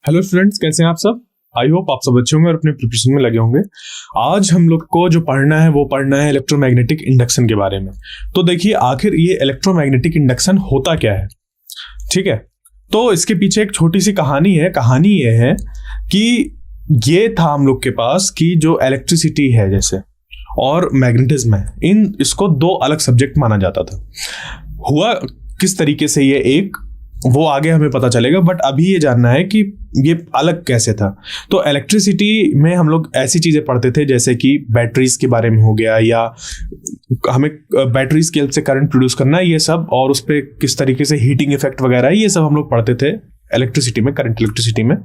Hello students, कैसे हैं आप सब। आई होप आप सब अच्छे होंगे और अपने प्रिपरेशन में लगे होंगे। आज हम लोग को जो पढ़ना है वो पढ़ना है इलेक्ट्रोमैग्नेटिक इंडक्शन के बारे में। तो देखिए आखिर ये इलेक्ट्रोमैग्नेटिक इंडक्शन होता क्या है। ठीक है, तो इसके पीछे एक छोटी सी कहानी है। कहानी ये है कि ये था हम लोग के पास कि जो इलेक्ट्रिसिटी है जैसे और मैग्नेटिज्म है, इन इसको दो अलग सब्जेक्ट माना जाता था। हुआ किस तरीके से ये एक, वो आगे हमें पता चलेगा, बट अभी ये जानना है कि ये अलग कैसे था। तो इलेक्ट्रिसिटी में हम लोग ऐसी चीजें पढ़ते थे जैसे कि बैटरीज के बारे में हो गया, या हमें बैटरीज की हेल्प से करंट प्रोड्यूस करना, ये सब, और उस पर किस तरीके से हीटिंग इफेक्ट वगैरह, ये सब हम लोग पढ़ते थे इलेक्ट्रिसिटी में, करंट इलेक्ट्रिसिटी में।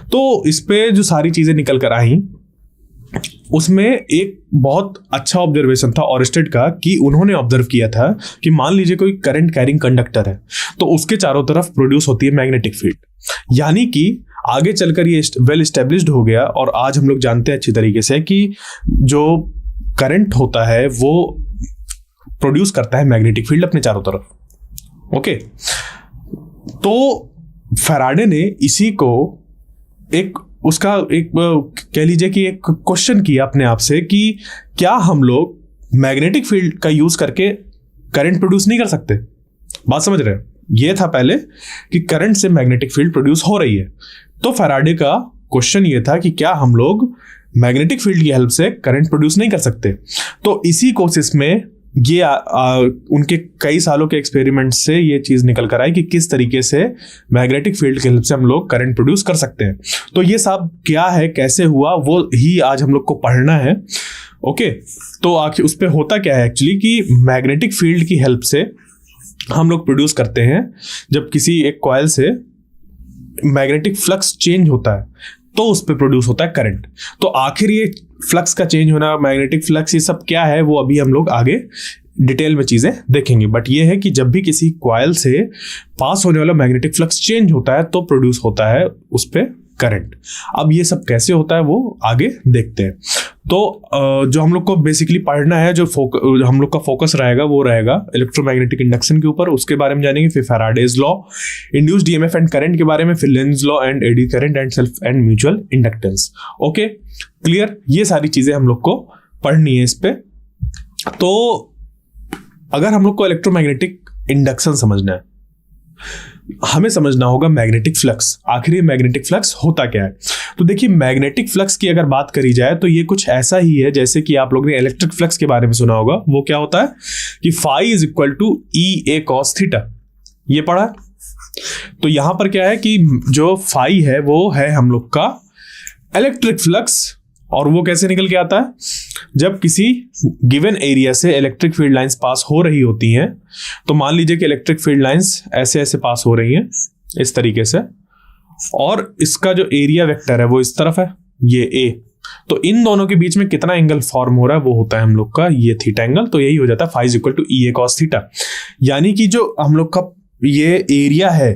तो इस पे जो सारी चीजें निकल कर आई, उसमें एक बहुत अच्छा ऑब्जर्वेशन था ऑरस्टेड का, कि उन्होंने ऑब्जर्व किया था कि मान लीजिए कोई करंट कैरिंग कंडक्टर है, तो उसके चारों तरफ प्रोड्यूस होती है मैग्नेटिक फील्ड। यानी कि आगे चलकर ये वेल एस्टेब्लिश्ड हो गया, और आज हम लोग जानते हैं अच्छी तरीके से कि जो करंट होता है वो प्रोड्यूस करता है मैग्नेटिक फील्ड अपने चारों तरफ। ओके, तो फैराडे ने इसी को उसका एक कह लीजिए कि एक क्वेश्चन किया अपने आप से कि क्या हम लोग मैग्नेटिक फील्ड का यूज करके करंट प्रोड्यूस नहीं कर सकते। बात समझ रहे हैं, ये था पहले कि करंट से मैग्नेटिक फील्ड प्रोड्यूस हो रही है। तो फैराडे का क्वेश्चन ये था कि क्या हम लोग मैग्नेटिक फील्ड की हेल्प से करंट प्रोड्यूस नहीं कर सकते। तो इसी कोशिश में ये उनके कई सालों के एक्सपेरिमेंट से ये चीज निकल कर आई कि किस तरीके से मैग्नेटिक फील्ड की हेल्प से हम लोग करंट प्रोड्यूस कर सकते हैं। तो ये सब क्या है, कैसे हुआ, वो ही आज हम लोग को पढ़ना है। ओके, तो आखिर उस पे होता क्या है एक्चुअली कि मैग्नेटिक फील्ड की हेल्प से हम लोग प्रोड्यूस करते हैं। जब किसी एक कॉइल से मैग्नेटिक फ्लक्स चेंज होता है तो उस पर प्रोड्यूस होता है करंट। तो आखिर ये फ्लक्स का चेंज होना, मैग्नेटिक फ्लक्स, ये सब क्या है वो अभी हम लोग आगे डिटेल में चीजें देखेंगे। बट ये है कि जब भी किसी कॉइल से पास होने वाला मैग्नेटिक फ्लक्स चेंज होता है तो प्रोड्यूस होता है उस पर करंट। अब ये सब कैसे होता है वो आगे देखते हैं। तो जो हम लोग को बेसिकली पढ़ना है, जो हम लोग का फोकस रहेगा वो रहेगा इलेक्ट्रोमैग्नेटिक इंडक्शन के ऊपर। उसके बारे में जानेंगे, फिर Faraday's law, induced EMF and current के बारे में, फिर Lenz law and eddy current and self and mutual inductance. Okay, clear, ये सारी चीजें हम लोग को पढ़नी है इस पे। तो अगर हम लोग को इलेक्ट्रोमैग्नेटिक इंडक्शन समझना है, हमें समझना होगा मैग्नेटिक फ्लक्स। आखिर ये मैग्नेटिक फ्लक्स होता क्या है। तो देखिए, मैग्नेटिक फ्लक्स की अगर बात करी जाए तो ये कुछ ऐसा ही है जैसे कि आप लोग ने इलेक्ट्रिक फ्लक्स के बारे में सुना होगा। वो क्या होता है कि phi is equal to E A cos theta, ये पढ़ा। तो यहां पर क्या है कि जो फाई है वो है हम लोग का इलेक्ट्रिक फ्लक्स, और वो कैसे निकल के आता है, जब किसी गिवन एरिया से इलेक्ट्रिक फील्ड लाइंस पास हो रही होती हैं। तो मान लीजिए कि इलेक्ट्रिक फील्ड लाइंस ऐसे ऐसे पास हो रही हैं इस तरीके से, और इसका जो एरिया वेक्टर है वो इस तरफ है, ये ए। तो इन दोनों के बीच में कितना एंगल फॉर्म हो रहा है वो होता है हम लोग का ये थीटा एंगल। तो यही हो जाता है phi is equal to E A cos theta. यानी कि जो हम लोग का ये एरिया है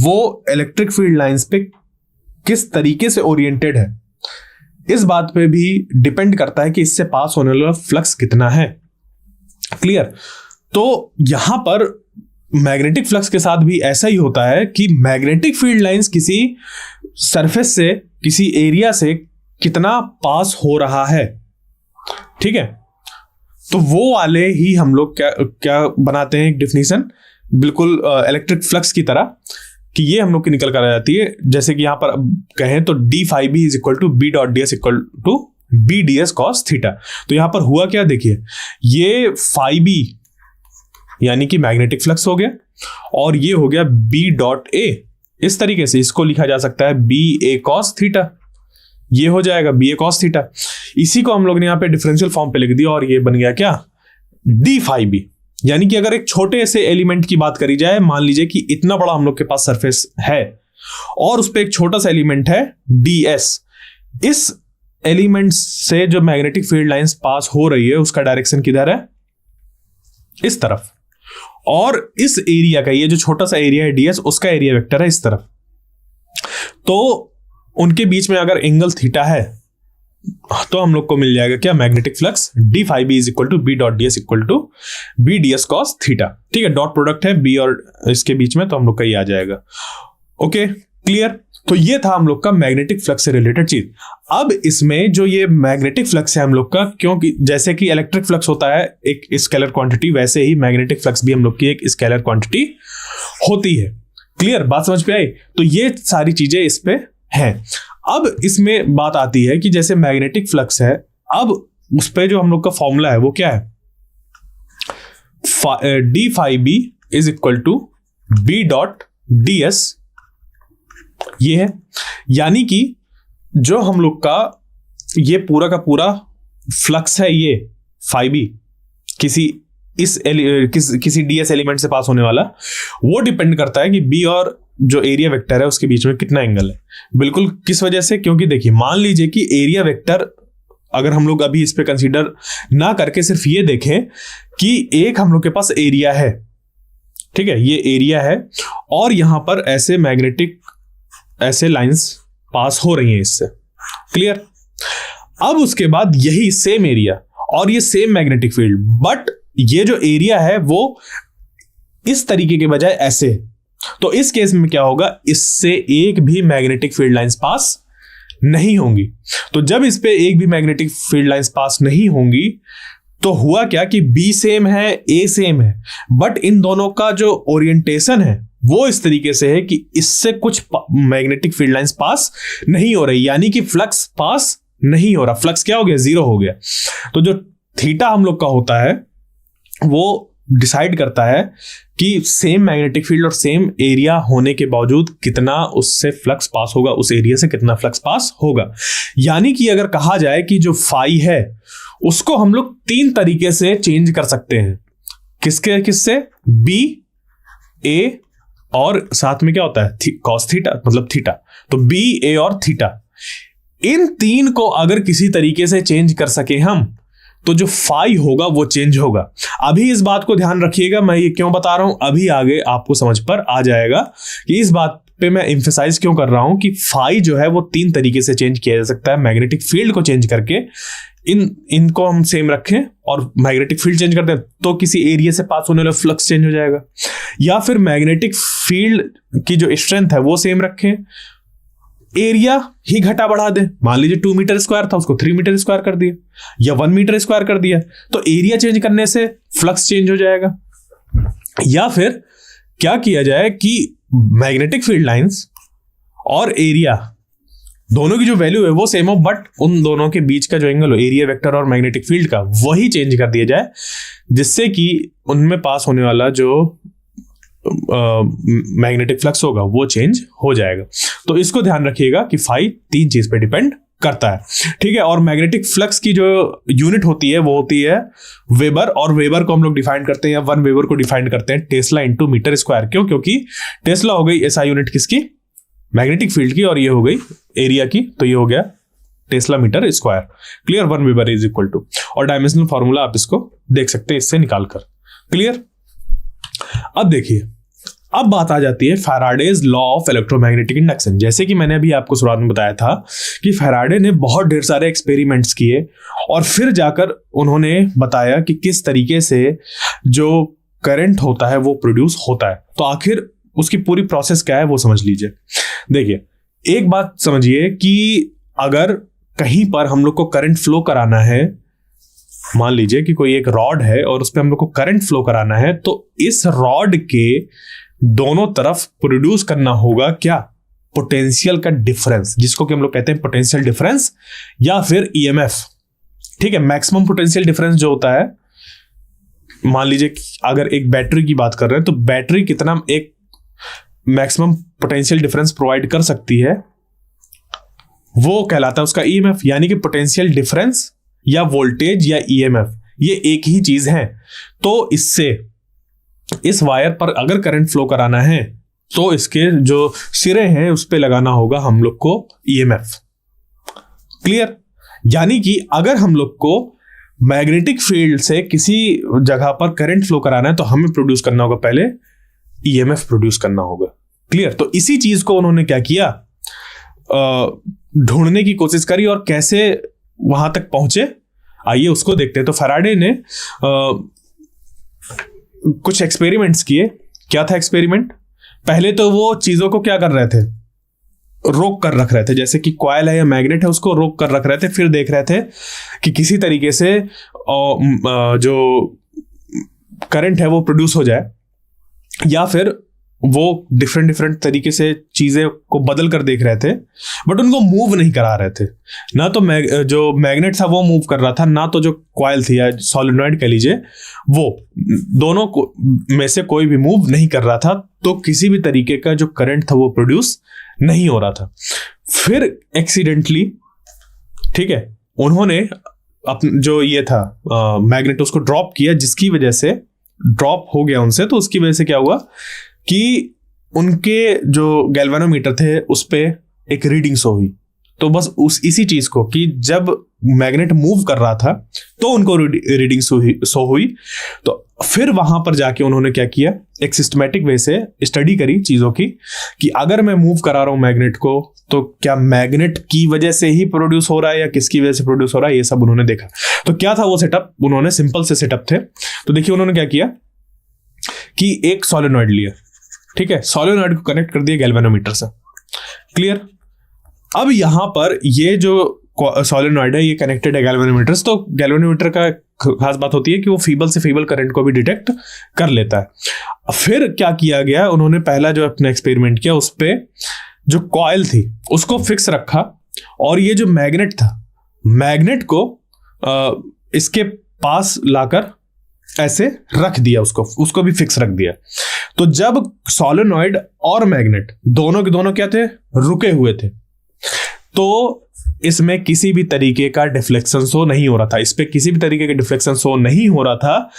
वो इलेक्ट्रिक फील्ड लाइंस पे किस तरीके से ओरिएंटेड है, इस बात पे भी डिपेंड करता है कि इससे पास होने वाला फ्लक्स कितना है। क्लियर। तो यहां पर मैग्नेटिक फ्लक्स के साथ भी ऐसा ही होता है कि मैग्नेटिक फील्ड लाइंस किसी सरफेस से, किसी एरिया से कितना पास हो रहा है। ठीक है, तो वो वाले ही हम लोग क्या बनाते हैं, एक डिफिनीशन बिल्कुल इलेक्ट्रिक फ्लक्स की तरह, कि ये हम लोग की निकल कर आ जाती है। जैसे कि यहां पर कहें तो D phi B is equal to B dot D S equal to B D S cos theta. तो यहां पर हुआ क्या, देखिए ये फाई बी यानी कि मैग्नेटिक फ्लक्स हो गया, और ये हो गया बी डॉट ए। इस तरीके से इसको लिखा जा सकता है बी ए कॉस थीटा, ये हो जाएगा बी ए कॉस थीटा। इसी को हम लोग ने यहां पे डिफरेंशियल फॉर्म पे लिख दिया, और ये बन गया क्या, डी फाई बी। यानी कि अगर एक छोटे से एलिमेंट की बात करी जाए, मान लीजिए कि इतना बड़ा हम लोग के पास सरफेस है और उस पर एक छोटा सा एलिमेंट है ds, इस एलिमेंट से जो मैग्नेटिक फील्ड लाइंस पास हो रही है उसका डायरेक्शन किधर है, इस तरफ, और इस एरिया का, ये जो छोटा सा एरिया है ds, उसका एरिया वेक्टर है इस तरफ। तो उनके बीच में अगर एंगल थीटा है तो हम लोग को मिल जाएगा क्या, magnetic flux D phi B is equal to B dot D S equal to B D S cos theta. ठीक है, डॉट प्रोडक्ट है बी और इसके बीच में, तो हम लोग का ये आ जाएगा। Okay, clear. तो ये था हम लोग का मैग्नेटिक फ्लक्स से रिलेटेड चीज। अब इसमें जो ये मैग्नेटिक फ्लक्स है हम लोग का, क्योंकि जैसे कि इलेक्ट्रिक फ्लक्स होता है एक स्केलर क्वांटिटी, वैसे ही मैग्नेटिक फ्लक्स भी हम लोग की एक स्केलर क्वांटिटी होती है। क्लियर, बात समझ पे आई। तो ये सारी चीजें इस पे हैं। अब इसमें बात आती है कि जैसे मैग्नेटिक फ्लक्स है, अब उस पे जो हम लोग का फॉर्मूला है वो क्या है, D phi B is equal to B dot D S, ये है। यानी कि जो हम लोग का ये पूरा का पूरा फ्लक्स है, ये फाई बी किसी किसी डीएस एलिमेंट से पास होने वाला, वो डिपेंड करता है कि बी और जो एरिया वेक्टर है उसके बीच में कितना एंगल है। बिल्कुल, किस वजह से, क्योंकि देखिए मान लीजिए कि एरिया वेक्टर अगर हम लोग अभी इस पे कंसीडर ना करके सिर्फ ये देखें कि एक हम लोग के पास एरिया है, ठीक है, ये एरिया है और यहां पर ऐसे मैग्नेटिक ऐसे लाइंस पास हो रही हैं इससे। क्लियर। अब उसके बाद यही सेम एरिया और ये सेम मैग्नेटिक फील्ड, बट ये जो एरिया है वो इस तरीके के बजाय ऐसे, तो इस केस में क्या होगा, इससे एक भी मैग्नेटिक फील्ड लाइंस पास नहीं होंगी। तो जब इस पे एक भी मैग्नेटिक फील्ड लाइंस पास नहीं होंगी तो हुआ क्या कि बी सेम है, ए सेम है, बट इन दोनों का जो ओरिएंटेशन है वो इस तरीके से है कि इससे कुछ मैग्नेटिक फील्ड लाइंस पास नहीं हो रही, यानी कि फ्लक्स पास नहीं हो रहा। फ्लक्स क्या हो गया, जीरो हो गया। तो जो थीटा हम लोग का होता है वो डिसाइड करता है कि सेम मैग्नेटिक फील्ड और सेम एरिया होने के बावजूद कितना उससे फ्लक्स पास होगा, उस एरिया से कितना फ्लक्स पास होगा। यानी कि अगर कहा जाए कि जो फाई है उसको हम लोग तीन तरीके से चेंज कर सकते हैं। किससे, बी, ए और साथ में क्या होता है कॉस थीटा, मतलब थीटा। तो बी, ए और थीटा, इन तीन को अगर किसी तरीके से चेंज कर सके हम, तो जो फाई होगा वो चेंज होगा। अभी इस बात को ध्यान रखिएगा, मैं ये क्यों बता रहा हूं, अभी आगे आपको समझ पर आ जाएगा कि इस बात पे मैं एम्फेसाइज क्यों कर रहा हूं कि फाई जो है वो तीन तरीके से चेंज किया जा सकता है। मैग्नेटिक फील्ड को चेंज करके इनको हम सेम रखें और मैग्नेटिक फील्ड चेंज कर दें तो किसी एरिया से पास होने वाला फ्लक्स चेंज हो जाएगा, या फिर मैग्नेटिक फील्ड की जो स्ट्रेंथ है वो सेम रखें, एरिया ही घटा बढ़ा दे। मान लीजिए 2 मीटर स्क्वायर था, उसको 3 मीटर स्क्वायर कर दिया या 1 मीटर स्क्वायर कर दिया, तो एरिया चेंज करने से फ्लक्स चेंज हो जाएगा। या फिर क्या किया जाए कि मैग्नेटिक फील्ड लाइंस और एरिया दोनों की जो वैल्यू है वो सेम हो, बट उन दोनों के बीच का जो एंगल हो, एरिया वेक्टर और मैग्नेटिक फील्ड का, वही चेंज कर दिया जाए, जिससे कि उनमें पास होने वाला जो मैग्नेटिक फ्लक्स होगा वो चेंज हो जाएगा। तो इसको ध्यान रखिएगा कि फाई तीन चीज पे डिपेंड करता है, ठीक है। और मैग्नेटिक फ्लक्स की जो यूनिट होती है वो होती है वेबर, और वेबर को हम लोग डिफाइन करते हैं, 1 वेबर को डिफाइन करते हैं टेस्ला इंटू मीटर स्क्वायर। क्यों, क्योंकि टेस्ला हो गई एसआई यूनिट किसकी, मैग्नेटिक फील्ड की, और ये हो गई एरिया की, तो ये हो गया tesla metre square. Clear. 1 weber is equal to, और डायमेंशनल फॉर्मूला आप इसको देख सकते हैं इससे निकालकर। क्लियर। अब देखिए, अब बात आ जाती है Faraday's law of electromagnetic induction. जैसे कि मैंने अभी आपको शुरुआत में बताया था कि फैराडे ने बहुत ढेर सारे एक्सपेरिमेंट्स किए और फिर जाकर उन्होंने बताया कि किस तरीके से जो करंट होता है वो प्रोड्यूस होता है। तो आखिर उसकी पूरी प्रोसेस क्या है वो समझ लीजिए। देखिए, एक बात समझिए कि अगर कहीं पर हम लोग को करंट फ्लो कराना है, मान लीजिए कि कोई एक रॉड है और उस पर हम लोग को करंट फ्लो कराना है, तो इस रॉड के दोनों तरफ प्रोड्यूस करना होगा क्या, पोटेंशियल का डिफरेंस, जिसको कि हम लोग कहते हैं पोटेंशियल डिफरेंस या फिर ईएमएफ। ठीक है, मैक्सिमम पोटेंशियल डिफरेंस जो होता है, मान लीजिए अगर एक बैटरी की बात कर रहे हैं तो बैटरी कितना एक मैक्सिमम पोटेंशियल डिफरेंस प्रोवाइड कर सकती है, वो कहलाता है उसका ईएमएफ। यानी कि पोटेंशियल डिफरेंस या वोल्टेज या ईएमएफ ये एक ही चीज है। तो इससे इस वायर पर अगर करंट फ्लो कराना है तो इसके जो सिरे हैं उस पे लगाना होगा हम लोग को ईएमएफ। क्लियर। यानी कि अगर हम लोग को मैग्नेटिक फील्ड से किसी जगह पर करंट फ्लो कराना है तो हमें प्रोड्यूस करना होगा पहले ईएमएफ प्रोड्यूस करना होगा। क्लियर। तो इसी चीज को उन्होंने क्या किया, ढूंढने की कोशिश करी और कैसे वहां तक पहुंचे, आइए उसको देखते हैं। तो फैराडे ने कुछ एक्सपेरिमेंट्स किए। क्या था एक्सपेरिमेंट, पहले तो वो चीजों को क्या कर रहे थे, रोक कर रख रहे थे, जैसे कि कॉइल है या मैग्नेट है उसको रोक कर रख रहे थे, फिर देख रहे थे कि किसी तरीके से जो करंट है वो प्रोड्यूस हो जाए, या फिर वो डिफरेंट तरीके से चीजें को बदल कर देख रहे थे, बट उनको मूव नहीं करा रहे थे। ना तो जो मैग्नेट था वो मूव कर रहा था, ना तो जो कॉइल थी या सॉलिनॉइड कह लीजिए, वो दोनों में से कोई भी मूव नहीं कर रहा था, तो किसी भी तरीके का जो करंट था वो प्रोड्यूस नहीं हो रहा था। फिर एक्सीडेंटली, ठीक है, उन्होंने अपना जो ये था मैग्नेट उसको ड्रॉप किया, जिसकी वजह से ड्रॉप हो गया उनसे, तो उसकी वजह से क्या हुआ कि उनके जो गैल्वेनोमीटर थे उस पे एक रीडिंग शो हुई। तो बस इसी चीज को कि जब मैग्नेट मूव कर रहा था तो उनको रीडिंग शो हुई। तो फिर वहां पर जाके उन्होंने क्या किया, एक सिस्टमैटिक वे से स्टडी करी चीजों की कि अगर मैं मूव करा रहा हूं मैग्नेट को तो क्या मैग्नेट की वजह से ही प्रोड्यूस हो रहा है या किसकी वजह से प्रोड्यूस हो रहा है, ये सब उन्होंने देखा। तो क्या था वो सेटअप, उन्होंने सिंपल से सेटअप थे। तो देखिए उन्होंने क्या किया कि एक सोलेनॉइड लिया, ठीक है, सोलेनॉइड को कनेक्ट कर दिया गैल्वेनोमीटर से। क्लियर। अब यहां पर ये जो सोलेनॉइड है ये कनेक्टेड है गैल्वेनोमीटर से, तो गैल्वेनोमीटर का खास बात होती है कि वो फीबल से फीबल करंट को भी डिटेक्ट कर लेता है। फिर क्या किया गया, उन्होंने पहला जो अपना एक्सपेरिमेंट किया उस पे जो कॉइल थी उसको फिक्स रखा, और ये जो मैग्नेट था, मैग्नेट को इसके पास लाकर ऐसे रख दिया, उसको भी फिक्स रख दिया। तो जब सोलेनॉइड और मैग्नेट दोनों के दोनों क्या थे, रुके हुए थे, तो इसमें किसी भी तरीके का डिफ्लेक्शन शो नहीं हो रहा था, इस पे किसी भी तरीके का डिफ्लेक्शन शो नहीं हो रहा था।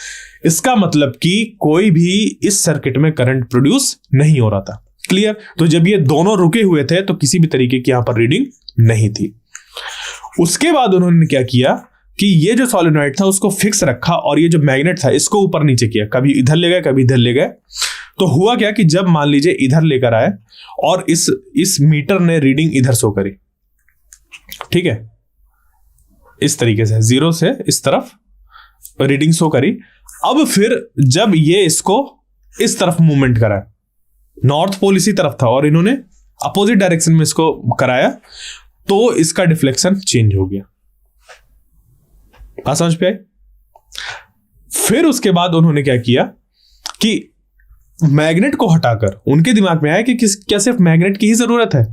इसका मतलब कि कोई भी इस सर्किट में करंट प्रोड्यूस नहीं हो रहा था। क्लियर। तो जब ये दोनों रुके हुए थे तो किसी भी तरीके की यहां पर रीडिंग नहीं थी। उसके बाद उन्होंने क्या किया कि ये जो सोलेनॉइड था उसको फिक्स रखा, और ये जो मैग्नेट था इसको ऊपर नीचे किया, कभी इधर ले गए कभी इधर ले गए। तो हुआ क्या कि जब मान लीजिए इधर लेकर आए और इस मीटर ने रीडिंग इधर शो करी, ठीक है, इस तरीके से 0 से इस तरफ रीडिंग शो करी। अब फिर जब ये इसको इस तरफ मूवमेंट कराया, नॉर्थ पोल इसी तरफ था और इन्होंने अपोजिट डायरेक्शन में इसको कराया, तो इसका डिफ्लेक्शन चेंज हो गया। बात समझ पे आई। फिर उसके बाद उन्होंने क्या किया कि मैग्नेट को हटाकर उनके दिमाग में आया कि क्या सिर्फ मैग्नेट की ही जरूरत है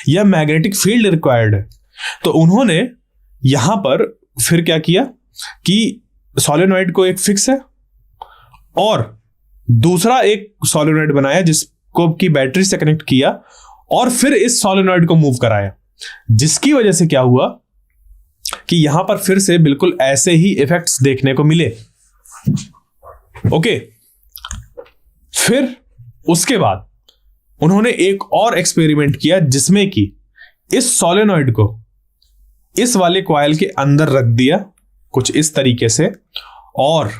या मैग्नेटिक फील्ड रिक्वायर्ड है। तो उन्होंने यहां पर फिर क्या किया कि सोलेनॉइड को एक फिक्स है और दूसरा एक सोलेनॉइड बनाया जिसको की बैटरी से कनेक्ट किया, और फिर इस सोलेनॉइड को मूव कराया, जिसकी वजह से क्या हुआ कि यहां पर फिर से बिल्कुल ऐसे ही इफेक्ट्स देखने को मिले। ओके। फिर उसके बाद उन्होंने एक और एक्सपेरिमेंट किया जिसमें कि इस सोलेनॉइड को इस वाले कॉइल के अंदर रख दिया कुछ इस तरीके से, और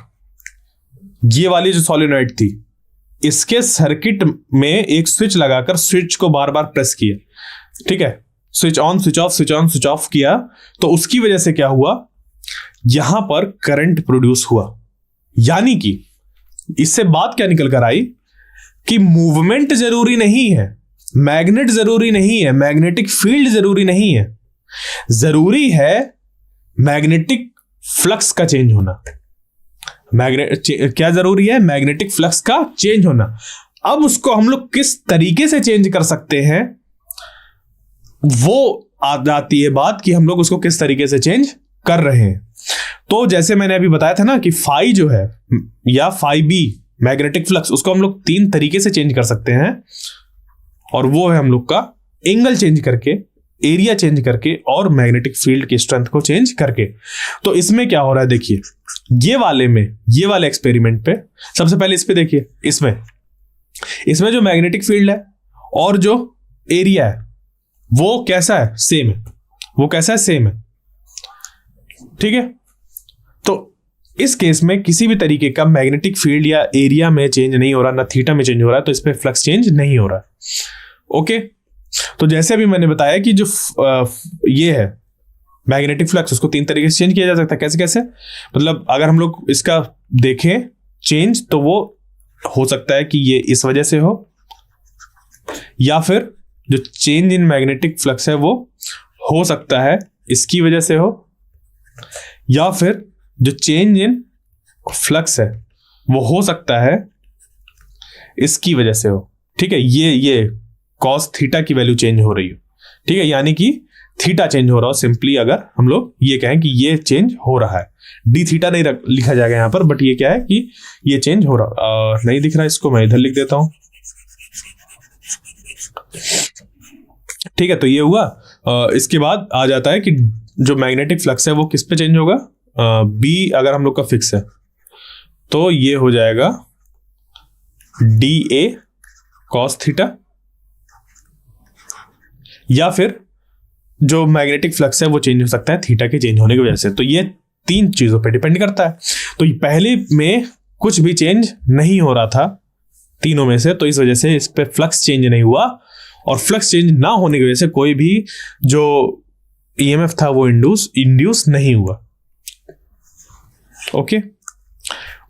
ये वाली जो सोलेनॉइड थी इसके सर्किट में एक स्विच लगाकर स्विच को बार बार प्रेस किया, ठीक है, switch on switch off switch on switch off किया। तो उसकी वजह से क्या हुआ, यहां पर करंट प्रोड्यूस हुआ। यानी कि इससे बात क्या निकल कर आई कि मूवमेंट जरूरी नहीं है, मैग्नेट जरूरी नहीं है, मैग्नेटिक फील्ड जरूरी नहीं है, जरूरी है मैग्नेटिक फ्लक्स का चेंज होना। क्या जरूरी है, मैग्नेटिक फ्लक्स का चेंज होना। अब उसको हम लोग किस तरीके से चेंज कर सकते हैं, वो आ जाती है बात कि हम लोग उसको किस तरीके से चेंज कर रहे हैं। तो जैसे मैंने अभी बताया था ना कि फाई जो है या फाई बी मैग्नेटिक फ्लक्स, उसको हम लोग 3 तरीके से चेंज कर सकते हैं, और वो है हम लोग का एंगल चेंज करके, एरिया चेंज करके, और मैग्नेटिक फील्ड की स्ट्रेंथ को चेंज करके। तो इसमें क्या हो रहा है देखिए, ये वाले एक्सपेरिमेंट पे सबसे पहले इस पे देखिए, इसमें जो मैग्नेटिक फील्ड है और जो एरिया है वो कैसा है, सेम है। वो कैसा है, सेम है, ठीक है। तो इस केस में किसी भी तरीके का मैग्नेटिक फील्ड या एरिया में चेंज नहीं हो रहा, ना थीटा में चेंज हो रहा है, तो इस पे फ्लक्स चेंज नहीं हो रहा है। ओके। तो जैसे अभी मैंने बताया कि जो ये है मैग्नेटिक फ्लक्स, उसको 3 तरीके से चेंज किया जा सकता है। कैसे कैसे, मतलब अगर हम लोग इसका देखें चेंज, तो वो हो सकता है कि ये इस वजह से हो, या फिर जो चेंज इन मैग्नेटिक फ्लक्स है वो हो सकता है इसकी वजह से हो, या फिर जो चेंज इन फ्लक्स है वो हो सकता है इसकी वजह से हो। ठीक है, ये कॉस थीटा की वैल्यू चेंज हो रही हो। ठीक है, यानी कि थीटा चेंज हो रहा हो, सिंपली अगर हम लोग ये कहें कि ये चेंज हो रहा है, डी थीटा नहीं लिखा जाएगा यहां पर, बट ये क्या है कि ये चेंज हो रहा नहीं दिख रहा, इसको मैं इधर लिख देता हूं। ठीक है, तो ये हुआ। इसके बाद आ जाता है कि जो मैग्नेटिक फ्लक्स है वो किस पे चेंज होगा, बी अगर हम लोग का फिक्स है तो ये हो जाएगा डी ए कॉस थीटा, या फिर जो मैग्नेटिक फ्लक्स है वो चेंज हो सकता है थीटा के चेंज होने की वजह से। तो ये तीन चीजों पे डिपेंड करता है। तो पहले में कुछ भी चेंज नहीं हो रहा था तीनों में से, तो इस वजह से इस पे फ्लक्स चेंज नहीं हुआ, और फ्लक्स चेंज ना होने की वजह से कोई भी जो ईएमएफ था वो इंड्यूस नहीं हुआ। ओके,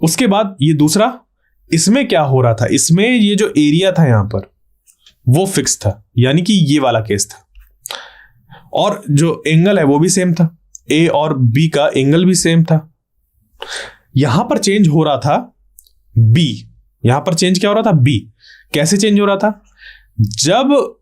उसके बाद ये दूसरा, इसमें क्या हो रहा था, इसमें ये जो एरिया था यहां पर वो फिक्स था, यानी कि ये वाला केस था, और जो एंगल है वो भी सेम था, ए और बी का एंगल भी सेम था। यहां पर चेंज हो रहा था बी, यहां पर चेंज क्या हो रहा था, बी। कैसे चेंज हो रहा था, जब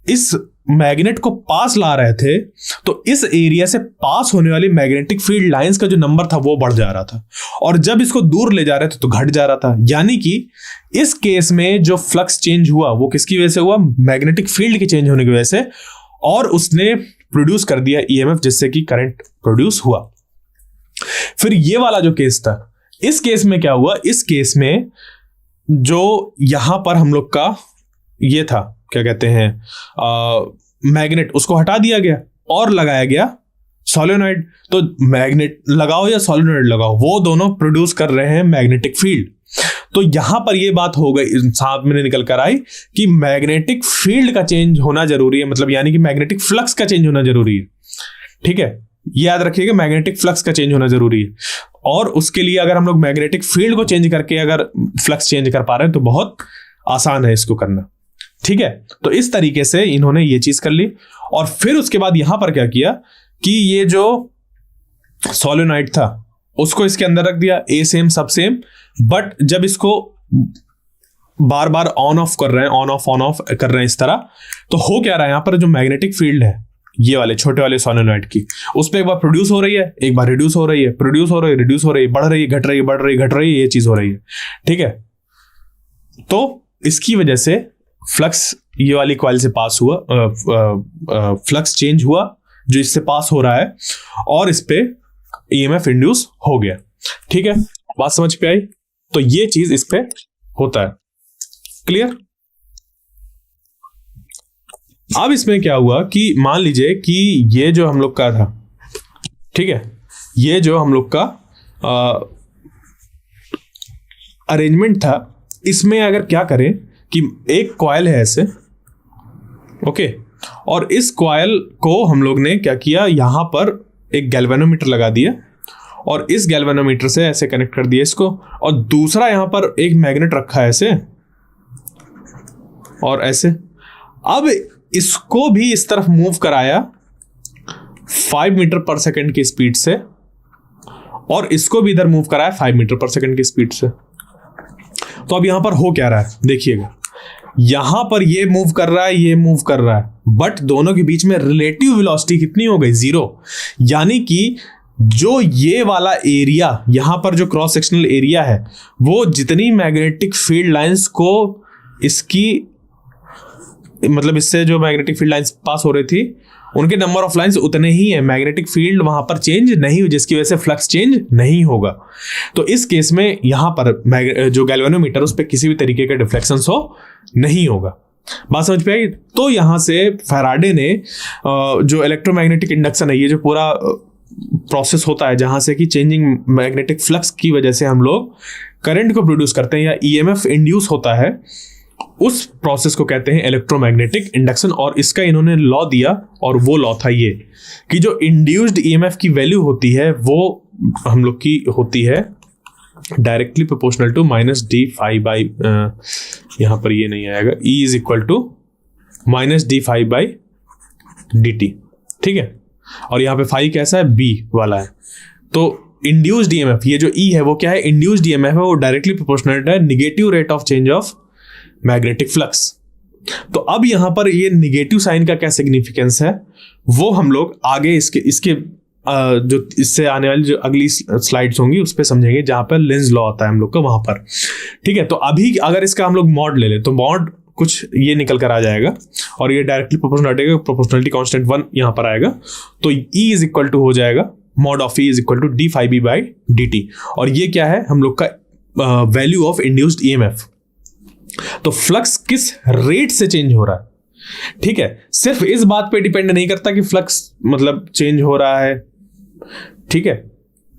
इस मैग्नेट को पास ला रहे थे तो इस एरिया से पास होने वाली मैग्नेटिक फील्ड लाइंस का जो नंबर था वो बढ़ जा रहा था, और जब इसको दूर ले जा रहे थे तो घट जा रहा था। यानी कि इस केस में जो फ्लक्स चेंज हुआ वो किसकी वजह से हुआ, मैग्नेटिक फील्ड के चेंज होने की वजह से, और उसने प्रोड्यूस कर दिया ईएमएफ, जिससे कि करंट प्रोड्यूस हुआ। फिर ये वाला जो केस था, इस केस में क्या हुआ, इस केस में जो यहां पर हम लोग का ये था, क्या कहते हैं, मैग्नेट, उसको हटा दिया गया और लगाया गया सोलेनॉइड। तो मैग्नेट लगाओ या सोलेनॉइड लगाओ, वो दोनों प्रोड्यूस कर रहे हैं मैग्नेटिक फील्ड। तो यहां पर ये बात हो गई, साथ में निकल कर आई कि मैग्नेटिक फील्ड का चेंज होना जरूरी है, मतलब यानी कि मैग्नेटिक फ्लक्स का चेंज होना जरूरी है। ठीक है, ये याद रखिएगा, मैग्नेटिक फ्लक्स का चेंज होना जरूरी है, और उसके लिए अगर हम लोग मैग्नेटिक फील्ड को चेंज करके अगर फ्लक्स चेंज कर पा रहे हैं तो बहुत आसान है इसको करना। ठीक है, तो इस तरीके से इन्होंने ये चीज कर ली, और फिर उसके बाद यहां पर क्या किया कि ये जो सोलेनॉइड था उसको इसके अंदर रख दिया, ए सेम सब सेम, बट जब इसको बार बार ऑन ऑफ कर रहे हैं, ऑन ऑफ कर रहे हैं इस तरह, तो हो क्या रहा है, यहां पर जो मैग्नेटिक फील्ड है ये वाले छोटे वाले सोलेनॉइड की, उस पर एक बार प्रोड्यूस हो रही है, एक बार रिड्यूस हो रही है, प्रोड्यूस हो रही है, रिड्यूस हो रही है, बढ़ रही है, घट रही है, बढ़ रही है, घट रही है, ये चीज हो रही है। ठीक है, तो इसकी वजह से फ्लक्स ये वाली कॉइल से पास हुआ, फ्लक्स चेंज हुआ जो इससे पास हो रहा है, और इस पे ईएमएफ इंड्यूस हो गया। ठीक है, बात समझ पे आई? तो ये चीज इस पे होता है। क्लियर? अब इसमें क्या हुआ कि मान लीजिए कि ये जो हम लोग का था, ठीक है, ये जो हम लोग का अरेंजमेंट था, इसमें अगर क्या करें कि एक कॉइल है ऐसे, ओके, और इस कॉइल को हम लोग ने क्या किया, यहां पर एक गैल्वेनोमीटर लगा दिया, और इस गैल्वेनोमीटर से ऐसे कनेक्ट कर दिया इसको, और दूसरा यहां पर एक मैग्नेट रखा है ऐसे और ऐसे। अब इसको भी इस तरफ मूव कराया 5 मीटर पर सेकंड की स्पीड से, और इसको भी इधर मूव कराया 5 मीटर पर सेकंड की स्पीड से। तो अब यहां पर हो क्या रहा है, देखिएगा, यहां पर ये मूव कर रहा है, ये मूव कर रहा है, बट दोनों के बीच में रिलेटिव वेलोसिटी कितनी हो गई, 0। यानी कि जो ये वाला एरिया यहां पर जो क्रॉस सेक्शनल एरिया है, वो जितनी मैग्नेटिक फील्ड लाइंस को इसकी, मतलब इससे जो मैग्नेटिक फील्ड लाइंस पास हो रही थी, उनके नंबर ऑफ लाइंस उतने ही है, मैग्नेटिक फील्ड वहां पर चेंज नहीं हुई, जिसकी वजह से फ्लक्स चेंज नहीं होगा। तो इस केस में यहां पर जो गैल्वेनोमीटर, उस पर किसी भी तरीके का डिफ्लेक्शन शो नहीं होगा। बात समझ पे आई? तो यहां से फैराडे ने जो इलेक्ट्रोमैग्नेटिक इंडक्शन है, ये जो पूरा प्रोसेस होता है जहां से कि चेंजिंग मैग्नेटिक फ्लक्स की वजह से हम लोग करंट को प्रोड्यूस करते हैं या ईएमएफ इंड्यूस होता है, उस प्रोसेस को कहते हैं इलेक्ट्रोमैग्नेटिक इंडक्शन। और इसका इन्होंने लॉ दिया, और वो लॉ था ये कि जो इंड्यूस्ड ईएमएफ की वैल्यू होती है वो हम लोग की होती है directly proportional to -d phi by, यहां पर ये नहीं आएगा, E is equal to minus D five by D T, ठीक है। और यहाँ पे फाइव कैसा है, बी वाला है। तो इंड्यूस्ड ईएमएफ, ये जो ई है वो क्या है, इंड्यूस्ड ईएमएफ है, वो डायरेक्टली प्रोपोर्शनल है negative rate of change of magnetic flux. तो अब यहां पर ये निगेटिव साइन का क्या सिग्निफिकेंस है वो हम लोग आगे इसके जो इससे आने वाली जो अगली स्लाइड्स होंगी उस पर समझेंगे, जहां पर लेंज लॉ आता है हम लोग का वहां पर, ठीक है। तो अभी अगर इसका हम लोग मॉड ले ले तो मॉड कुछ ये निकल कर आ जाएगा और ये डायरेक्टली प्रोपोर्शनल हटेगा, प्रोपोर्शनलिटी कांस्टेंट 1 यहां पर आएगा। तो E इज इक्वल टू हो जाएगा mod of E is equal to D five B by D T. और ये क्या है, हम लोग का वैल्यू ऑफ इंड्यूस्ड ईएमएफ। तो फ्लक्स किस रेट से चेंज हो रहा है, ठीक है। सिर्फ इस बात पे डिपेंड नहीं करता कि फ्लक्स मतलब चेंज हो रहा है, ठीक है।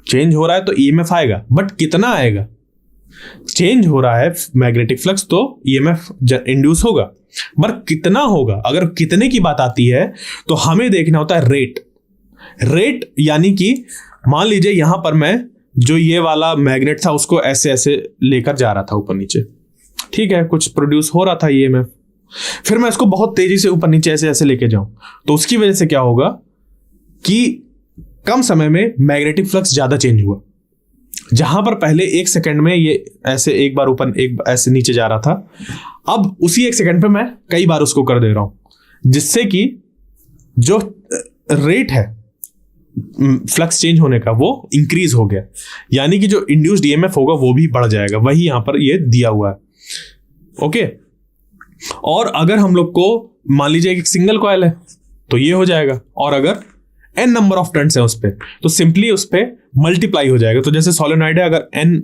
चेंज हो रहा है तो ईएमएफ आएगा, बट कितना आएगा। चेंज हो रहा है मैग्नेटिक फ्लक्स तो ईएमएफ इंड्यूस होगा, पर कितना होगा। अगर कितने की बात आती है तो हमें देखना होता है रेट यानी कि मान लीजिए यहां पर मैं जो ये वाला मैग्नेट था उसको ऐसे ऐसे लेकर जा रहा था ऊपर नीचे, ठीक है, कुछ प्रोड्यूस हो रहा था ईएमएफ, फिर मैं इसको बहुत तेजी से ऊपर नीचे ऐसे ऐसे लेके जाऊं तो उसकी वजह से क्या होगा कि कम समय में मैग्नेटिक फ्लक्स ज्यादा चेंज हुआ। जहां पर पहले 1 सेकंड में ये ऐसे एक बार ऊपर एक ऐसे नीचे जा रहा था, अब उसी 1 सेकंड पे मैं कई बार उसको कर दे रहा हूं, जिससे कि जो रेट है फ्लक्स चेंज होने का वो इंक्रीज हो गया, यानी कि जो इंड्यूस्ड ईएमएफ होगा वो भी बढ़ जाएगा। वही यहां पर ये दिया हुआ है, ओके। और अगर हम लोग को मान लीजिए एक सिंगल कॉइल है तो ये हो जाएगा, और अगर n नंबर ऑफ टर्न्स है उस पे तो सिंपली उस पे मल्टीप्लाई हो जाएगा। तो जैसे सोलेनॉइड है, अगर n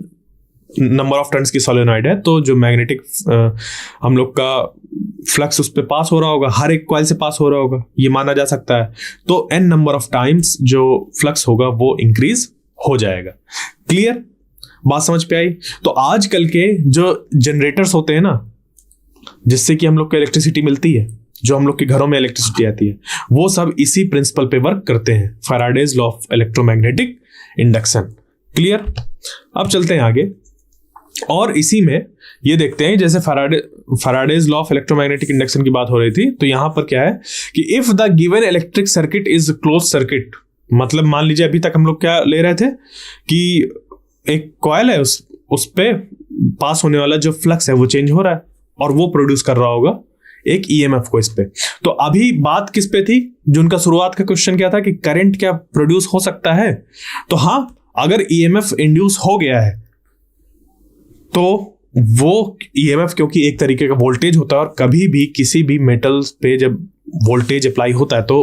नंबर ऑफ टर्न्स की सोलेनॉइड है तो जो मैग्नेटिक हम लोग का फ्लक्स उस पे पास हो रहा होगा, हर एक कॉइल से पास हो रहा होगा, ये माना जा सकता है। तो n नंबर ऑफ टाइम्स जो फ्लक्स होगा वो इंक्रीज हो जाएगा। क्लियर, बात समझ पे आई। तो आजकल के जो जनरेटर्स होते हैं ना, जिससे कि हम लोग को इलेक्ट्रिसिटी मिलती है, जो हम लोग के घरों में इलेक्ट्रिसिटी आती है, वो सब इसी प्रिंसिपल पे वर्क करते हैं, Faraday's law of electromagnetic induction. Clear, अब चलते हैं आगे और इसी में ये देखते हैं, जैसे Faraday's law of electromagnetic induction की बात हो रही थी, तो यहां पर क्या है कि if the given electric circuit is close circuit, मतलब मान लीजिए अभी तक हम लोग क्या ले रहे थे कि एक कॉइल है, उस पे पास होने वाला जो फ्लक्स है वो चेंज हो रहा है और वो प्रोड्यूस कर रहा होगा एक ईएमएफ को इस पे। तो अभी बात किस पे थी, जो उनका शुरुआत का क्वेश्चन क्या था कि करंट क्या प्रोड्यूस हो सकता है। तो हाँ, अगर ईएमएफ इंड्यूस हो गया है तो वो ईएमएफ, क्योंकि एक तरीके का वोल्टेज होता है और कभी भी किसी भी मेटल्स पे जब वोल्टेज अप्लाई होता है तो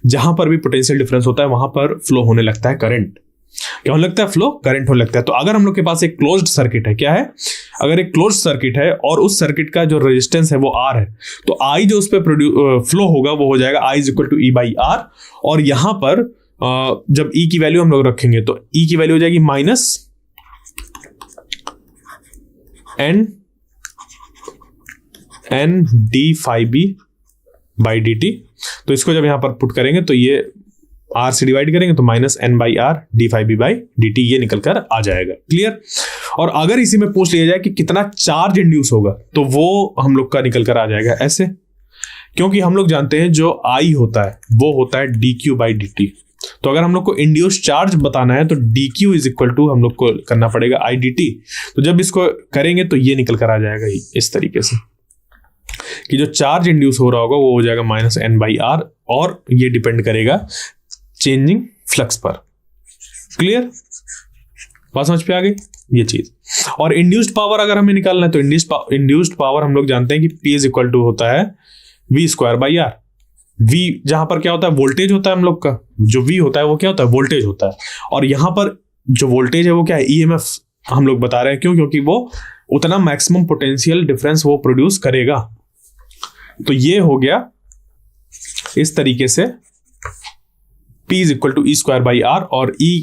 जहां पर भी पोटेंशियल डिफरेंस होता है वहां पर फ्लो होने लगता है करंट। क्या होने लगता है, फ्लो, करंट होने लगता है। तो अगर हम लोग के पास एक क्लोज्ड सर्किट है, क्या है, अगर एक क्लोज्ड सर्किट है और उस सर्किट का जो रेजिस्टेंस है वो R है, तो I जो उस पर फ्लो होगा वो हो जाएगा I is equal to E by R। और यहां पर जब E की वैल्यू हम लोग रखेंगे तो E की वैल्यू हो जाएगी minus n D five B by D T. तो इसको जब यहां पर पुट करेंगे तो ये R से डिवाइड करेंगे तो minus n by R D five B by D T ये निकल कर आ जाएगा। क्लियर। और अगर इसी में पूछ लिया जाए कि कितना चार्ज इंड्यूस होगा तो वो हम लोग का निकल कर आ जाएगा ऐसे, क्योंकि हम लोग जानते हैं जो I होता है वो होता है D Q by D T. तो अगर हम लोग को इंड्यूस चार्ज बताना है तो D Q is equal to हम लोग को करना पड़ेगा आई डी टी। तो जब इसको करेंगे तो ये निकल कर आ जाएगा इस तरीके से कि जो चार्ज इंड्यूस हो रहा होगा वो हो जाएगा माइनस n बाई आर, और ये डिपेंड करेगा चेंजिंग फ्लक्स पर। क्लियर, बात समझ पे आ गई ये चीज। और इंड्यूस्ड पावर अगर हमें निकालना है तो इंड्यूस्ड पावर हम लोग जानते हैं कि P इज इक्वल टू होता है V square by R. V जहां पर क्या होता है, वोल्टेज होता है हम लोग का, जो V होता है वो क्या होता है, वोल्टेज होता है। और यहां पर जो वोल्टेज है वो क्या है, EMF हम लोग बता रहे हैं। क्यों, क्योंकि वो उतना मैक्सिमम पोटेंशियल डिफरेंस वो प्रोड्यूस करेगा। तो ये हो गया इस तरीके से P is equal to E square by R, और E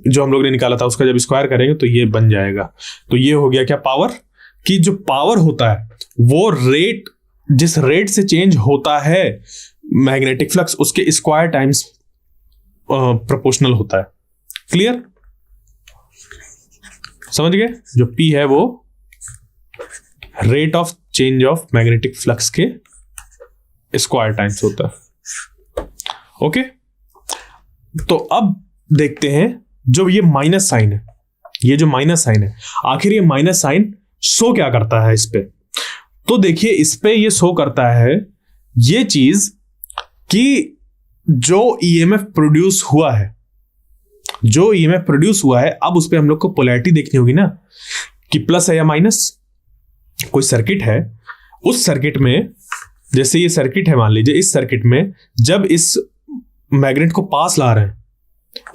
जो हम लोग ने निकाला था उसका जब स्क्वायर करेंगे तो ये बन जाएगा। तो ये हो गया क्या, पावर, कि जो पावर होता है वो रेट, जिस रेट से चेंज होता है मैग्नेटिक फ्लक्स उसके स्क्वायर टाइम्स प्रोपोर्शनल होता है। क्लियर, समझ गए। जो P है वो rate of change of magnetic flux के स्क्वायर टाइम्स होता है। ओके, तो अब देखते हैं जो ये माइनस साइन है, ये जो माइनस साइन है, आखिर ये माइनस साइन शो क्या करता है इस पे? तो देखिए इस पे ये शो करता है ये चीज कि जो ईएमएफ प्रोड्यूस हुआ है, जो ईएमएफ प्रोड्यूस हुआ है, अब उस पे हम लोग को पोलैरिटी देखनी होगी ना कि प्लस है या माइनस। कोई सर्किट है, उस सर्किट में, जैसे ये सर्किट है मान लीजिए, इस सर्किट में जब इस मैग्नेट को पास ला रहे हैं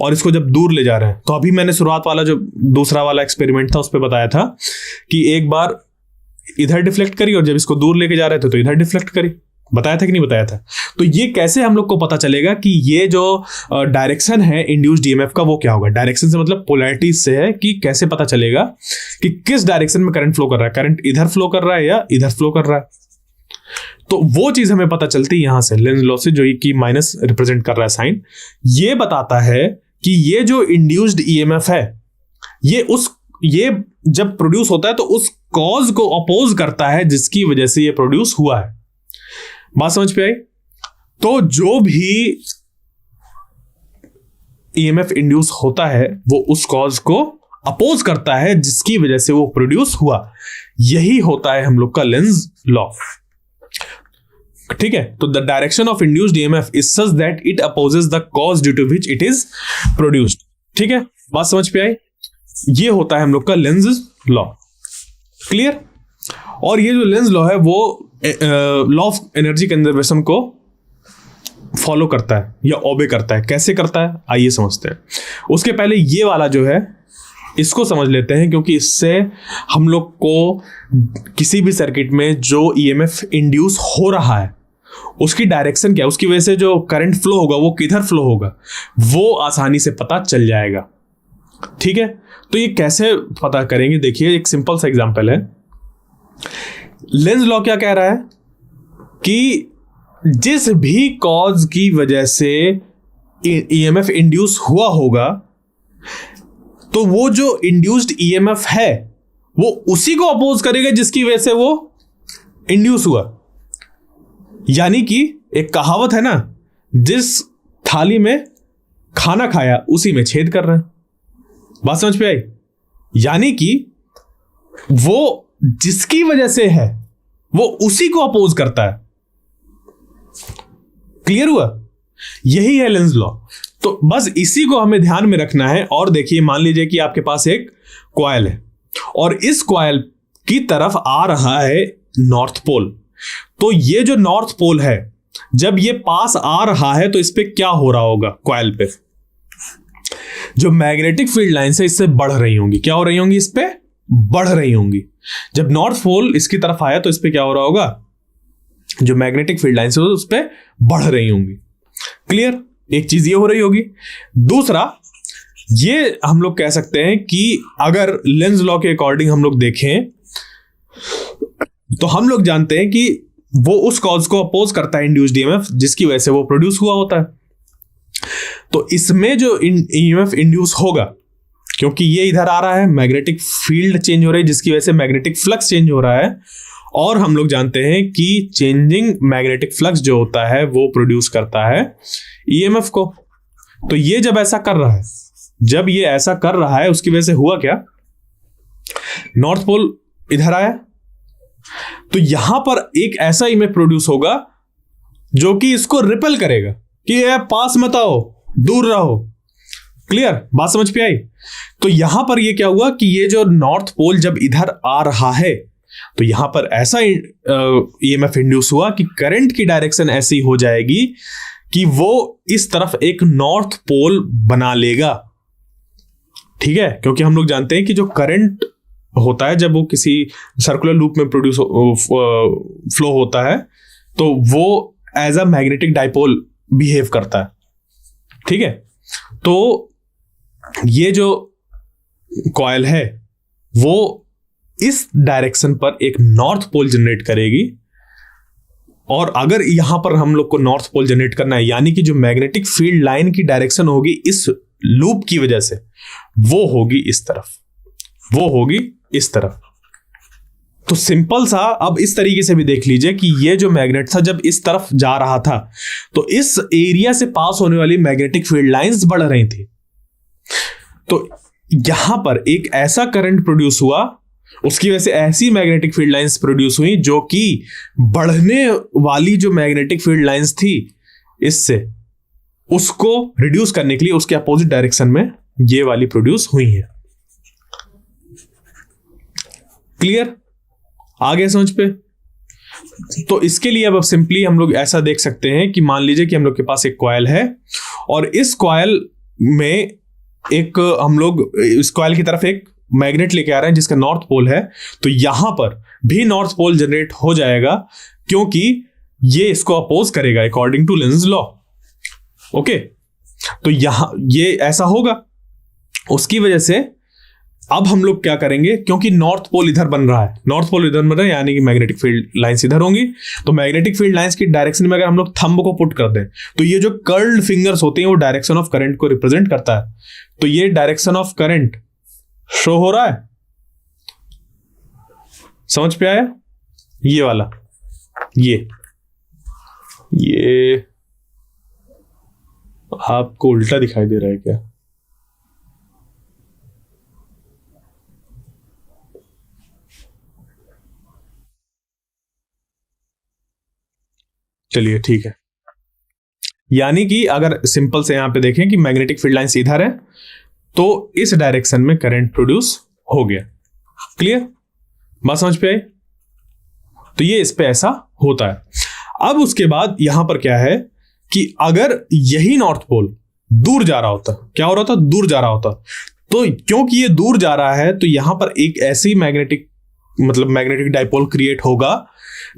और इसको जब दूर ले जा रहे हैं, तो अभी मैंने शुरुआत वाला जो दूसरा वाला एक्सपेरिमेंट था उस पर बताया था कि एक बार इधर डिफ्लेक्ट करी और जब इसको दूर लेके जा रहे थे तो इधर डिफ्लेक्ट करी। बताया था कि नहीं बताया था? तो ये कैसे हम लोग को पता चलेगा कि ये जो डायरेक्शन है इंड्यूस्ड ईएमएफ का वो क्या होगा? डायरेक्शन से मतलब पोलैरिटी से है कि कैसे पता चलेगा कि किस डायरेक्शन में करंट फ्लो कर रहा है, करंट इधर फ्लो कर रहा है या इधर फ्लो कर रहा है। तो वो चीज हमें पता चलती है यहां से, लेंज लॉ से, जो कि माइनस रिप्रेजेंट कर रहा है साइन। ये बताता है कि ये जो इंड्यूस्ड ईएमएफ है ये जब प्रोड्यूस होता है तो उस कॉज को अपोज करता है जिसकी वजह से ये प्रोड्यूस हुआ है। बात समझ पे आई? तो जो भी ईएमएफ इंड्यूस होता है वो उस कॉज को अपोज करता है जिसकी वजह से वो प्रोड्यूस हुआ। यही होता है हम लोग का लेंज लॉ। ठीक है, तो the direction of induced EMF is such that it opposes the cause due to which it is produced. ठीक है, बात समझ पे आई? ये होता है हम लोग का लेंज लॉ। क्लियर? और ये जो लेंज लॉ है वो लॉ ऑफ एनर्जी कंजर्वेशन को फॉलो करता है या ओबे करता है। कैसे करता है आइए समझते हैं। उसके पहले ये वाला जो है इसको समझ लेते हैं, क्योंकि इससे हम लोग को किसी भी सर्किट में जो ईएमएफ इंड्यूस हो रहा है उसकी डायरेक्शन क्या है, उसकी वजह से जो करंट फ्लो होगा वो किधर फ्लो होगा, वो आसानी से पता चल जाएगा। ठीक है, तो ये कैसे पता करेंगे? देखिए एक सिंपल सा एग्जांपल है। लेंज लॉ क्या कह रहा है कि जिस भी कॉज की वजह से ईएमएफ इंड्यूस हुआ होगा तो वो जो इंड्यूस्ड ईएमएफ है वो उसी को अपोज करेगा जिसकी वजह से वो इंड्यूस हुआ। यानी कि एक कहावत है ना, जिस थाली में खाना खाया उसी में छेद कर रहे हैं। बात समझ पे आई? यानी कि वो जिसकी वजह से है वो उसी को अपोज करता है। क्लियर हुआ? यही है लेंज लॉ। तो बस इसी को हमें ध्यान में रखना है। और देखिए मान लीजिए कि आपके पास एक कॉइल है और इस कॉइल की तरफ आ रहा है नॉर्थ पोल। तो ये जो नॉर्थ पोल है जब ये पास आ रहा है तो इस पे क्या हो रहा होगा? कॉइल पे जो मैग्नेटिक फील्ड लाइन है इससे बढ़ रही होंगी। क्या हो रही होंगी? इस पे बढ़ रही होंगी। जब नॉर्थ पोल इसकी तरफ आया तो इस पे क्या हो रहा होगा? जो मैग्नेटिक फील्ड लाइन है उस पे बढ़ रही होंगी। क्लियर? एक चीज ये हो रही होगी। दूसरा ये हम लोग कह सकते हैं कि अगर लेंज लॉ के अकॉर्डिंग हम लोग देखें तो हम लोग जानते हैं कि वो उस कॉज को अपोज करता है इंड्यूस्ड ईएमएफ जिसकी वजह से वो प्रोड्यूस हुआ होता है। तो इसमें जो ईएमएफ इंड्यूस होगा, क्योंकि ये इधर आ रहा है, मैग्नेटिक फील्ड चेंज हो रही है जिसकी वजह से मैग्नेटिक फ्लक्स चेंज हो रहा है, और हम लोग जानते हैं कि चेंजिंग मैग्नेटिक फ्लक्स जो होता है वो प्रोड्यूस करता है ईएमएफ को। तो ये जब ऐसा कर रहा है, जब ये ऐसा कर रहा है उसकी वजह से हुआ क्या? नॉर्थ पोल इधर आया तो यहां पर एक ऐसा ईएमएफ प्रोड्यूस होगा जो कि इसको रिपेल करेगा कि ये पास मत आओ, दूर रहो। क्लियर? बात समझ पे आई? तो यहां पर ये क्या हुआ कि ये जो नॉर्थ पोल जब इधर आ रहा है तो यहां पर ऐसा ईएमएफ इंड्यूस हुआ कि करंट की डायरेक्शन ऐसी हो जाएगी कि वो इस तरफ एक नॉर्थ पोल बना लेगा। ठीक है, क्योंकि हम लोग जानते हैं कि जो करंट होता है जब वो किसी सर्कुलर लूप में प्रोड्यूस फ्लो होता है तो वो as a magnetic dipole behave करता है। ठीक है, तो ये जो कॉइल है वो इस डायरेक्शन पर एक नॉर्थ पोल जनरेट करेगी, और अगर यहां पर हम लोग को नॉर्थ पोल जनरेट करना है यानी कि जो मैग्नेटिक फील्ड लाइन की डायरेक्शन होगी इस लूप की वजह से वो होगी इस तरफ, वो होगी इस तरफ। तो सिंपल सा अब इस तरीके से भी देख लीजिए कि ये जो मैग्नेट था जब इस तरफ जा रहा था तो इस एरिया से पास होने वाली मैग्नेटिक फील्ड लाइंस बढ़ रही थी। तो यहां पर एक ऐसा करंट प्रोड्यूस हुआ, उसकी वजह से ऐसी मैग्नेटिक फील्ड लाइंस प्रोड्यूस हुई जो कि बढ़ने वाली जो मैग्नेटिक फील्ड लाइंस थी इससे उसको रिड्यूस करने के लिए उसके अपोजिट डायरेक्शन में ये वाली प्रोड्यूस हुई है। क्लियर? आ गया समझ पे? तो इसके लिए अब सिंपली हम लोग ऐसा देख सकते हैं कि मान लीजिए कि हम लोग के पास एक कॉइल है और इस कॉइल में एक हम लोग इस कॉइल की तरफ एक मैग्नेट लेके आ रहे हैं जिसका नॉर्थ पोल है। तो यहां पर भी नॉर्थ पोल जनरेट हो जाएगा क्योंकि ये इसको अपोज करेगा according to Lenz law. Okay, तो यहां ये ऐसा होगा। उसकी वजह से अब हम लोग क्या करेंगे, क्योंकि नॉर्थ पोल इधर बन रहा है, नॉर्थ पोल इधर बन रहा है यानी कि मैग्नेटिक फील्ड लाइंस इधर होंगी। तो मैग्नेटिक फील्ड लाइंस की डायरेक्शन में अगर हम लोग थंब को पुट कर दें तो ये जो कर्ल्ड फिंगर्स होते हैं वो डायरेक्शन ऑफ करंट को रिप्रेजेंट करता है। तो ये डायरेक्शन ऑफ करंट शो हो रहा है, समझ पे आया? ये वाला ये आपको उल्टा दिखाई दे रहा है क्या? चलिए ठीक है। यानी कि अगर सिंपल से यहां पे देखें कि मैग्नेटिक फील्ड लाइन इधर है तो इस डायरेक्शन में करंट प्रोड्यूस हो गया। क्लियर? बात समझ पे आई? तो ये इस पे ऐसा होता है। अब उसके बाद यहां पर क्या है कि अगर यही नॉर्थ पोल दूर जा रहा होता, क्या हो रहा था? दूर जा रहा होता। तो क्योंकि ये दूर जा रहा है तो यहां पर एक ऐसी मैग्नेटिक डाइपोल क्रिएट होगा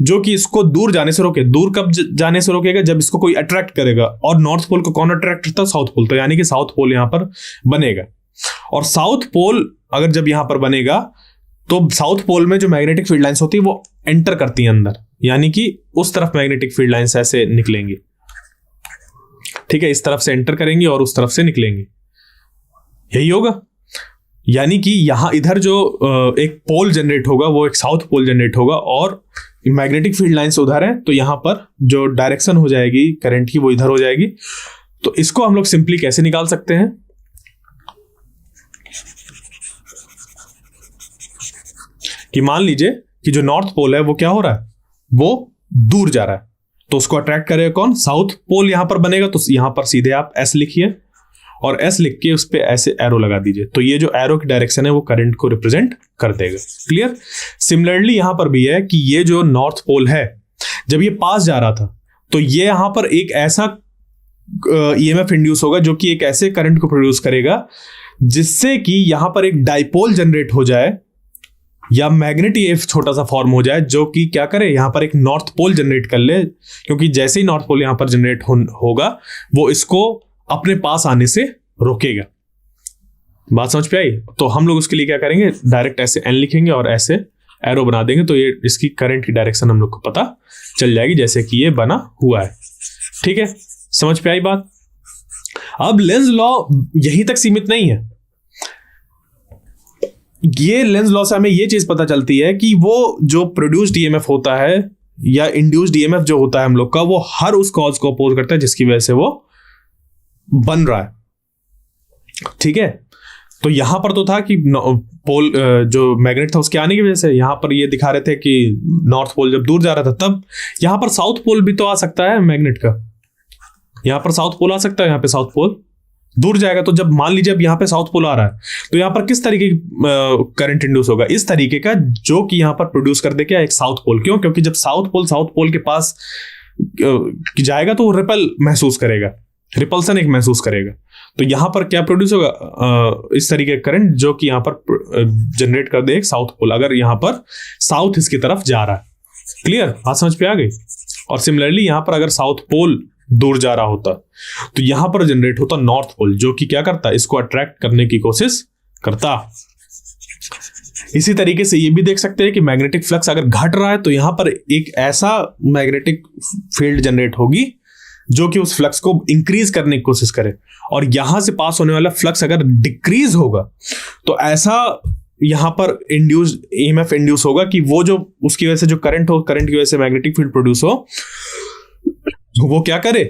जो कि इसको दूर जाने से रोके। दूर कब जाने से रोकेगा? जब इसको कोई अट्रैक्ट करेगा। और नॉर्थ पोल को कौन अट्रैक्ट करता है? South pole. तो यानी कि साउथ पोल यहां पर बनेगा। और साउथ पोल अगर जब यहां पर बनेगा तो साउथ पोल में जो मैग्नेटिक फील्ड लाइंस होती है वो एंटर करती है अंदर, यानी कि उस तरफ मैग्नेटिक फील्ड लाइंस ऐसे निकलेंगी। ठीक है, इस तरफ से एंटर करेंगी और उस तरफ से निकलेंगी, यही होगा। यानी कि यहां इधर जो एक पोल जनरेट होगा वो एक साउथ पोल जनरेट होगा और मैग्नेटिक फील्ड लाइंस उधर है, तो यहां पर जो डायरेक्शन हो जाएगी करंट की वो इधर हो जाएगी। तो इसको हम लोग सिंपली कैसे निकाल सकते हैं कि मान लीजिए कि जो नॉर्थ पोल है वो क्या हो रहा है? वो दूर जा रहा है। तो उसको अट्रैक्ट करेगा कौन? साउथ पोल यहां पर बनेगा। तो यहां पर सीधे आप एस लिखिए और एस लिख के उस पे ऐसे एरो लगा दीजिए। तो ये जो एरो की डायरेक्शन है वो करंट को रिप्रेजेंट कर देगा। क्लियर? सिमिलरली यहां पर भी है कि ये जो नॉर्थ पोल है जब ये पास जा रहा था तो ये यहां पर एक ऐसा ईएमएफ इंड्यूस होगा जो कि एक ऐसे करंट को प्रोड्यूस करेगा जिससे कि यहां पर एक डाइपोल जनरेट हो जाए या मैग्नेटिक वेव छोटा सा फॉर्म हो जाए जो कि क्या करे, यहां पर एक नॉर्थ पोल जनरेट कर ले। क्योंकि जैसे ही नॉर्थ पोल यहां पर जनरेट होगा वो इसको अपने पास आने से रोकेगा। बात समझ पे आई? तो हम लोग उसके लिए क्या करेंगे, डायरेक्ट ऐसे एन लिखेंगे और ऐसे एरो बना देंगे। तो ये इसकी करंट की डायरेक्शन हम लोग को पता चल जाएगी जैसे कि ये बना हुआ है। ठीक है, समझ पे आई बात? अब लेंज लॉ यहीं तक सीमित नहीं है। ये लेंज लॉ से हमें ये चीज पता चलती है कि वो जो प्रोड्यूस्ड ईएमएफ होता है या इंड्यूस्ड ईएमएफ जो होता है हम लोग का, वो हर उस कॉज को अपोज करता है जिसकी वजह से वो बन रहा है। ठीक है, तो यहां पर तो था कि पोल जो मैग्नेट था उसके आने की वजह से, यहां पर ये दिखा रहे थे कि नॉर्थ पोल जब दूर जा रहा था तब यहां पर साउथ पोल भी तो आ सकता है मैग्नेट का। यहां पर साउथ पोल आ सकता है, यहां पे साउथ पोल दूर जाएगा। तो जब मान लीजिए अब यहां पे साउथ पोल आ रहा है तो यहां पर किस तरीके की करंट इंड्यूस होगा? इस तरीके का जो कि यहां पर प्रोड्यूस कर दे क्या, एक साउथ पोल। क्यों? क्योंकि जब साउथ पोल के पास जाएगा तो वो रिपल महसूस करेगा, रिपल्सन एक महसूस करेगा। तो यहां पर क्या प्रोड्यूस होगा? इस तरीके का करंट जो कि यहां पर जनरेट कर दे एक साउथ पोल, अगर यहां पर साउथ इसकी तरफ जा रहा है। क्लियर? बात समझ पे आ गई? और सिमिलरली यहां पर अगर साउथ पोल दूर जा रहा होता तो यहां पर जनरेट होता नॉर्थ पोल जो कि क्या करता, इसको अट्रैक्ट करने की कोशिश करता। इसी तरीके से ये भी देख सकते हैं कि मैग्नेटिक फ्लक्स अगर घट रहा है तो यहां पर एक ऐसा मैग्नेटिक फील्ड जनरेट होगी जो कि उस फ्लक्स को इंक्रीज करने की कोशिश करे। और यहां से पास होने वाला फ्लक्स अगर डिक्रीज होगा तो ऐसा यहाँ पर इंड्यूस ईएमएफ इंड्यूस होगा कि वो जो उसकी वजह से जो करंट हो, करंट की वजह से मैग्नेटिक फील्ड प्रोड्यूस हो, वो क्या करे,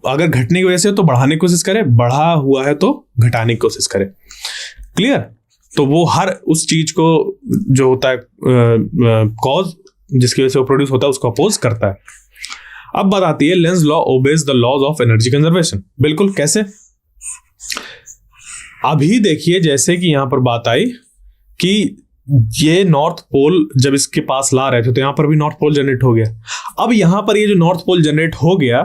अगर घटने की वजह से तो बढ़ाने की कोशिश करे, बढ़ा हुआ है तो घटाने की कोशिश करे। क्लियर? तो वो हर उस चीज को जो होता है कॉज जिसकी वजह से वो प्रोड्यूस होता है उसको अपोज करता है। अब बात आती है Lenz law obeys the laws of energy conservation. बिल्कुल, कैसे? अभी देखिए जैसे कि यहां पर बात आई कि ये नॉर्थ पोल जब इसके पास ला रहे थे तो यहां पर भी नॉर्थ पोल जनरेट हो गया। अब यहां पर ये जो नॉर्थ पोल जनरेट हो गया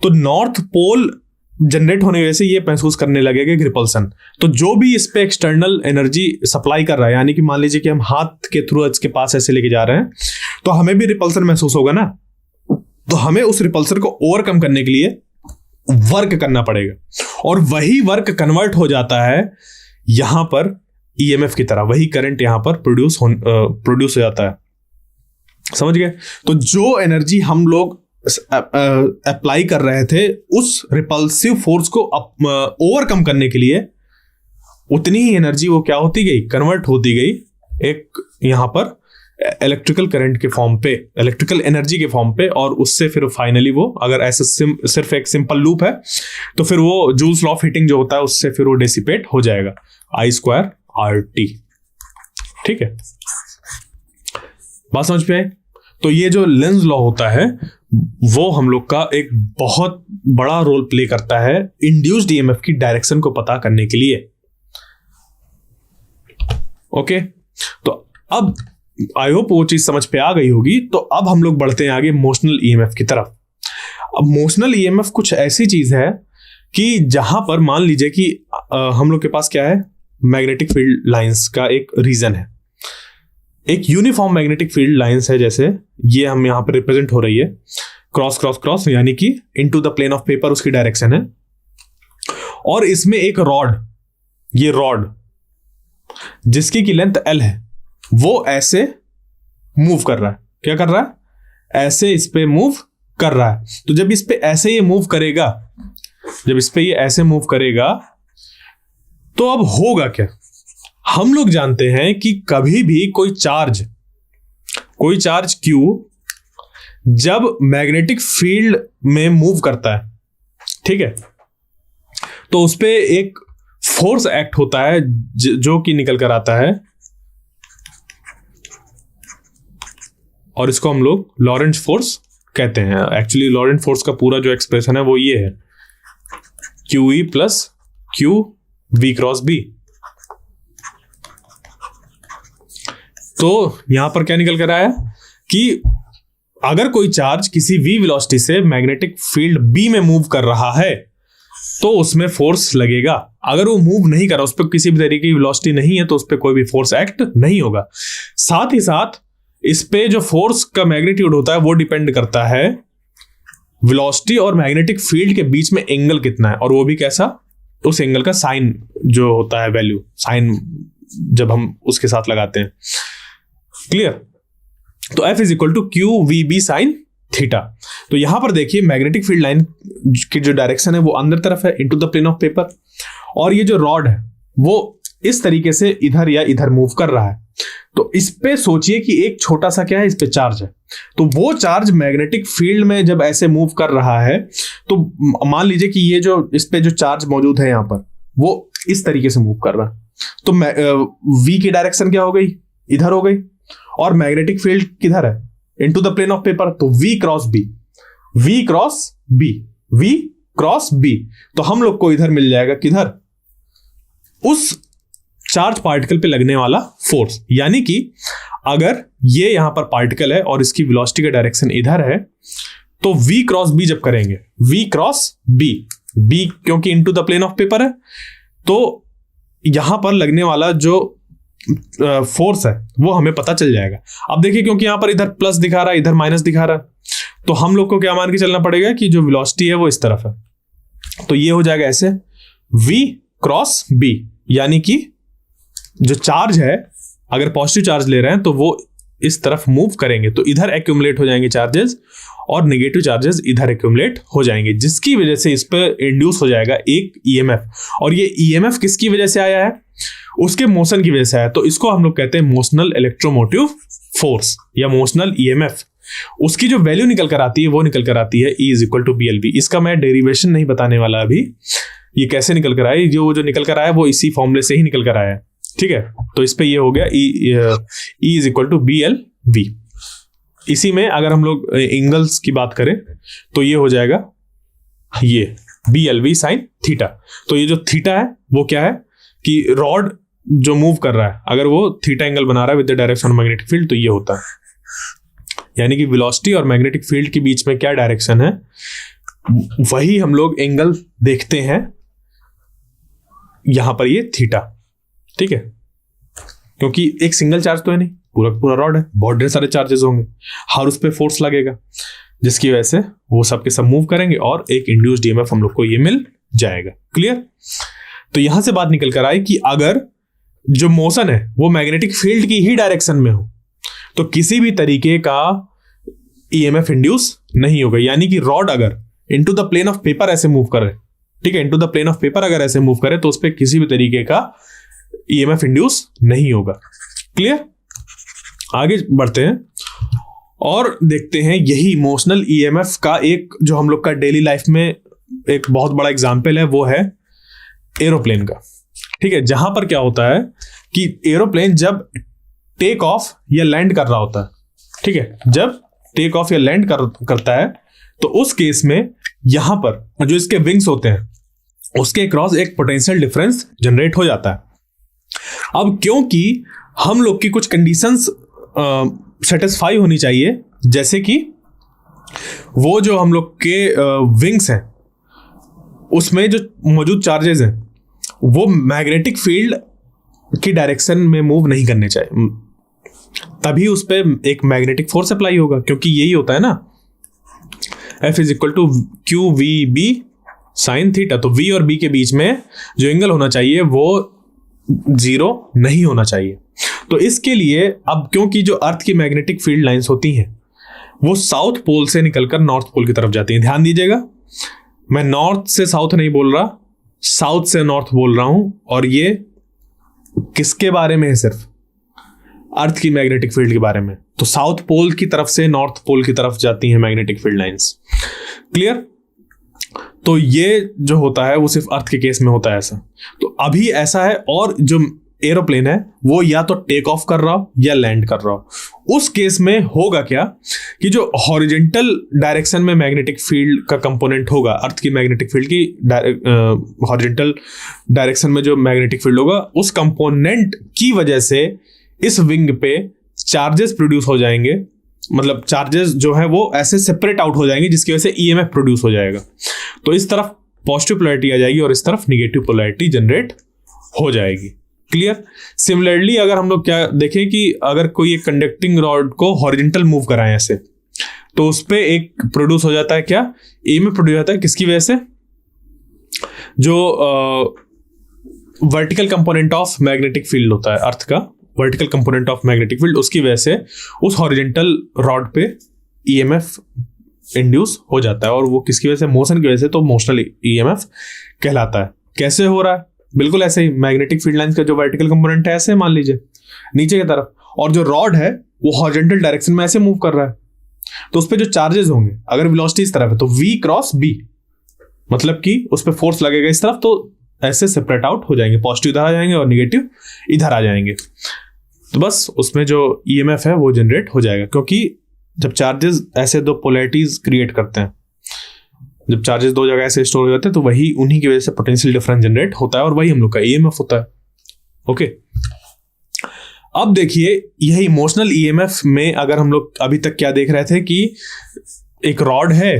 तो नॉर्थ पोल जनरेट होने की वजह से ये महसूस करने लगेगा कि रिपल्सन, तो जो भी इस पे एक्सटर्नल एनर्जी सप्लाई कर रहा है, यानी कि मान लीजिए कि हम हाथ के थ्रू इसके पास ऐसे लेके जा रहे हैं तो हमें भी रिपल्सन महसूस होगा ना, तो हमें उस रिपल्सन को ओवरकम करने के लिए वर्क करना पड़ेगा और वही वर्क कन्वर्ट हो जाता है यहां पर ईएमएफ की तरह, वही करंट यहां पर प्रोड्यूस हो जाता है। समझ गए? तो जो एनर्जी हम लोग अप्लाई कर रहे थे उस रिपल्सिव फोर्स को ओवरकम करने के लिए, उतनी ही एनर्जी वो क्या होती गई, कन्वर्ट होती गई एक यहां पर इलेक्ट्रिकल करंट के फॉर्म पे, इलेक्ट्रिकल एनर्जी के फॉर्म पे, और उससे फिर फाइनली वो अगर ऐसे सिर्फ एक सिंपल लूप है तो फिर वो जूल्स लॉ ऑफ हीटिंग जो होता है उससे फिर वो डिसिपेट हो जाएगा, I²RT। ठीक है, बात समझ पे आई? तो ये जो लेंज लॉ होता है वो हम लोग का एक बहुत बड़ा रोल प्ले करता है इंड्यूस्ड ईएमएफ की डायरेक्शन को पता करने के लिए। ओके, तो अब आई होप वो चीज समझ पे आ गई होगी। तो अब हम लोग बढ़ते हैं आगे मोशनल ईएमएफ की तरफ। अब मोशनल ईएमएफ कुछ ऐसी चीज है कि जहां पर मान लीजिए कि हम लोग के पास क्या है, मैग्नेटिक फील्ड लाइंस का एक रीजन है, एक यूनिफॉर्म मैग्नेटिक फील्ड लाइंस है, जैसे ये हम यहां पर रिप्रेजेंट हो रही है क्रॉस क्रॉस क्रॉस, यानी कि into the plane of paper उसकी डायरेक्शन है। और इसमें एक रॉड, ये रॉड जिसकी की लेंथ L है, वो ऐसे मूव कर रहा है। क्या कर रहा है? ऐसे इस पे मूव कर रहा है। तो जब इस पे ऐसे ये मूव करेगा, जब इस पे ये ऐसे मूव करेगा तो अब होगा क्या? हम लोग जानते हैं कि कभी भी कोई चार्ज Q जब मैग्नेटिक फील्ड में मूव करता है, ठीक है, तो उस पे एक फोर्स एक्ट होता है जो कि निकल कर आता है, और इसको हम लोग लॉरेंट्ज फोर्स कहते हैं। एक्चुअली लॉरेंट्ज फोर्स का पूरा जो एक्सप्रेशन है वो ये है, QE + QV × B। तो यहां पर क्या निकल कर आया कि अगर कोई चार्ज किसी V वेलोसिटी से मैग्नेटिक फील्ड B में मूव कर रहा है तो उसमें फोर्स लगेगा। अगर वो मूव नहीं कर रहा, उस पर किसी भी तरीके की वेलोसिटी नहीं है, तो उस पर कोई भी फोर्स एक्ट नहीं होगा। साथ ही साथ इस पे जो फोर्स का मैग्नीट्यूड होता है वो डिपेंड करता है वेलोसिटी और मैग्नेटिक फील्ड के बीच में एंगल कितना है, और वो भी कैसा, उस एंगल का साइन जो होता है, वैल्यू साइन जब हम उसके साथ लगाते हैं। क्लियर? तो F = QVB sin थीटा। तो यहां पर देखिए मैग्नेटिक फील्ड लाइन की जो डायरेक्शन है वो अंदर तरफ है, into the plane of paper, और ये जो रॉड है वो इस तरीके से इधर या इधर मूव कर रहा है। तो इस पे सोचिए कि एक छोटा सा क्या है, इस पे चार्ज है, तो वो चार्ज मैग्नेटिक फील्ड में जब ऐसे मूव कर रहा है तो मान लीजिए कि ये जो इस पे जो चार्ज मौजूद है यहां पर वो इस तरीके से मूव कर रहा है, तो V की डायरेक्शन क्या हो गई, इधर हो गई, और मैग्नेटिक फील्ड किधर है, into the plane of paper, तो V × B, V × B। तो हम लोग को इधर मिल जाएगा किधर, उस चार्ज पार्टिकल पे लगने वाला फोर्स। यानी कि अगर ये यहां पर पार्टिकल है और इसकी वेलोसिटी का डायरेक्शन इधर है, तो V × B जब करेंगे, V × B क्योंकि into the plane of paper है, तो यहां पर लगने वाला जो फोर्स है वो हमें पता चल जाएगा। अब देखिए क्योंकि यहां पर इधर प्लस दिखा रहा है, इधर माइनस दिखा रहा है, तो हम लोग को क्या मान के चलना पड़ेगा कि जो वेलोसिटी है वो इस तरफ है, तो ये हो जाएगा ऐसे V × B, यानी कि जो चार्ज है, अगर पॉजिटिव चार्ज ले रहे हैं तो वो इस तरफ मूव करेंगे, तो इधर एक्यूमुलेट हो जाएंगे चार्जेस और नेगेटिव चार्जेस इधर एक्यूमुलेट हो जाएंगे, जिसकी वजह से इस पर इंड्यूस हो जाएगा एक ईएमएफ। और ये ईएमएफ किसकी वजह से आया है, उसके मोशन की वजह से आया, तो इसको हम लोग कहते हैं मोशनल इलेक्ट्रोमोटिव फोर्स या मोशनल ईएमएफ। उसकी जो वैल्यू निकल कर आती है वो निकल कर आती है E = BLV। इसका मैं डेरिवेशन नहीं बताने वाला अभी, ये कैसे निकल कर आया, जो निकल कर आया वो इसी फॉर्मूले से ही निकल कर आया है, ठीक है। तो इस पे ये हो गया E = BLV। इसी में अगर हम लोग एंगल्स की बात करें तो ये हो जाएगा ये BLV sin थीटा। तो ये जो थीटा है वो क्या है कि रॉड जो मूव कर रहा है अगर वो थीटा एंगल बना रहा है with the direction of magnetic field, तो ये होता है, यानी कि वेलोसिटी और मैग्नेटिक फील्ड के बीच में क्या डायरेक्शन है वही हम लोग एंगल देखते हैं यहां पर, ये थीटा, ठीक है। क्योंकि एक सिंगल चार्ज तो है नहीं, पूरा रॉड है, बहुत ढेर सारे चार्जेस होंगे, हर उस पर फोर्स लगेगा जिसकी वजह से वो सब के सब मूव करेंगे और एक इंड्यूस्ड ईएमएफ हम लोग को ये मिल जाएगा। क्लियर? तो यहां से बात निकल कर आई कि अगर जो मोशन है वो मैग्नेटिक फील्ड की ही डायरेक्शन में हो तो किसी भी तरीके का ईएमएफ इंड्यूस नहीं होगा, यानी कि रॉड अगर into the plane of paper ऐसे मूव करे, ठीक है, into the plane of paper अगर ऐसे मूव करे तो उस पर किसी भी तरीके का ईएमएफ इंड्यूस नहीं होगा। क्लियर? आगे बढ़ते हैं और देखते हैं यही मोशनल ईएमएफ का एक जो हम लोग का डेली लाइफ में एक बहुत बड़ा एग्जांपल है वो है एरोप्लेन का, ठीक है। जहां पर क्या होता है कि एरोप्लेन जब टेक ऑफ या लैंड कर रहा होता है, ठीक है, जब टेक ऑफ या लैंड करता है तो उस केस में यहां पर जो इसके विंग्स होते हैं उसके क्रॉस एक पोटेंशियल डिफरेंस जनरेट हो जाता है। अब क्योंकि हम लोग की कुछ कंडीशंस सेटिस्फाई होनी चाहिए, जैसे कि वो जो हम लोग के विंग्स हैं उसमें जो मौजूद चार्जेस हैं वो मैग्नेटिक फील्ड की डायरेक्शन में मूव नहीं करने चाहिए, तभी उस पर एक मैग्नेटिक फोर्स अप्लाई होगा, क्योंकि यही होता है ना F = QVB sin थीटा। तो V और B के बीच में जो एंगल होना चाहिए वो 0 नहीं होना चाहिए। तो इसके लिए अब क्योंकि जो अर्थ की मैग्नेटिक फील्ड लाइंस होती हैं वो साउथ पोल से निकलकर नॉर्थ पोल की तरफ जाती हैं। ध्यान दीजिएगा, मैं नॉर्थ से साउथ नहीं बोल रहा, साउथ से नॉर्थ बोल रहा हूं, और ये किसके बारे में है? सिर्फ अर्थ की मैग्नेटिक फील्ड के बारे में। तो साउथ पोल की तरफ से नॉर्थ पोल की तरफ जाती हैं मैग्नेटिक फील्ड लाइंस। क्लियर? तो ये जो होता है वो सिर्फ अर्थ के केस में होता है ऐसा। तो अभी ऐसा है, और जो एरोप्लेन है वो या तो टेक ऑफ कर रहा हो या लैंड कर रहा हो, उस केस में होगा क्या कि जो हॉरिजॉन्टल डायरेक्शन में मैग्नेटिक फील्ड का कंपोनेंट होगा, अर्थ की मैग्नेटिक फील्ड की हॉरिजॉन्टल डायरेक्शन में जो मैग्नेटिक फील्ड होगा उस कंपोनेंट की वजह से इस विंग पे चार्जेस प्रोड्यूस हो जाएंगे, मतलब चार्जेस जो है वो ऐसे सेपरेट आउट हो जाएंगे जिसकी वजह से ईएमएफ प्रोड्यूस हो जाएगा। तो इस तरफ पॉजिटिव पोलैरिटी आ जाएगी और इस तरफ निगेटिव पोलैरिटी जनरेट हो जाएगी। क्लियर? सिमिलरली अगर हम लोग क्या देखें कि अगर कोई एक कंडक्टिंग रॉड को हॉरिजॉन्टल मूव कराएं ऐसे, तो उस पे एक प्रोड्यूस हो जाता है क्या? ईएमएफ प्रोड्यूस होता है, किसकी वजह से? जो vertical component of magnetic field होता है अर्थ का, vertical component of magnetic field, उसकी वजह से उस हॉरिजॉन्टल रॉड पे ईएमएफ इंड्यूस हो जाता है, और वो किसकी वजह से? मोशन की वजह से। तो मोशनल ईएमएफ कहलाता है। कैसे हो रहा है? बिल्कुल ऐसे ही, मैग्नेटिक फील्ड लाइंस का जो वर्टिकल कंपोनेंट है ऐसे मान लीजिए नीचे की तरफ, और जो रॉड है वो हॉरिजॉन्टल डायरेक्शन में ऐसे मूव कर रहा है, तो उस पर जो चार्जेस होंगे अगर वेलोसिटी इस तरफ है तो V क्रॉस B, मतलब कि उस पर फोर्स लगेगा इस तरफ, तो ऐसे सेपरेट आउट हो जाएंगे, पॉजिटिव इधर आ जाएंगे और निगेटिव इधर आ जाएंगे। तो बस उसमें जो ईएमएफ है वो जनरेट हो जाएगा, क्योंकि जब चार्जेस ऐसे दो पोलैरिटीज क्रिएट करते हैं, जब चार्जेस दो जगह ऐसे स्टोर हो जाते हैं तो वही उन्हीं की वजह से पोटेंशियल डिफरेंस जनरेट होता है, और वही हम लोग का ईएमएफ होता है। ओके, अब देखिए यही इमोशनल ईएमएफ में अगर हम लोग अभी तक क्या देख रहे थे कि एक रॉड है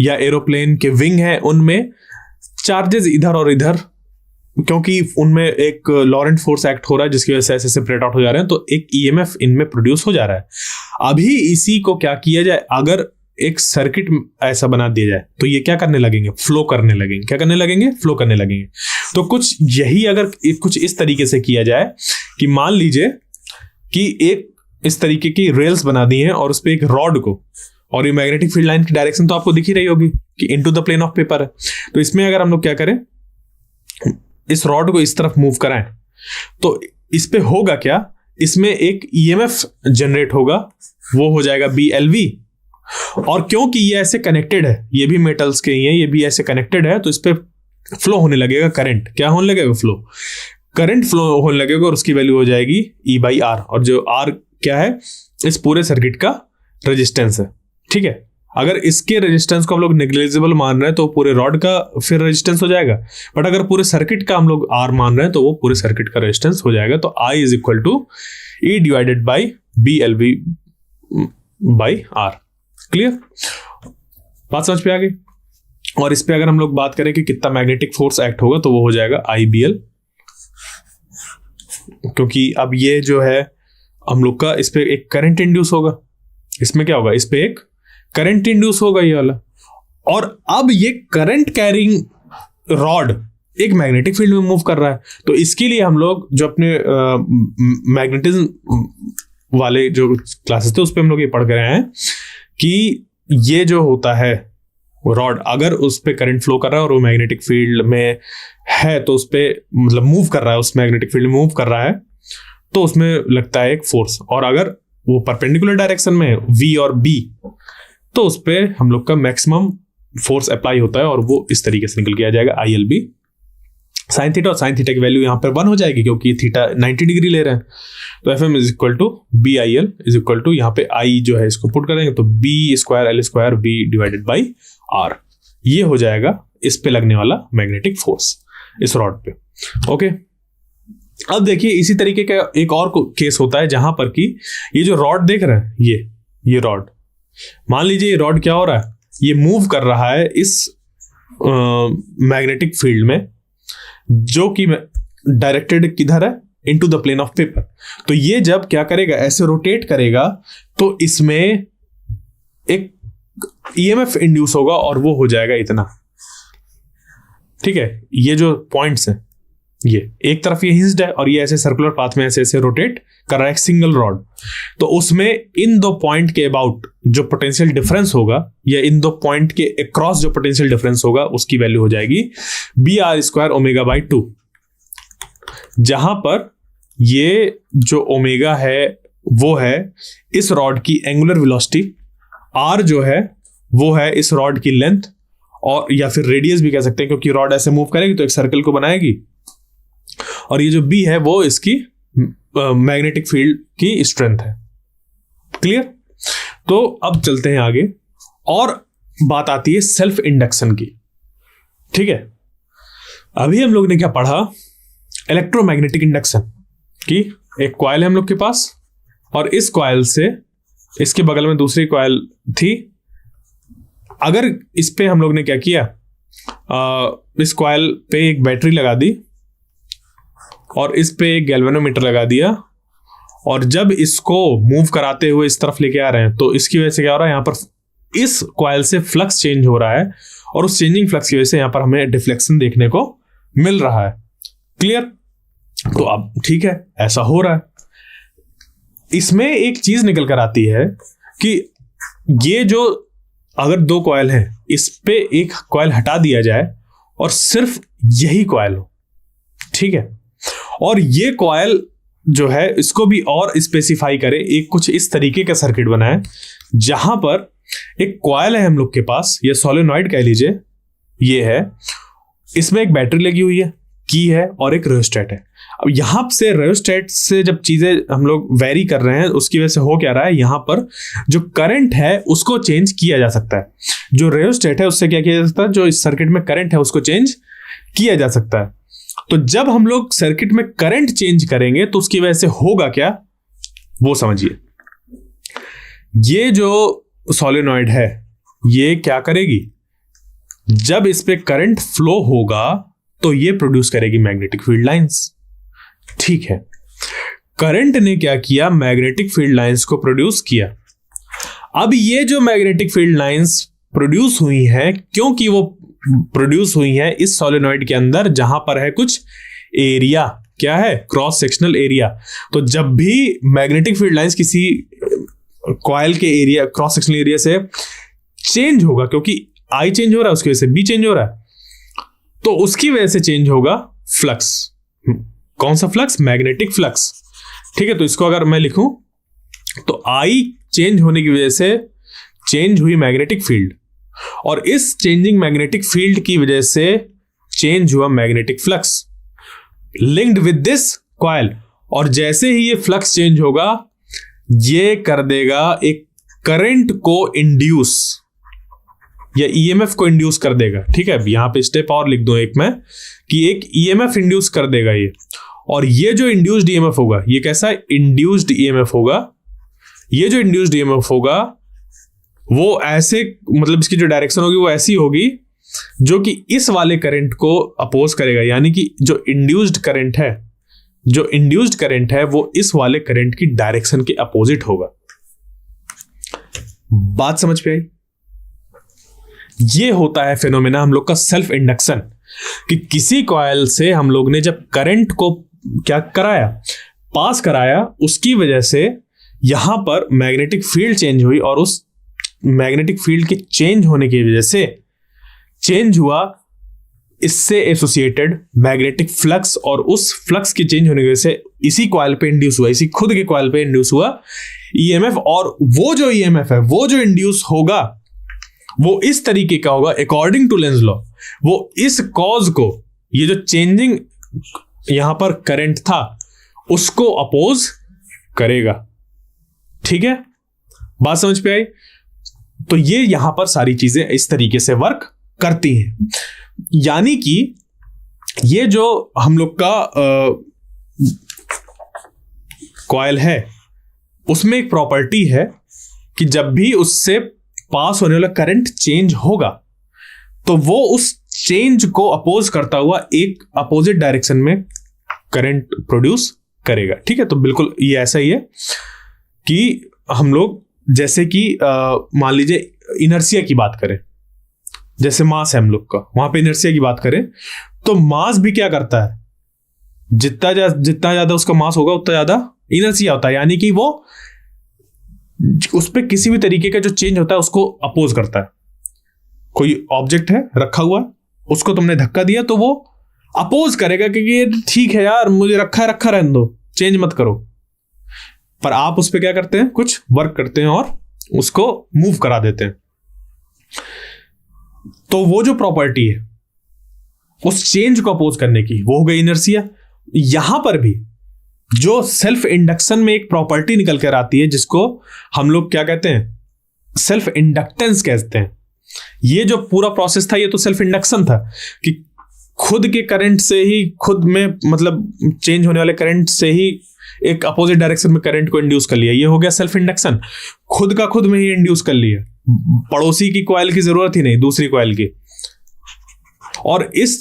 या एरोप्लेन के विंग है, उनमें चार्जेस इधर और इधर, क्योंकि उनमें एक लॉरेंट फोर्स एक्ट हो रहा है जिसकी वजह से ऐसे सेपरेट आउट हो जा रहे हैं, तो एक ईएमएफ इनमें प्रोड्यूस हो जा रहा है। अभी इसी को क्या किया जाए, अगर एक सर्किट ऐसा बना दिया जाए तो ये क्या करने लगेंगे? फ्लो करने लगेंगे। क्या करने लगेंगे? फ्लो करने लगेंगे। तो कुछ यही अगर कुछ इस तरीके से किया जाए कि मान लीजिए कि एक इस तरीके की रेल्स बना दी हैं और उस पर एक रॉड को, और ये मैग्नेटिक फील्ड लाइन की डायरेक्शन तो आपको दिख ही रही होगी कि into the plane of paper है, तो इसमें अगर हम लोग क्या करें, इस रॉड को इस तरफ मूव कराएं तो इस पे होगा क्या, इसमें एक ईएमएफ जनरेट होगा, वो हो जाएगा BLV। और क्योंकि ये ऐसे कनेक्टेड है, ये भी मेटल्स के ही है, ये भी ऐसे कनेक्टेड है, तो इस पे फ्लो होने लगेगा करंट। क्या होने लगेगा? करंट फ्लो होने लगेगा और उसकी वैल्यू हो जाएगी E/R। और जो R क्या है? इस पूरे सर्किट का रेजिस्टेंस है। ठीक है, अगर इसके रेजिस्टेंस को हम लोग नेग्लिजिबल मान रहे हैं तो पूरे रॉड का फिर रेजिस्टेंस हो जाएगा, बट अगर पूरे सर्किट का हम लोग R मान रहे हैं तो वो पूरे सर्किट का रेजिस्टेंस हो जाएगा। तो I is equal to E divided by BLV by R। Clear? बात समझ पे आ गई? और इस पे अगर हम लोग बात करें कि कितना मैग्नेटिक फोर्स एक्ट होगा तो वो हो जाएगा IBL, क्योंकि अब ये जो है हम लोग का इस पे एक करंट इंड्यूस होगा। इसमें क्या होगा? इस पे एक करंट इंड्यूस होगा ये वाला, और अब ये करंट कैरिंग रॉड एक मैग्नेटिक फील्ड में मूव कर रहा है। तो इसके लिए हम लोग जो अपने मैग्नेटिज्म वाले जो क्लासेस थे उस पे हम लोग ये पढ़ कर आए हैं कि ये जो होता है रॉड, अगर उस पे करंट फ्लो कर रहा है और वो मैग्नेटिक फील्ड में है तो उस पे मतलब मूव कर रहा है, उस मैग्नेटिक फील्ड में मूव कर रहा है, तो उसमें लगता है एक फोर्स। और अगर वो परपेंडिकुलर डायरेक्शन में V और B तो उस पे हम लोग का मैक्सिमम फोर्स अप्लाई होता है, और वो इस तरीके से निकल के आ जाएगा ILB साइन थीटा। और साइन थीटा की वैल्यू यहाँ पर 1 हो जाएगी क्योंकि थीटा 90 डिग्री ले रहे हैं। तो FM is equal to BIL is equal to, यहाँ पे I जो है इसको पुट करेंगे तो B²L² V divided by R। ये हो जाएगा इस पे लगने वाला मैग्नेटिक फोर्स इस रॉड पे। ओके, अब देखिए इसी तरीके का एक और केस होता है जहां पर कि ये जो रॉड देख रहे हैं, ये रॉड, मान लीजिए ये रॉड क्या हो रहा है, ये मूव कर रहा है इस मैग्नेटिक फील्ड में जो कि डायरेक्टेड किधर है? Into the plane of paper. तो ये जब क्या करेगा, ऐसे रोटेट करेगा तो इसमें एक ईएमएफ इंड्यूस होगा और वो हो जाएगा इतना। ठीक है, ये जो पॉइंट्स हैं ये एक तरफ ये हिंज्ड है और ये ऐसे सर्कुलर पाथ में ऐसे ऐसे रोटेट कर रहा है सिंगल रॉड। तो उसमें इन दो पॉइंट के अबाउट जो पोटेंशियल डिफरेंस होगा या इन दो पॉइंट के अक्रॉस जो पोटेंशियल डिफरेंस होगा उसकी वैल्यू हो जाएगी BR²ω/2, जहां पर ये जो ओमेगा है वो है इस रॉड की एंगुलर वेलोसिटी, R जो है वो है इस रॉड की लेंथ, और या फिर रेडियस भी कह सकते हैं क्योंकि रॉड ऐसे मूव करेगी तो एक सर्कल को बनाएगी, और ये जो B है वो इसकी मैग्नेटिक फील्ड की स्ट्रेंथ है। क्लियर? तो अब चलते हैं आगे और बात आती है सेल्फ इंडक्शन की। ठीक है, अभी हम लोग ने क्या पढ़ा? इलेक्ट्रोमैग्नेटिक इंडक्शन की एक कॉइल है हम लोग के पास, और इस कॉइल से इसके बगल में दूसरी कॉइल थी। अगर इस पे हम लोग ने क्या किया, इस कॉइल पे एक बैटरी लगा दी और इस पे एक गैल्वेनोमीटर लगा दिया, और जब इसको मूव कराते हुए इस तरफ लेके आ रहे हैं तो इसकी वजह से क्या हो रहा है, यहाँ पर इस कॉइल से फ्लक्स चेंज हो रहा है, और उस चेंजिंग फ्लक्स की वजह से यहाँ पर हमें डिफ्लेक्शन देखने को मिल रहा है। क्लियर? तो अब ठीक है, ऐसा हो रहा है। इसमें एक चीज निकल कर आती है कि ये जो अगर दो कॉइल हैं, इस पे एक कॉइल हटा दिया जाए और सिर्फ यही कॉइल हो, ठीक है, और ये कॉइल जो है इसको भी और स्पेसिफाई करे, एक कुछ इस तरीके का सर्किट बनाए जहां पर एक कॉइल है हम लोग के पास, ये सोलेनॉइड कह लीजिए, ये है, इसमें एक बैटरी लगी हुई है, की है, और एक रेयोस्टेट है। अब यहां से रेयोस्टेट से जब चीजें हम लोग वेरी कर रहे हैं उसकी वजह से हो क्या रहा है, यहां पर जो करंट है उसको चेंज किया जा सकता है। जो रेयोस्टेट है उससे क्या किया जा सकता है, जो इस सर्किट में करंट है उसको चेंज किया जा सकता है। तो जब हम लोग सर्किट में करंट चेंज करेंगे तो उसकी वजह से होगा क्या, वो समझिए। ये जो सोलेनॉइड है ये क्या करेगी, जब इस पे करंट फ्लो होगा तो ये प्रोड्यूस करेगी मैग्नेटिक फील्ड लाइंस। ठीक है, करंट ने क्या किया, मैग्नेटिक फील्ड लाइंस को प्रोड्यूस किया। अब ये जो मैग्नेटिक फील्ड लाइंस प्रोड्यूस हुई हैं, क्योंकि वो प्रोड्यूस हुई हैं इस सोलेनॉइड के अंदर जहां पर है कुछ एरिया, क्या है, क्रॉस सेक्शनल एरिया। तो जब भी मैग्नेटिक फील्ड लाइंस किसी कॉइल के एरिया, क्रॉस सेक्शनल एरिया से चेंज होगा, क्योंकि आई चेंज हो रहा है उसकी वजह से बी चेंज हो रहा है, तो उसकी वजह से चेंज होगा फ्लक्स। कौन सा फ्लक्स? Magnetic flux. ठीक है, तो इसको अगर मैं लिखूं तो आई चेंज होने की वजह से चेंज हुई मैग्नेटिक फील्ड, और इस चेंजिंग मैग्नेटिक फील्ड की वजह से चेंज हुआ magnetic flux linked with this coil. और जैसे ही ये फ्लक्स चेंज होगा, ये कर देगा एक करंट को इंड्यूस या ईएमएफ को इंड्यूस कर देगा। ठीक है, यहां पे स्टेप और लिख दूं एक मैं कि एक ईएमएफ इंड्यूस कर देगा ये। और ये जो इंड्यूस्ड ईएमएफ होगा, ये कैसा इंड्यूस्ड ईएमएफ होगा? ये जो इंड्यूस्ड ईएमएफ होगा वो ऐसे, मतलब इसकी जो डायरेक्शन होगी वो ऐसी होगी जो कि इस वाले करंट को अपोज करेगा। यानी कि जो इंड्यूस्ड करंट है वो इस वाले करंट की डायरेक्शन के अपोजिट होगा। बात समझ पे आई? ये होता है फिनोमेना हम लोग का सेल्फ इंडक्शन, कि किसी कॉइल से हम लोग ने जब करंट को क्या कराया, पास कराया, उसकी वजह से यहां पर मैग्नेटिक फील्ड चेंज हुई, और उस मैग्नेटिक फील्ड के चेंज होने की वजह से चेंज हुआ इससे एसोसिएटेड मैग्नेटिक फ्लक्स, और उस फ्लक्स के चेंज होने की वजह से इसी कॉइल पे इंड्यूस हुआ, इसी खुद के कॉइल पे इंड्यूस हुआ ईएमएफ। और वो जो ईएमएफ है, वो जो इंड्यूस होगा, वो इस तरीके का होगा अकॉर्डिंग टू लेंज लॉ। वो इस कॉज को, ये जो चेंजिंग यहां पर करंट था, उसको अपोज करेगा। ठीक है, बात समझ पे आई? तो ये यहां पर सारी चीजें इस तरीके से वर्क करती हैं। यानी कि ये जो हम लोग का कॉइल है, उसमें एक प्रॉपर्टी है कि जब भी उससे पास होने वाला करंट चेंज होगा, तो वो उस चेंज को अपोज करता हुआ एक अपोजिट डायरेक्शन में करंट प्रोड्यूस करेगा। ठीक है, तो बिल्कुल ये ऐसा ही है कि हम लोग जैसे कि मान लीजिए इनर्शिया की बात करें, जैसे मास है हम लोग का, वहां पे इनर्शिया की बात करें तो मास भी क्या करता है, जितना ज्यादा उसका मास होगा उतना ज्यादा इनर्शिया होता है। यानी कि वो उस पर किसी भी तरीके का जो चेंज होता है उसको अपोज करता है। कोई ऑब्जेक्ट है रखा हुआ, उसको तुमने धक्का दिया तो वो अपोज करेगा कि ये ठीक है यार, मुझे रखा रहने दो, चेंज मत करो। पर आप उस पर क्या करते हैं, कुछ वर्क करते हैं और उसको मूव करा देते हैं। तो वो जो प्रॉपर्टी है उस चेंज को अपोज करने की, वो हो गई इनर्शिया। यहां पर भी जो सेल्फ इंडक्शन में एक प्रॉपर्टी निकल कर आती है, जिसको हम लोग क्या कहते हैं, सेल्फ इंडक्टेंस कहते हैं। ये जो पूरा प्रोसेस था, ये तो सेल्फ इंडक्शन था कि खुद के करंट से ही, खुद में मतलब चेंज होने वाले करंट से ही एक अपोजिट डायरेक्शन में करंट को इंड्यूस कर लिया। ये हो गया सेल्फ इंडक्शन, खुद का खुद में ही इंड्यूस कर लिया, पड़ोसी की कॉइल की जरूरत ही नहीं, दूसरी कॉइल की। और इस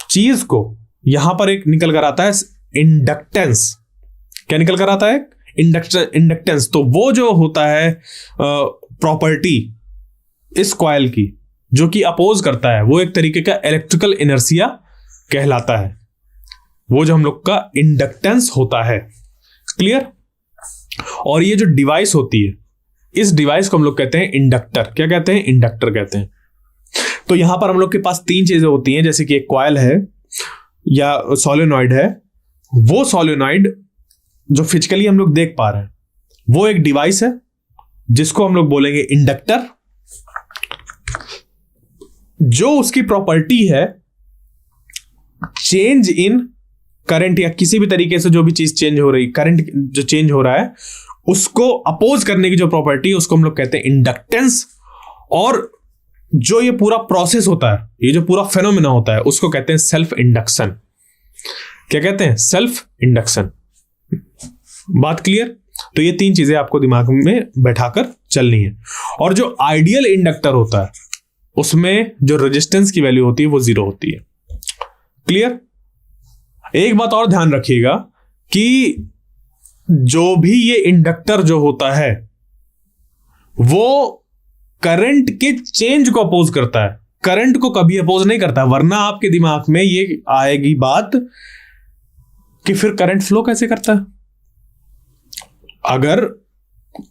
चीज को यहां पर एक निकल कर आता है इंडक्टेंस। क्या निकल कर आता है? इंडक्टेंस। तो वो जो होता है प्रॉपर्टी इस कॉइल की जो कि अपोज करता है, वो एक तरीके का इलेक्ट्रिकल इनर्शिया कहलाता है। वो जो हम लोग का इंडक्टेंस होता है। क्लियर? और ये जो डिवाइस होती है, इस डिवाइस को हम लोग कहते हैं इंडक्टर। क्या कहते हैं? इंडक्टर कहते हैं। तो यहां पर हम लोग के पास तीन चीजें होती हैं, जैसे कि एक कॉइल है या सोलेनॉइड है। वो सोलेनॉइड जो फिजिकली हम लोग देख पा रहे हैं, वो एक डिवाइस है जिसको हम लोग बोलेंगे इंडक्टर। जो उसकी प्रॉपर्टी है चेंज इन करंट, या किसी भी तरीके से जो भी चीज चेंज हो रही, करंट जो चेंज हो रहा है उसको अपोज करने की जो प्रॉपर्टी है, उसको हम लोग कहते हैं इंडक्टेंस। और जो ये पूरा प्रोसेस होता है, ये जो पूरा फेनोमेना होता है, उसको कहते हैं सेल्फ इंडक्शन। क्या कहते हैं? Self induction. बात क्लियर? तो ये तीन चीजें आपको दिमाग में बैठाकर चलनी है। और जो आइडियल इंडक्टर होता है, उसमें जो रेजिस्टेंस की वैल्यू होती है वो 0 होती है। क्लियर? एक बात और ध्यान रखिएगा कि जो भी ये इंडक्टर जो होता है, वो करंट के चेंज को अपोज करता है, करंट को कभी अपोज नहीं करता। वरना आपके दिमाग में ये आएगी बात कि फिर करंट फ्लो कैसे करता है। अगर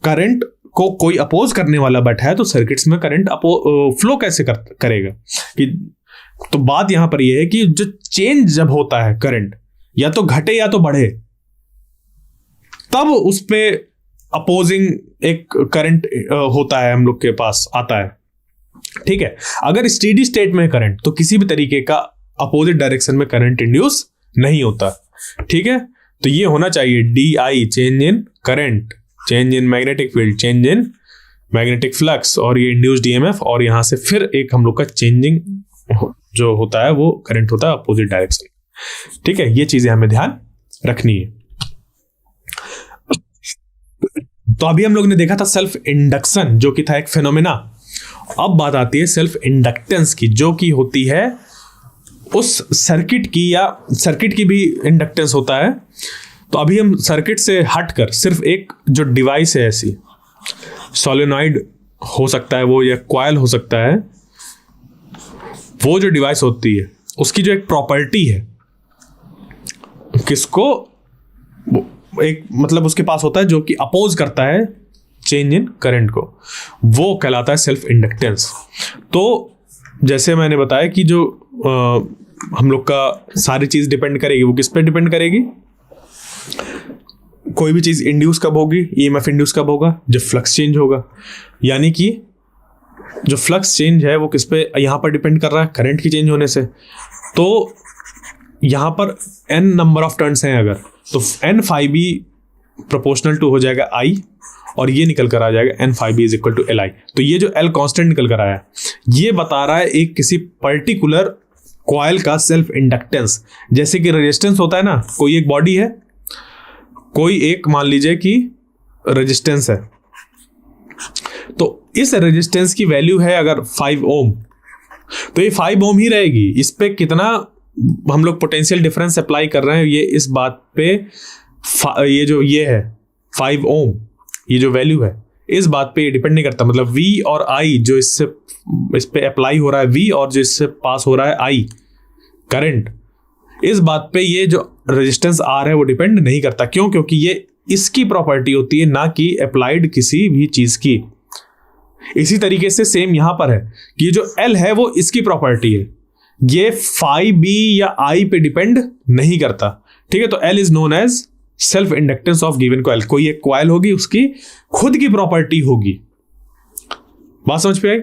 करंट को कोई अपोज करने वाला बैठा है तो सर्किट्स में करंट फ्लो कैसे करेगा? कि तो बात यहां पर यह है कि जो चेंज जब होता है करंट, या तो घटे या तो बढ़े, तब उस पे अपोजिंग एक करंट होता है, हम लोग के पास आता है। ठीक है, अगर स्टेडी स्टेट में करंट, तो किसी भी तरीके का अपोजिट डायरेक्शन में करंट इंड्यूस नहीं होता। ठीक है, तो ये होना चाहिए DI change in current, change in magnetic field, change in magnetic flux, और ये इंड्यूस्ड EMF, और यहां से फिर एक हम लोग का चेंजिंग जो होता है वो करंट होता है अपोजिट डायरेक्शन। ठीक है, ये चीजें हमें ध्यान रखनी है। तो अभी हम लोग ने देखा था सेल्फ इंडक्शन, जो कि था एक फिनोमेना। अब बात आती है सेल्फ इंडक्टेंस की, जो कि होती है उस सर्किट की, या सर्किट की भी इंडक्टेंस होता है। तो अभी हम सर्किट से हटकर सिर्फ एक जो डिवाइस है, ऐसी सोलेनॉइड हो सकता है वो, या कॉइल हो सकता है, वो जो डिवाइस होती है उसकी जो एक प्रॉपर्टी है, किसको एक मतलब उसके पास होता है जो कि अपोज करता है चेंज इन करंट को, वो कहलाता है सेल्फ इंडक्टेंस। तो जैसे मैंने बताया कि जो हम लोग का सारी चीज डिपेंड करेगी, वो किस पे डिपेंड करेगी, कोई भी चीज इंड्यूस कब होगी, EMF इंड्यूस कब होगा, जब फ्लक्स चेंज होगा। यानी कि जो फ्लक्स चेंज है वो किस पे यहां पर डिपेंड कर रहा है, करंट की चेंज होने से। तो यहां पर n नंबर ऑफ टर्न्स हैं अगर, तो n phi b proportional to हो जाएगा I, और ये निकल कर आ जाएगा n phi b is equal to Li। तो ये जो L कांस्टेंट निकल कर आया, ये बता रहा है एक किसी पर्टिकुलर कॉइल का सेल्फ इंडक्टेंस। जैसे कि रेजिस्टेंस होता है ना, कोई एक बॉडी है, कोई एक मान लीजिए कि रेजिस्टेंस है, तो इस रेजिस्टेंस की वैल्यू है अगर 5 ओम, तो ये 5 ओम ही रहेगी। इस पे कितना हम लोग पोटेंशियल डिफरेंस अप्लाई कर रहे हैं, ये इस बात पे ये जो ये है 5 ओम, ये जो वैल्यू है, इस बात पे ये डिपेंड नहीं करता। मतलब V और I जो इस पे अप्लाई हो रहा है, V और जो इससे पास हो रहा है I करंट, इस बात पे ये जो रेजिस्टेंस R है वो डिपेंड नहीं करता। क्यों? क्योंकि ये इसकी प्रॉपर्टी होती है, ना कि अप्लाइड किसी भी चीज की। इसी तरीके से सेम यहां पर है कि जो L है वो इसकी प्रॉपर्टी है, ये phi b या I पे डिपेंड नहीं करता। ठीक है, तो L is known as self inductance of given coil. कोई एक कॉइल होगी, उसकी खुद की प्रॉपर्टी होगी। बात समझ पे आई?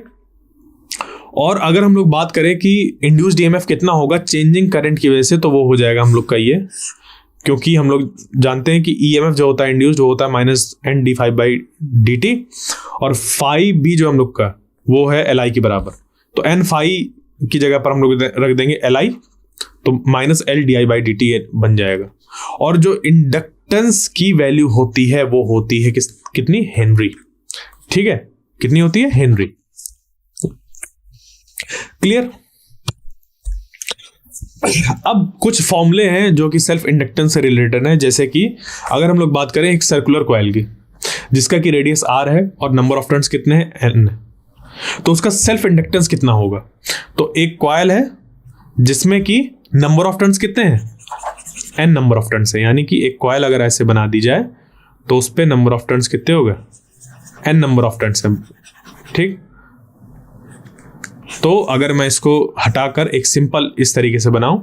और अगर हम लोग बात करें कि इंड्यूस्ड EMF कितना होगा चेंजिंग करंट की वजह से, तो वो हो जाएगा हम लोग का ये, क्योंकि हम लोग जानते हैं कि EMF जो होता है इंड्यूस्ड, वो होता है -n d∅dt, और phi b जो हम लोग का वो है Li के बराबर। तो n phi की जगह पर हम लोग रख देंगे Li, तो -L di/dt बन जाएगा। और जो इंडक्टेंस की वैल्यू होती है वो होती है कितनी, हेनरी। ठीक है, कितनी होती है, हेनरी। क्लियर? अब कुछ फॉर्मूले हैं जो कि सेल्फ इंडक्टेंस से रिलेटेड है। जैसे कि अगर हम लोग बात करें एक सर्कुलर कॉइल की, जिसका कि रेडियस R है और नंबर ऑफ टर्न्स कितने हैं, N, तो उसका सेल्फ इंडक्टेंस कितना होगा। तो एक कॉइल है जिसमें कि नंबर ऑफ टर्न्स कितने हैं, N नंबर ऑफ टर्न्स है। यानी कि एक कॉइल अगर ऐसे बना दी जाए तो उस पे नंबर ऑफ टर्न्स कितने होगा, N नंबर ऑफ टर्न्स है। ठीक, तो अगर मैं इसको हटाकर एक सिंपल इस तरीके से बनाऊं,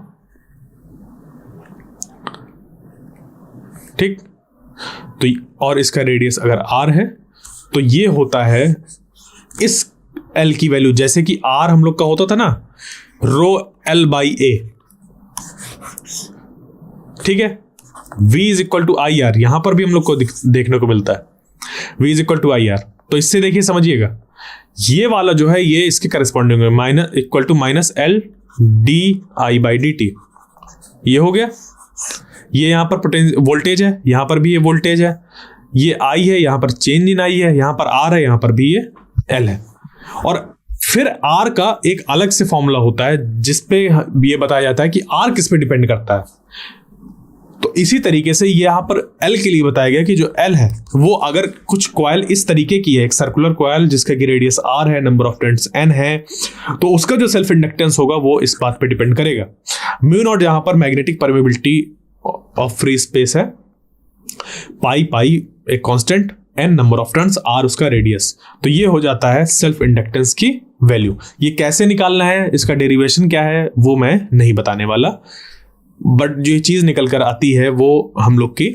ठीक, तो और इसका रेडियस अगर R है, तो ये होता है इस L की वैल्यू, जैसे कि R हम लोग का होता था ना ρL/A। ठीक है, V is equal to IR, यहां पर भी हम लोग को देखने को मिलता है V is equal to IR। तो इससे देखिए, समझिएगा, ये वाला जो है ये इसके करस्पॉन्डिंग है, -L di/dt। ये हो गया, ये यहां पर वोल्टेज है, यहां पर भी ये वोल्टेज है, ये I है, यहां पर चेंज इन I है, यहां पर R है, यहां पर भी ये L है। और फिर R का एक अलग से फॉर्मूला होता है जिसपे ये बताया जाता है कि R किस पे डिपेंड करता है। तो इसी तरीके से यहाँ पर L के लिए बताया गया कि जो L है वो अगर कुछ कॉइल इस तरीके की है, एक सर्कुलर कॉइल जिसका कि रेडियस R है, नंबर ऑफ टर्न्स N है, तो उसका जो सेल्फ इंडक्टेंस होगा वो इस बात पे डिपेंड करेगा। म्यू नॉट यहाँ पर magnetic permeability of free space है, पाई एक constant, N number of turns, R उसका रेडियस। तो ये हो जाता है सेल्फ इंडक्टेंस की वैल्यू। ये कैसे निकालना है, इसका डेरिवेशन क्या है, वो मैं नहीं बताने वाला। बट जो चीज निकल कर आती है वो हम लोग की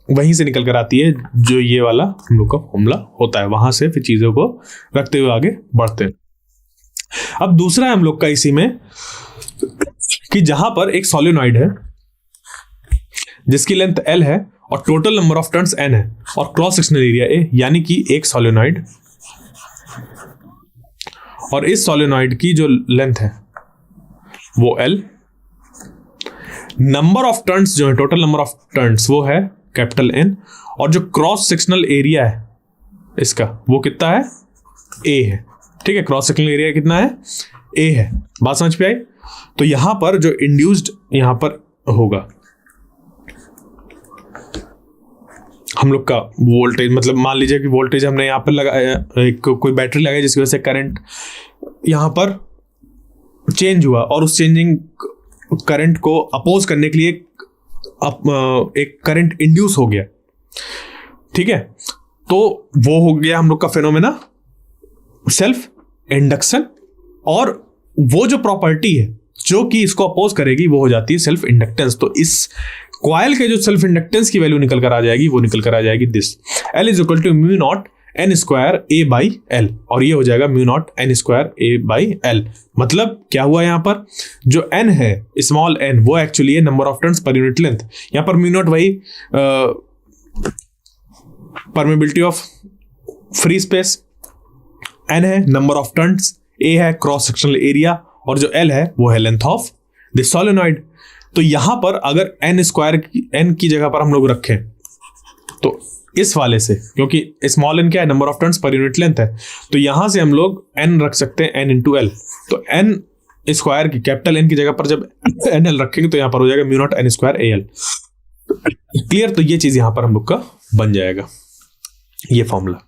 वहीं से निकल कर आती है, जो ये वाला हम लोग का फॉर्मूला होता है, वहां से फिर चीजों को रखते हुए आगे बढ़ते हैं। अब दूसरा है हम लोग का इसी में कि जहां पर एक सोलेनॉइड है जिसकी लेंथ L है और total number of turns N है और क्रॉस सेक्शनल एरिया A, यानी कि एक सोलेनॉइड और इस सोलेनॉइड की जो लेंथ है वो L, नंबर ऑफ टर्न्स जो है, टोटल नंबर ऑफ टर्न्स वो है कैपिटल N, और जो क्रॉस सेक्शनल एरिया है इसका वो कितना है, A है। ठीक है, क्रॉस सेक्शनल एरिया कितना है, A है। बात समझ पे आई? तो यहां पर जो इंड्यूस्ड यहां पर होगा हम लोग का वोल्टेज, मतलब मान लीजिए कि वोल्टेज हमने यहाँ पर लगाया, एक कोई बैटरी लगाई जिसकी वजह से करंट यहाँ पर चेंज हुआ और उस चेंजिंग करंट को अपोज करने के लिए एक करंट इंड्यूस हो गया। ठीक है, तो वो हो गया हम लोग का फेनोमेना सेल्फ इंडक्शन, और वो जो प्रॉपर्टी है जो कि इसको अपोज करेगी वो हो जाती है सेल्फ इंडक्टेंस। तो इस कॉइल के जो सेल्फ इंडक्टेंस की वैल्यू निकल कर आ जाएगी वो निकल कर आ जाएगी this, L is equal to mu naught N square A by L, और ये हो जाएगा mu naught N square A by L। मतलब क्या हुआ यहाँ पर, जो N है स्मॉल n वो एक्चुअली है number of turns per unit length. यहाँ पर म्यू नॉट वही permeability of free space, N है नंबर ऑफ टर्न्स, A है क्रॉस सेक्शनल एरिया, और जो L है वो है लेंथ ऑफ दिस सोलेनॉइड। तो यहां पर अगर N स्क्वायर N की जगह पर हम लोग रखें तो इस वाले से, क्योंकि स्मॉल n क्या है, number of turns per unit length है, तो यहां से हम लोग n रख सकते हैं n इंटू L। तो n स्क्वायर की कैपिटल N की जगह पर जब NL रखेंगे तो यहां पर हो जाएगा mu naught N square AL। Clear? तो ये चीज यहां पर हम लोग का बन जाएगा, ये फॉर्मूला।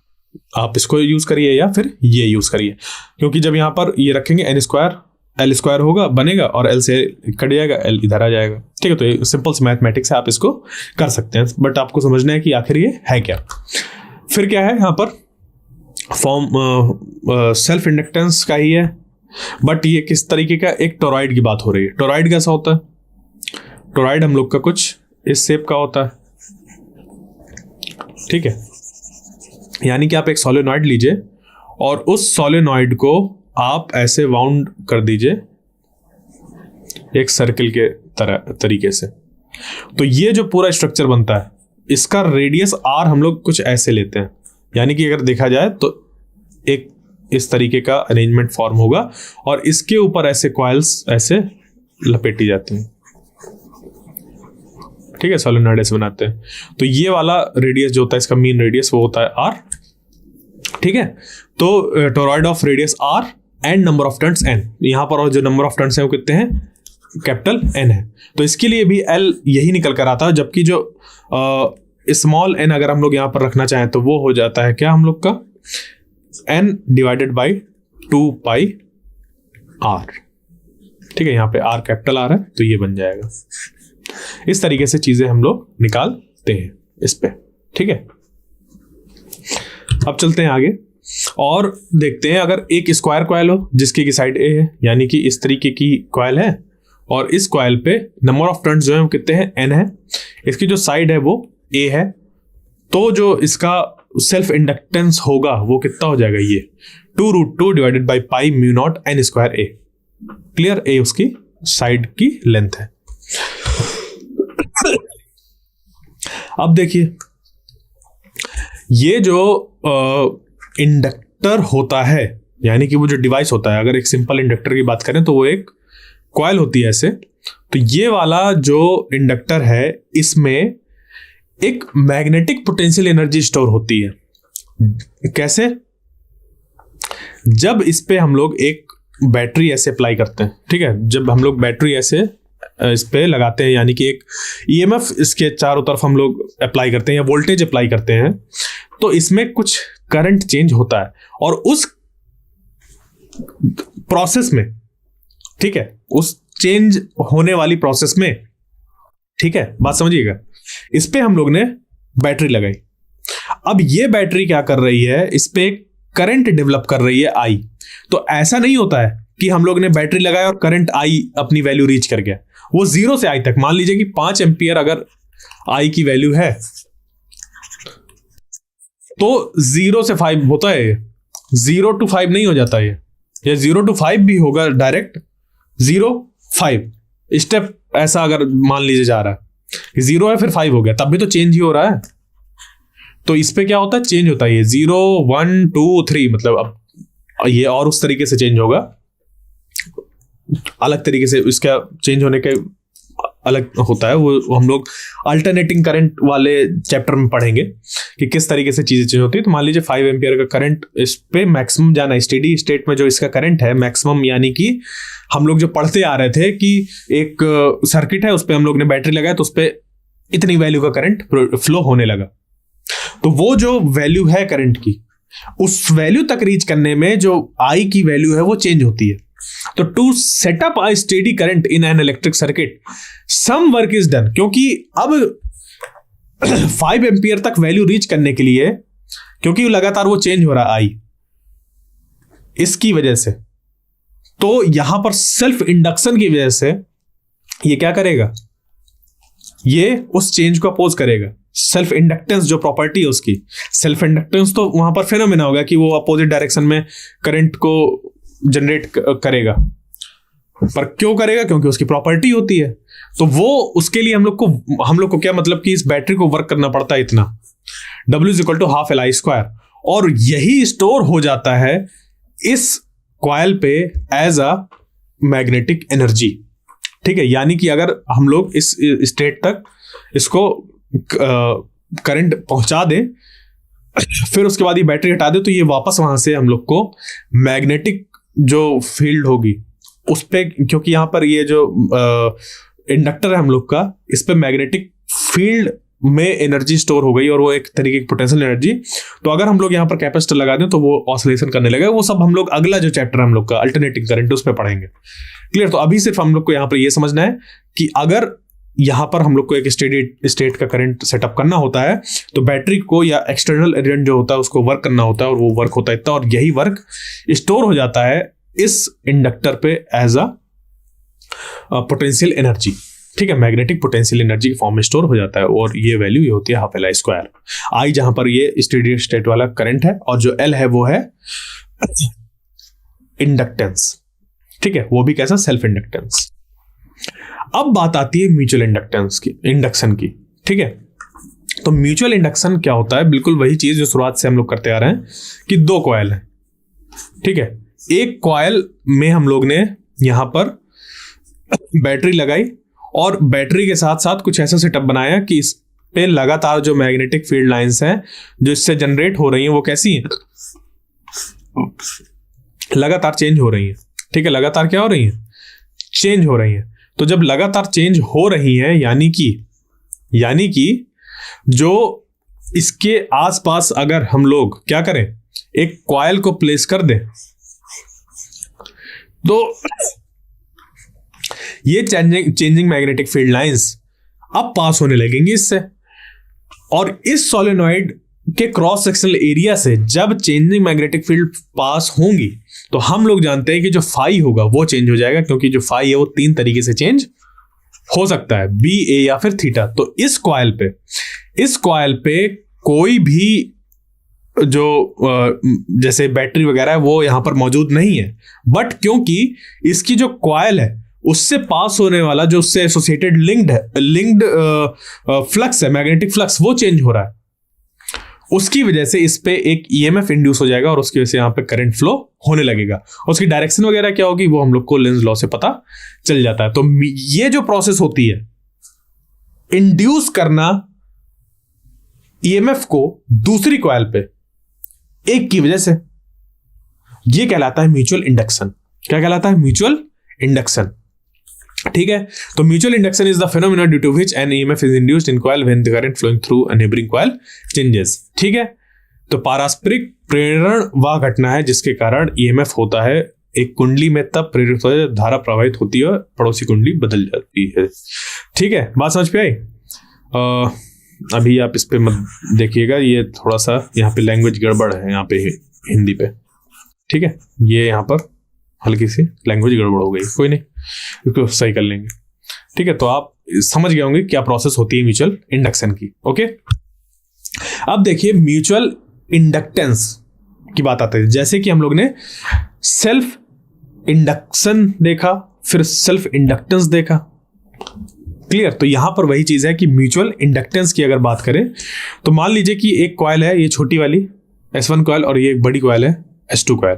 आप इसको यूज करिए या फिर ये यूज करिए, क्योंकि जब यहां पर ये रखेंगे N स्क्वायर L स्क्वायर होगा बनेगा और L से कट जाएगा, L इधर आ जाएगा। ठीक है, तो ये सिंपल से मैथमेटिक्स है, आप इसको कर सकते हैं, बट आपको समझना है कि आखिर ये है क्या। फिर क्या है यहाँ पर फॉर्म सेल्फ इंडक्टेंस का ही है, बट ये किस तरीके का, एक टोरॉइड की बात हो रही है। टोरॉइड कैसा होता है, टोरॉइड हम लोग का कुछ इस शेप का होता है। ठीक है, यानी कि आप एक सोलेनॉइड लीजिए और उस सोलेनॉइड को आप ऐसे वाउंड कर दीजिए एक सर्कल के तरीके से। तो ये जो पूरा स्ट्रक्चर बनता है इसका रेडियस R हम लोग कुछ ऐसे लेते हैं, यानी कि अगर देखा जाए तो एक इस तरीके का अरेंजमेंट फॉर्म होगा और इसके ऊपर ऐसे कॉइल्स ऐसे लपेटी जाती हैं। ठीक है, सोलेनॉइड ऐसे बनाते हैं। तो ये वाला रेडियस जो होता है इसका मेन रेडियस वो होता है R। ठीक है, तो toroid of radius R and number of turns N, यहां पर और जो नंबर ऑफ टर्न्स हैं वो कितने हैं, कैपिटल N है। तो इसके लिए भी L यही निकल कर आता है, जबकि जो स्मॉल n अगर हम लोग यहां पर रखना चाहें तो वो हो जाता है क्या हम लोग का N divided by 2 pi R। ठीक है, यहाँ पे R कैपिटल R है तो ये बन जाएगा। इस तरीके से चीजें हम लोग निकालते हैं इस पे। ठीक है, अब चलते हैं आगे और देखते हैं, अगर एक स्क्वायर कॉइल हो जिसकी की साइड A है, यानी कि इस तरीके की कॉइल है और इस कॉइल पे नंबर ऑफ टर्न्स जो है वो कितने हैं, N है, इसकी जो साइड है वो A है, तो जो इसका सेल्फ इंडक्टेंस होगा वो कितना हो जाएगा, ये 2√2 divided by pi mu naught N square A। Clear? A उसकी साइड की लेंथ है। अब देखिए, ये जो इंडक्टर होता है, यानी कि वो जो डिवाइस होता है, अगर एक सिंपल इंडक्टर की बात करें तो वो एक कॉइल होती है ऐसे। तो ये वाला जो इंडक्टर है इसमें एक मैग्नेटिक पोटेंशियल एनर्जी स्टोर होती है। कैसे? जब इस पे हम लोग एक बैटरी ऐसे अप्लाई करते हैं। ठीक है, जब हम लोग बैटरी ऐसे इस पे लगाते हैं, यानी कि एक ईएमएफ इसके चारों तरफ हम लोग अप्लाई करते हैं या वोल्टेज अप्लाई करते हैं, तो इसमें कुछ करंट चेंज होता है और उस प्रोसेस में, ठीक है, उस चेंज होने वाली प्रोसेस में, ठीक है, बात समझिएगा, इस पे हम लोग ने बैटरी लगाई। अब ये बैटरी क्या कर रही है, इस पे करंट डेवलप कर रही है I। तो ऐसा नहीं होता है कि हम लोग ने बैटरी लगाया और करंट I अपनी वैल्यू रीच कर गया, वो 0 से I तक, मान लीजिए कि 5 एम्पियर अगर I की वैल्यू है तो 0 से 5 होता है, 0 to 5 नहीं हो जाता ये, या 0 to 5 भी होगा डायरेक्ट, 0 5 स्टेप ऐसा अगर मान लीजिए जा रहा है, 0 है फिर 5 हो गया, तब भी तो चेंज ही हो रहा है। तो इस पे क्या होता है, चेंज होता है ये 0 1 2 3, मतलब अब ये और उस तरीके से चेंज होगा, अलग तरीके से इसका चेंज होने के अलग होता है, वो हम लोग अल्टरनेटिंग करंट वाले चैप्टर में पढ़ेंगे कि किस तरीके से चीजें चेंज होती है। तो मान लीजिए 5 एम्पियर का करंट, इस पे मैक्सिमम जाना है, स्टेडी स्टेट में जो इसका करंट है मैक्सिमम, यानी कि हम लोग जो पढ़ते आ रहे थे कि एक सर्किट है, उस पर हम लोग ने बैटरी लगाया तो उस पर इतनी वैल्यू का करंट फ्लो होने लगा, तो वो जो वैल्यू है करंट की, उस वैल्यू तक रीच करने में जो आई की वैल्यू है वो चेंज होती है। तो to set up a steady current in an electric circuit some work is done, क्योंकि अब 5 एम्पियर तक वैल्यू रीच करने के लिए, क्योंकि लगातार वो चेंज हो रहा है आई, इसकी वजह से, तो यहां पर सेल्फ इंडक्शन की वजह से ये क्या करेगा, ये उस चेंज को अपोज करेगा। सेल्फ इंडक्टेंस जो प्रॉपर्टी है उसकी, सेल्फ इंडक्टेंस तो वहां पर फेनोमेना होगा कि वो अपोजिट डायरेक्शन में करंट को जनरेट करेगा, पर क्यों करेगा, क्योंकि उसकी प्रॉपर्टी होती है। तो वो उसके लिए हम लोग को क्या मतलब कि इस बैटरी को वर्क करना पड़ता है इतना, W = ½ Li², और यही स्टोर हो जाता है इस कॉइल पे एज अ मैग्नेटिक एनर्जी। ठीक है, यानी कि अगर हम लोग इस स्टेट तक इसको करंट पहुंचा दें, फिर उसके बाद ये बैटरी हटा दे, तो ये वापस वहां से हम लोग को मैग्नेटिक जो फील्ड होगी उस पे, क्योंकि यहां पर ये जो इंडक्टर है हम लोग का, इस पे मैग्नेटिक फील्ड में एनर्जी स्टोर हो गई और वो एक तरीके की पोटेंशियल एनर्जी। तो अगर हम लोग यहाँ पर कैपेसिटर लगा दें तो वो ऑसिलेशन करने लगेगा। वो सब हम लोग अगला जो चैप्टर है हम लोग का अल्टरनेटिंग करंट उस पर पढ़ेंगे। क्लियर? तो अभी सिर्फ हम लोग को यहाँ पर ये समझना है कि अगर यहाँ पर हम लोग को एक स्टेडी स्टेट का करंट सेटअप करना होता है तो बैटरी को या एक्सटर्नल एलिमेंट जो होता है उसको वर्क करना होता है, और वो वर्क होता है इतना, और यही वर्क स्टोर हो जाता है इस इंडक्टर पे एज अ पोटेंशियल एनर्जी। ठीक है, मैग्नेटिक पोटेंशियल एनर्जी के फॉर्म में स्टोर हो जाता है, और ये वैल्यू ये होती है ½ Li²। आई जहां पर ये स्टेडी स्टेट वाला करंट है, और जो एल है वो है इंडक्टेंस। ठीक है, वो भी कैसा, सेल्फ इंडक्टेंस। अब बात आती है म्यूचुअल इंडक्टेंस की, इंडक्शन की। ठीक है, तो म्यूचुअल इंडक्शन क्या होता है? बिल्कुल वही चीज जो शुरुआत से हम लोग करते आ रहे हैं कि दो कॉइल हैं। ठीक है, एक कॉइल में हम लोग ने यहां पर बैटरी लगाई, और बैटरी के साथ साथ कुछ ऐसा सेटअप बनाया कि इस पे लगातार जो मैग्नेटिक फील्ड लाइंस हैं जो इससे जनरेट हो रही हैं वो कैसी हैं, लगातार चेंज हो रही हैं। ठीक है, लगातार क्या हो रही हैं, चेंज हो रही हैं। तो जब लगातार चेंज हो रही हैं, यानी कि जो इसके आसपास अगर हम लोग क्या करें, एक कॉइल को प्लेस कर दें, तो ये चेंजिंग मैग्नेटिक फील्ड लाइंस अब पास होने लगेंगी इससे, और इस सोलेनॉइड के क्रॉस सेक्शनल एरिया से जब चेंजिंग मैग्नेटिक फील्ड पास होंगी तो हम लोग जानते हैं कि जो फाई होगा वो चेंज हो जाएगा, क्योंकि जो फाई है वो 3 तरीके से चेंज हो सकता है, बी, ए या फिर थीटा। तो इस कॉइल पे कोई भी जो जैसे बैटरी वगैरह है वो यहां पर मौजूद नहीं है, बट क्योंकि इसकी जो कॉइल है उससे पास होने वाला जो उससे एसोसिएटेड लिंक्ड फ्लक्स है, मैग्नेटिक फ्लक्स, वो चेंज हो रहा है। उसकी वजह से इस पे एक ईएमएफ इंड्यूस हो जाएगा, और उसकी वजह से यहाँ पे करंट फ्लो होने लगेगा। उसकी डायरेक्शन वगैरह क्या होगी वो हम लोग को लेंज लॉ से पता चल जाता है। तो ये जो प्रोसेस होती है इंड्यूस करना ईएमएफ को दूसरी कॉइल पे एक की वजह से, ये कहलाता है म्यूचुअल इंडक्शन। क्या कहलाता है? Mutual induction. ठीक है, तो mutual induction is the phenomena due to which an EMF is induced in coil when the current flowing through a neighbouring coil changes. ठीक है, तो पारस्परिक प्रेरण वह घटना है जिसके कारण ईएमएफ होता है एक कुंडली में तब प्रेरित होता है जब धारा प्रवाहित होती है और पड़ोसी कुंडली बदल जाती है। ठीक है, बात समझ पे आई? अभी आप इस पे मत देखिएगा, ये थोड़ा सा यहाँ पे लैंग्वेज गड़बड़ है यहाँ पे हिंदी पे। ठीक है, ये यहाँ पर हल्की सी लैंग्वेज गड़बड़ हो गई, कोई नहीं, इसको सही कर लेंगे। ठीक है, तो आप समझ गए होंगे क्या प्रोसेस होती है म्यूचुअल इंडक्शन की। ओके, अब देखिए म्यूचुअल इंडक्टेंस की बात आती है। जैसे कि हम लोग ने सेल्फ इंडक्शन देखा, फिर सेल्फ इंडक्टेंस देखा, क्लियर। तो यहां पर वही चीज है कि म्यूचुअल इंडक्टेंस की अगर बात करें तो मान लीजिए कि एक कॉइल है, ये छोटी वाली S1 कॉइल, और ये एक बड़ी कॉइल है S2 कॉइल।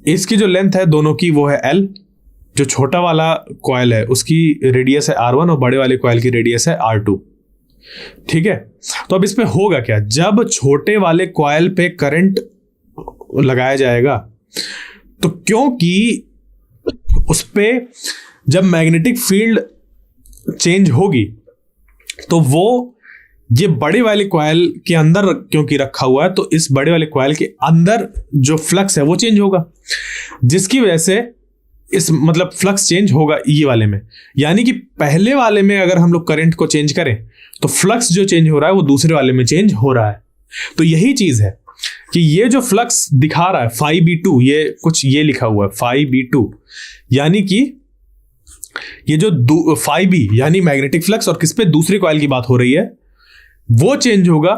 इसकी जो लेंथ है दोनों की वो है L। जो छोटा वाला कॉइल है उसकी रेडियस है R1 और बड़े वाले कॉइल की रेडियस है R2। ठीक है, तो अब इसमें होगा क्या, जब छोटे वाले कॉइल पे करंट लगाया जाएगा तो क्योंकि उस पे जब मैग्नेटिक फील्ड चेंज होगी तो वो ये बड़े वाले कॉइल के अंदर क्योंकि रखा हुआ है, तो इस बड़े वाले कॉइल के अंदर जो फ्लक्स है वो चेंज होगा, जिसकी वजह से इस मतलब फ्लक्स चेंज होगा ये वाले में। यानी कि पहले वाले में अगर हम लोग करंट को चेंज करें तो फ्लक्स जो चेंज हो रहा है वो दूसरे वाले में चेंज हो रहा है। तो यही चीज है कि ये जो फ्लक्स दिखा रहा है phi b2, ये कुछ ये लिखा हुआ है phi b2, यानी कि ये जो phi b यानी मैग्नेटिक फ्लक्स और किस पे, दूसरे कॉइल की बात हो रही है, वो चेंज होगा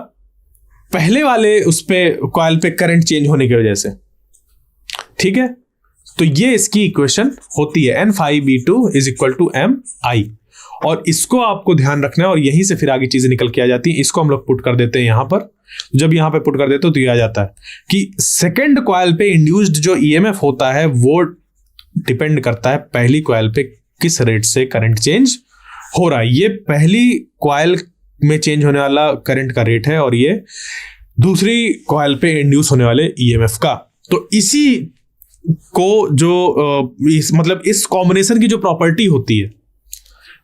पहले वाले उस पे कॉइल पे करंट चेंज होने की वजह से। ठीक है, तो ये इसकी इक्वेशन होती है n phi b2 is equal to m i, और इसको आपको ध्यान रखना है और यहीं से फिर आगे चीजें निकल के आ जाती हैं। इसको हम लोग पुट कर देते हैं यहां पर। जब यहां पे पुट कर देते हो तो ये आ जाता है कि सेकंड कॉइल पे इंड्यूस्ड जो ईएमएफ होता है वो डिपेंड करता है पहली कॉइल पे किस रेट से करंट चेंज हो रहा है। ये पहली कॉइल में चेंज होने वाला करंट का रेट है और ये दूसरी कॉइल पे इंड्यूस होने वाले ईएमएफ का। तो इसी को जो मतलब इस कॉम्बिनेशन की जो प्रॉपर्टी होती है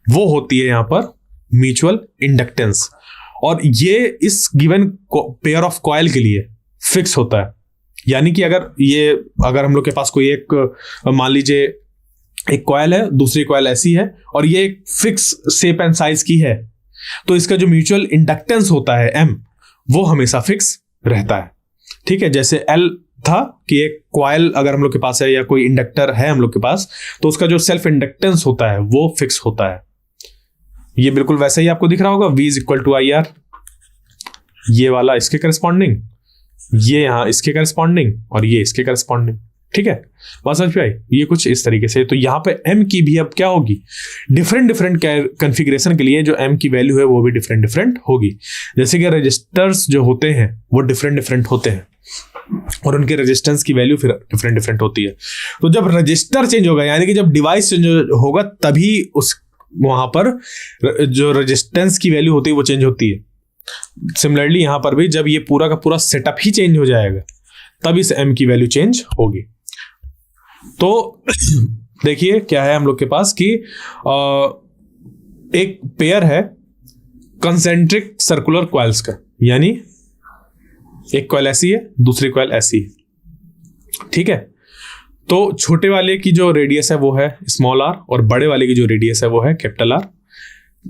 वो होती है यहां पर म्यूचुअल इंडक्टेंस, और ये इस गिवन पेयर ऑफ कॉइल के लिए फिक्स होता है। यानी कि अगर हम लोग के पास कोई एक मान लीजिए एक कॉइल है, दूसरी कॉइल ऐसी है और ये एक फिक्स शेप एंड साइज की है, तो इसका जो म्यूचुअल इंडक्टेंस होता है M, वो हमेशा फिक्स रहता है। ठीक है, जैसे L था कि एक कॉइल अगर हम लोग के पास है या कोई इंडक्टर है हम लोग के पास, तो उसका जो सेल्फ इंडक्टेंस होता है वो फिक्स होता है। ये बिल्कुल वैसे ही आपको दिख रहा होगा, V is equal to IR, ये वाला इसके करस्पॉन्डिंग, ये यहां इसके करस्पॉन्डिंग और ये इसके करस्पॉन्डिंग। ठीक है, बात समझ पे आई। ये कुछ इस तरीके से। तो यहां पे M की भी अब क्या होगी, डिफरेंट कॉन्फ़िगरेशन के लिए जो M की वैल्यू है वो भी डिफरेंट होगी। जैसे कि रजिस्टर्स जो होते हैं वो डिफरेंट होते हैं और उनके रेजिस्टेंस की वैल्यू फिर डिफरेंट होती है। तो जब रजिस्टर चेंज होगा यानी कि जब डिवाइस चेंज होगा तभी उस वहां पर जो रेजिस्टेंस की वैल्यू होती है वो चेंज होती है। सिमिलरली यहां पर भी जब ये पूरा का पूरा सेटअप ही चेंज हो जाएगा तब इस M की वैल्यू चेंज होगी। तो देखिए क्या है हम लोग के पास कि एक पेयर है कंसेंट्रिक सर्कुलर कॉइल्स का, यानी एक कॉइल ऐसी है दूसरी कॉइल ऐसी है। ठीक है, तो छोटे वाले की जो रेडियस है वो है स्मॉल r और बड़े वाले की जो रेडियस है वो है कैपिटल R।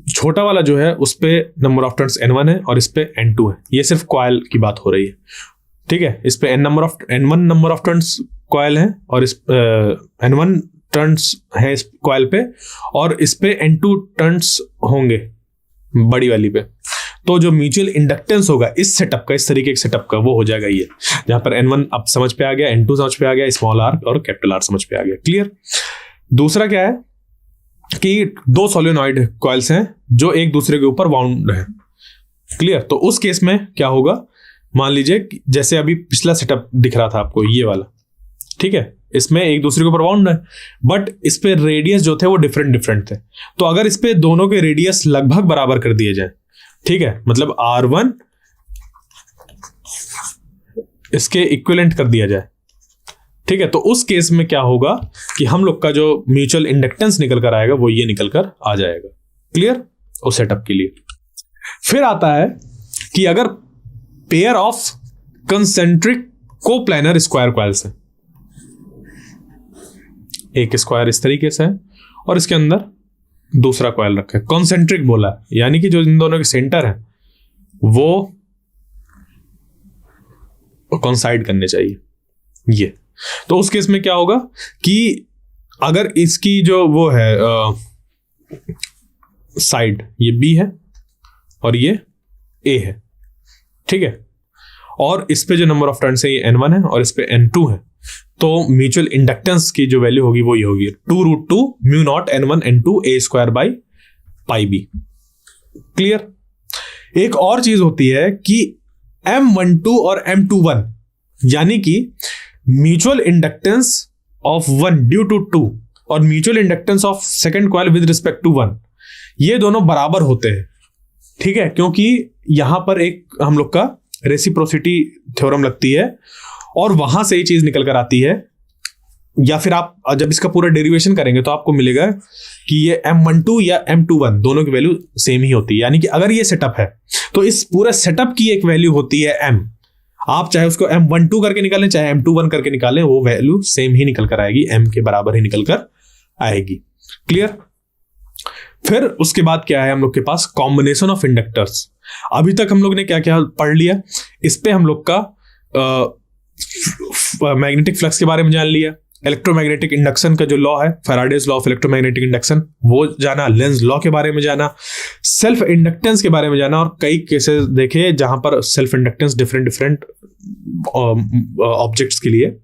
छोटा वाला जो है उस पे नंबर ऑफ टर्न्स N1 है और इस पे N2 है। ये सिर्फ कॉइल की बात हो रही है। ठीक है, इस पे N1 number of turns coil है और इस N1 टर्न्स है इस कॉइल पे और इस पे N2 टर्न्स होंगे बड़ी वाली पे। तो जो म्यूचुअल इंडक्टेंस होगा इस सेटअप का, इस तरीके के सेटअप का, वो हो जाएगा ये, जहां पर N1 अब समझ पे आ गया, N2 समझ पे आ गया, स्मॉल r और कैपिटल R समझ पे आ गया। क्लियर। दूसरा क्या है कि दो सोलेनॉइड कॉइल्स हैं जो एक दूसरे के ऊपर वाउंड है। क्लियर। तो उस केस में क्या होगा, मान लीजिए जैसे अभी पिछला सेटअप दिख रहा था आपको ये वाला, ठीक है, इसमें एक दूसरे के ऊपर बाउंड है बट इस पे रेडियस जो थे वो डिफरेंट थे। तो अगर इस पे दोनों के रेडियस लगभग बराबर कर दिए जाए, ठीक है, मतलब R1 इसके इक्विवेलेंट कर दिया जाए, ठीक है, तो उस केस में क्या होगा कि हम लोग का जो म्यूचुअल इंडक्टेंस निकल कर आएगा वो ये निकल कर आ जाएगा। क्लियर। उस सेटअप के लिए फिर आता है कि अगर pair of concentric coplanar square coils है, एक स्क्वायर इस तरीके से है और इसके अंदर दूसरा कॉइल रखा है, कॉन्सेंट्रिक बोला है, यानी कि जो इन दोनों के सेंटर है वो कॉन्साइड करने चाहिए ये। तो उस केस में क्या होगा कि अगर इसकी जो वो है साइड, ये बी है और ये ए है, ठीक है। और इस पे जो नंबर ऑफ टर्न्स है ये N1 है और इस पे N2 है, तो म्यूचुअल इंडक्टेंस की जो वैल्यू होगी वो ये होगी 2√2 mu naught N1 N2 A square by pi B. Clear. एक और चीज होती है कि M12 और M21 यानी कि mutual inductance of 1 due to 2 और mutual inductance of second coil with respect to 1, ये दोनों बराबर होते हैं, ठीक है, क्योंकि यहां पर एक हम लोग का रेसिप्रोसिटी थ्योरम लगती है और वहां से ये चीज निकल कर आती है। या फिर आप जब इसका पूरा डेरिवेशन करेंगे तो आपको मिलेगा कि ये M12 या M21 दोनों की वैल्यू सेम ही होती है, यानी कि अगर ये सेटअप है तो इस पूरे सेटअप की एक वैल्यू होती है M। आप चाहे उसको M12 करके निकालें चाहे M21 करके निकालें, वो वैल्यू सेम ही निकल कर आएगी, M के बराबर ही निकल कर आएगी। क्लियर। फिर उसके बाद क्या है हम लोग के पास, कॉम्बिनेशन ऑफ इंडक्टर्स। अभी तक हम लोग ने क्या क्या पढ़ लिया, इस पे हम लोग का मैग्नेटिक फ्लक्स के बारे में जान लिया, इलेक्ट्रोमैग्नेटिक इंडक्शन का जो लॉ है Faraday's law of electromagnetic induction वो जाना, लेंज लॉ के बारे में जाना, सेल्फ इंडक्टेंस के बारे में जाना, और कई केसेस देखे जहां पर सेल्फ इंडक्टेंस डिफरेंट ऑब्जेक्ट्स के लिए,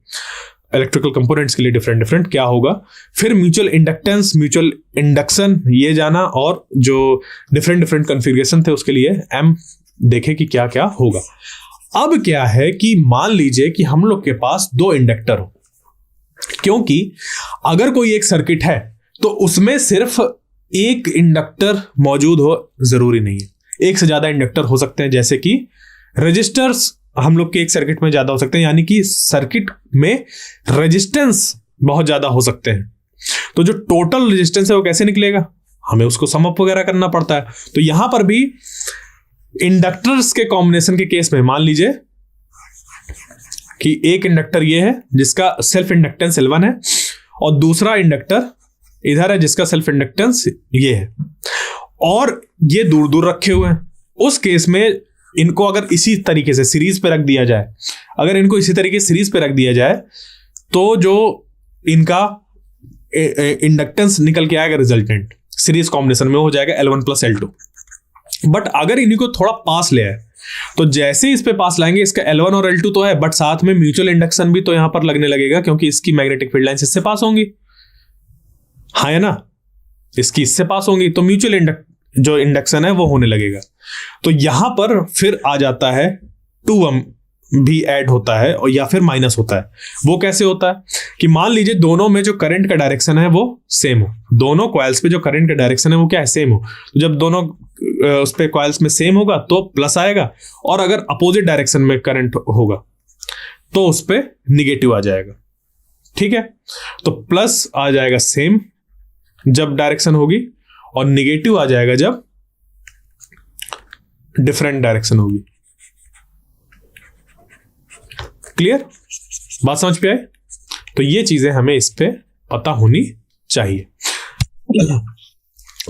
इलेक्ट्रिकल कंपोनेंट्स के लिए डिफरेंट क्या होगा। फिर म्यूचुअल इंडक्टेंस, म्यूचुअल इंडक्शन ये जाना, और जो डिफरेंट कॉन्फ़िगरेशन थे उसके लिए एम देखे कि क्या क्या होगा। अब क्या है कि मान लीजिए कि हम लोग के पास दो इंडक्टर हो, क्योंकि अगर कोई एक सर्किट है तो उसमें सिर्फ एक इंडक्टर मौजूद हो जरूरी नहीं है, एक से ज्यादा इंडक्टर हो सकते हैं, जैसे कि रेजिस्टर्स हम लोग के एक सर्किट में ज्यादा हो सकते हैं, यानी कि सर्किट में रेजिस्टेंस बहुत ज्यादा हो सकते हैं। तो जो टोटल रेजिस्टेंस है वो कैसे निकलेगा, हमें उसको सम अप वगैरह करना पड़ता है। तो यहां पर भी इंडक्टर्स के कॉम्बिनेशन के केस में मान लीजिए कि एक इंडक्टर ये है जिसका सेल्फ इंडक्टेंस L1 है और दूसरा इंडक्टर इधर है जिसका सेल्फ इंडक्टेंस ये है, और ये दूर दूर रखे हुए हैं। उस केस में इनको अगर इसी तरीके से सीरीज पे रख दिया जाए, अगर इनको इसी तरीके से सीरीज पे रख दिया जाए तो जो इनका इंडक्टेंस निकल के आएगा रिजल्टेंट सीरीज कॉम्बिनेशन में हो जाएगा L1 प्लस L2। बट अगर इन्हीं को थोड़ा पास ले आए तो जैसे इस पे पास लाएंगे, इसका L1 और L2 तो है बट साथ में म्यूचुअल इंडक्शन भी तो यहां पर लगने लगेगा, क्योंकि इसकी मैग्नेटिक फील्ड लाइंस इससे पास होंगी, हाँ है ना, इसकी इससे पास होंगी, तो म्यूचुअल जो इंडक्शन है वो होने लगेगा। तो यहां पर फिर आ जाता है 2m भी ऐड होता है और या फिर माइनस होता है। वो कैसे होता है कि मान लीजिए दोनों में जो करंट का डायरेक्शन है वो सेम हो, दोनों कॉइल्स पे जो करंट का डायरेक्शन है वो क्या है, सेम हो। तो जब दोनों उस पे कॉइल्स में सेम होगा तो प्लस आएगा, और अगर अपोजिट डायरेक्शन में करंट होगा तो उस पे निगेटिव आ जाएगा, ठीक है। तो प्लस आ जाएगा सेम जब डायरेक्शन होगी, और निगेटिव आ जाएगा जब डिफरेंट डायरेक्शन होगी। क्लियर, बात समझ पे आई। तो ये चीजें हमें इस पे पता होनी चाहिए।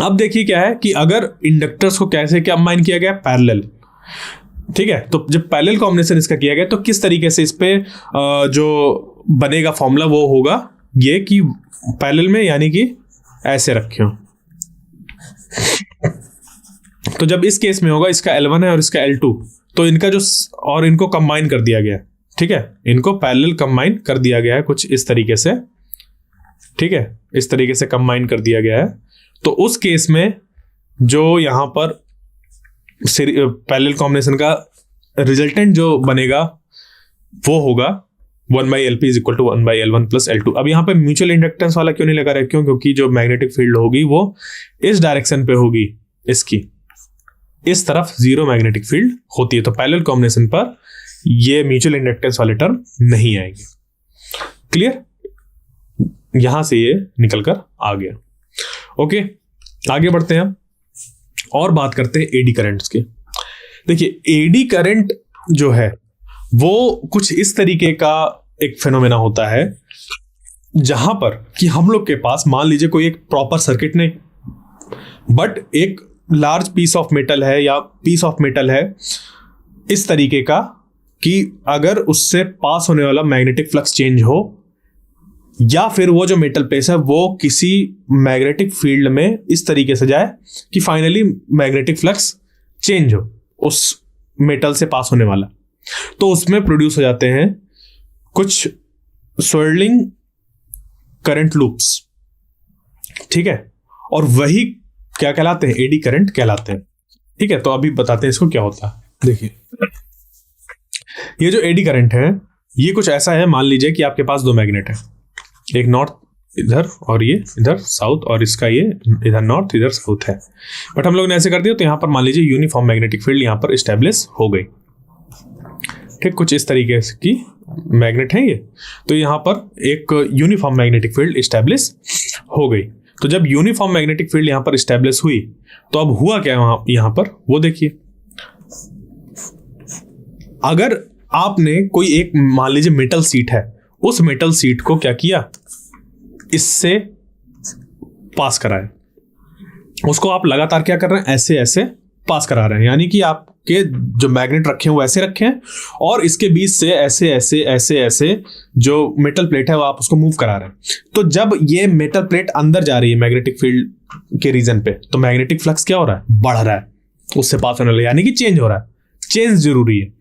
अब देखिए क्या है कि अगर इंडक्टर्स को कैसे क्या कंबाइन किया गया, पैरेलल, ठीक है। तो जब पैरेलल कॉम्बिनेशन इसका किया गया तो किस तरीके से इस पे जो बनेगा फॉर्मूला वो होगा ये कि पैरेलल में यानी कि ऐसे रखे हो। तो जब इस केस में होगा इसका L1 है और इसका L2, तो इनका जो और इनको कंबाइन कर दिया गया, ठीक है, इनको पैरेलल कंबाइन कर दिया गया है कुछ इस तरीके से, ठीक है, इस तरीके से कंबाइन कर दिया गया है। तो उस केस में जो यहां पर पैरेलल कॉम्बिनेशन का रिजल्टेंट जो बनेगा वो होगा 1/LP = 1/L1 + L2। अब यहां पे म्यूचुअल इंडक्टेंस वाला क्यों नहीं लगा रहा, क्योंकि जो मैग्नेटिक फील्ड होगी वो इस डायरेक्शन पे होगी, इसकी इस तरफ जीरो मैग्नेटिक फील्ड होती है, तो पैरेलल कॉम्बिनेशन पर ये म्यूचुअल इंडक्टेंस वाले टर्म नहीं आएंगे। क्लियर, यहां से ये निकलकर आ गया। ओके, आगे बढ़ते हैं और बात करते हैं एडी करंट्स के। देखिए एडी करंट जो है वो कुछ इस तरीके का एक फेनोमेना होता है जहां पर कि हम लोग के पास मान लीजिए कोई एक प्रॉपर सर्किट नहीं, बट एक लार्ज पीस ऑफ मेटल है या पीस ऑफ मेटल है इस तरीके का कि अगर उससे पास होने वाला मैग्नेटिक फ्लक्स चेंज हो या फिर वो जो मेटल प्लेट है वो किसी मैग्नेटिक फील्ड में इस तरीके से जाए कि फाइनली मैग्नेटिक फ्लक्स चेंज हो उस मेटल से पास होने वाला, तो उसमें प्रोड्यूस हो जाते हैं कुछ स्वर्लिंग करंट लूप्स। ठीक है, और वही क्या कहलाते हैं? एडी करंट कहलाते हैं। ठीक है, तो अभी बताते हैं इसको क्या होता है। देखिए, ये जो एडी करंट है ये कुछ ऐसा है, मान लीजिए कि आपके पास दो मैग्नेट है, एक नॉर्थ इधर और ये इधर साउथ, और इसका ये इधर नॉर्थ इधर साउथ है। बट हम लोग ने ऐसे कर दिया तो यहां पर मान लीजिए यूनिफॉर्म मैग्नेटिक फील्ड यहां पर स्टैब्लिश हो गई। ठीक, कुछ इस तरीके की मैग्नेट है ये, तो यहां पर एक यूनिफॉर्म मैग्नेटिक फील्ड स्टैब्लिश हो गई। तो जब यूनिफॉर्म मैग्नेटिक फील्ड यहां पर स्टैब्लिश हुई तो अब हुआ क्या यहां पर, वो देखिए। अगर आपने कोई एक मान लीजिए मेटल सीट है, उस मेटल सीट को क्या किया, इससे पास कराए, उसको आप लगातार क्या कर रहे हैं, ऐसे ऐसे पास करा रहे हैं, यानी कि आपके जो मैग्नेट रखे हैं वो ऐसे रखे हैं और इसके बीच से ऐसे ऐसे ऐसे ऐसे जो मेटल प्लेट है वो आप उसको मूव करा रहे हैं। तो जब ये मेटल प्लेट अंदर जा रही है मैग्नेटिक फील्ड के रीजन पे, तो मैग्नेटिक फ्लक्स क्या हो रहा है, बढ़ रहा है, उससे पास होने लगा, यानी कि चेंज हो रहा है। चेंज जरूरी है।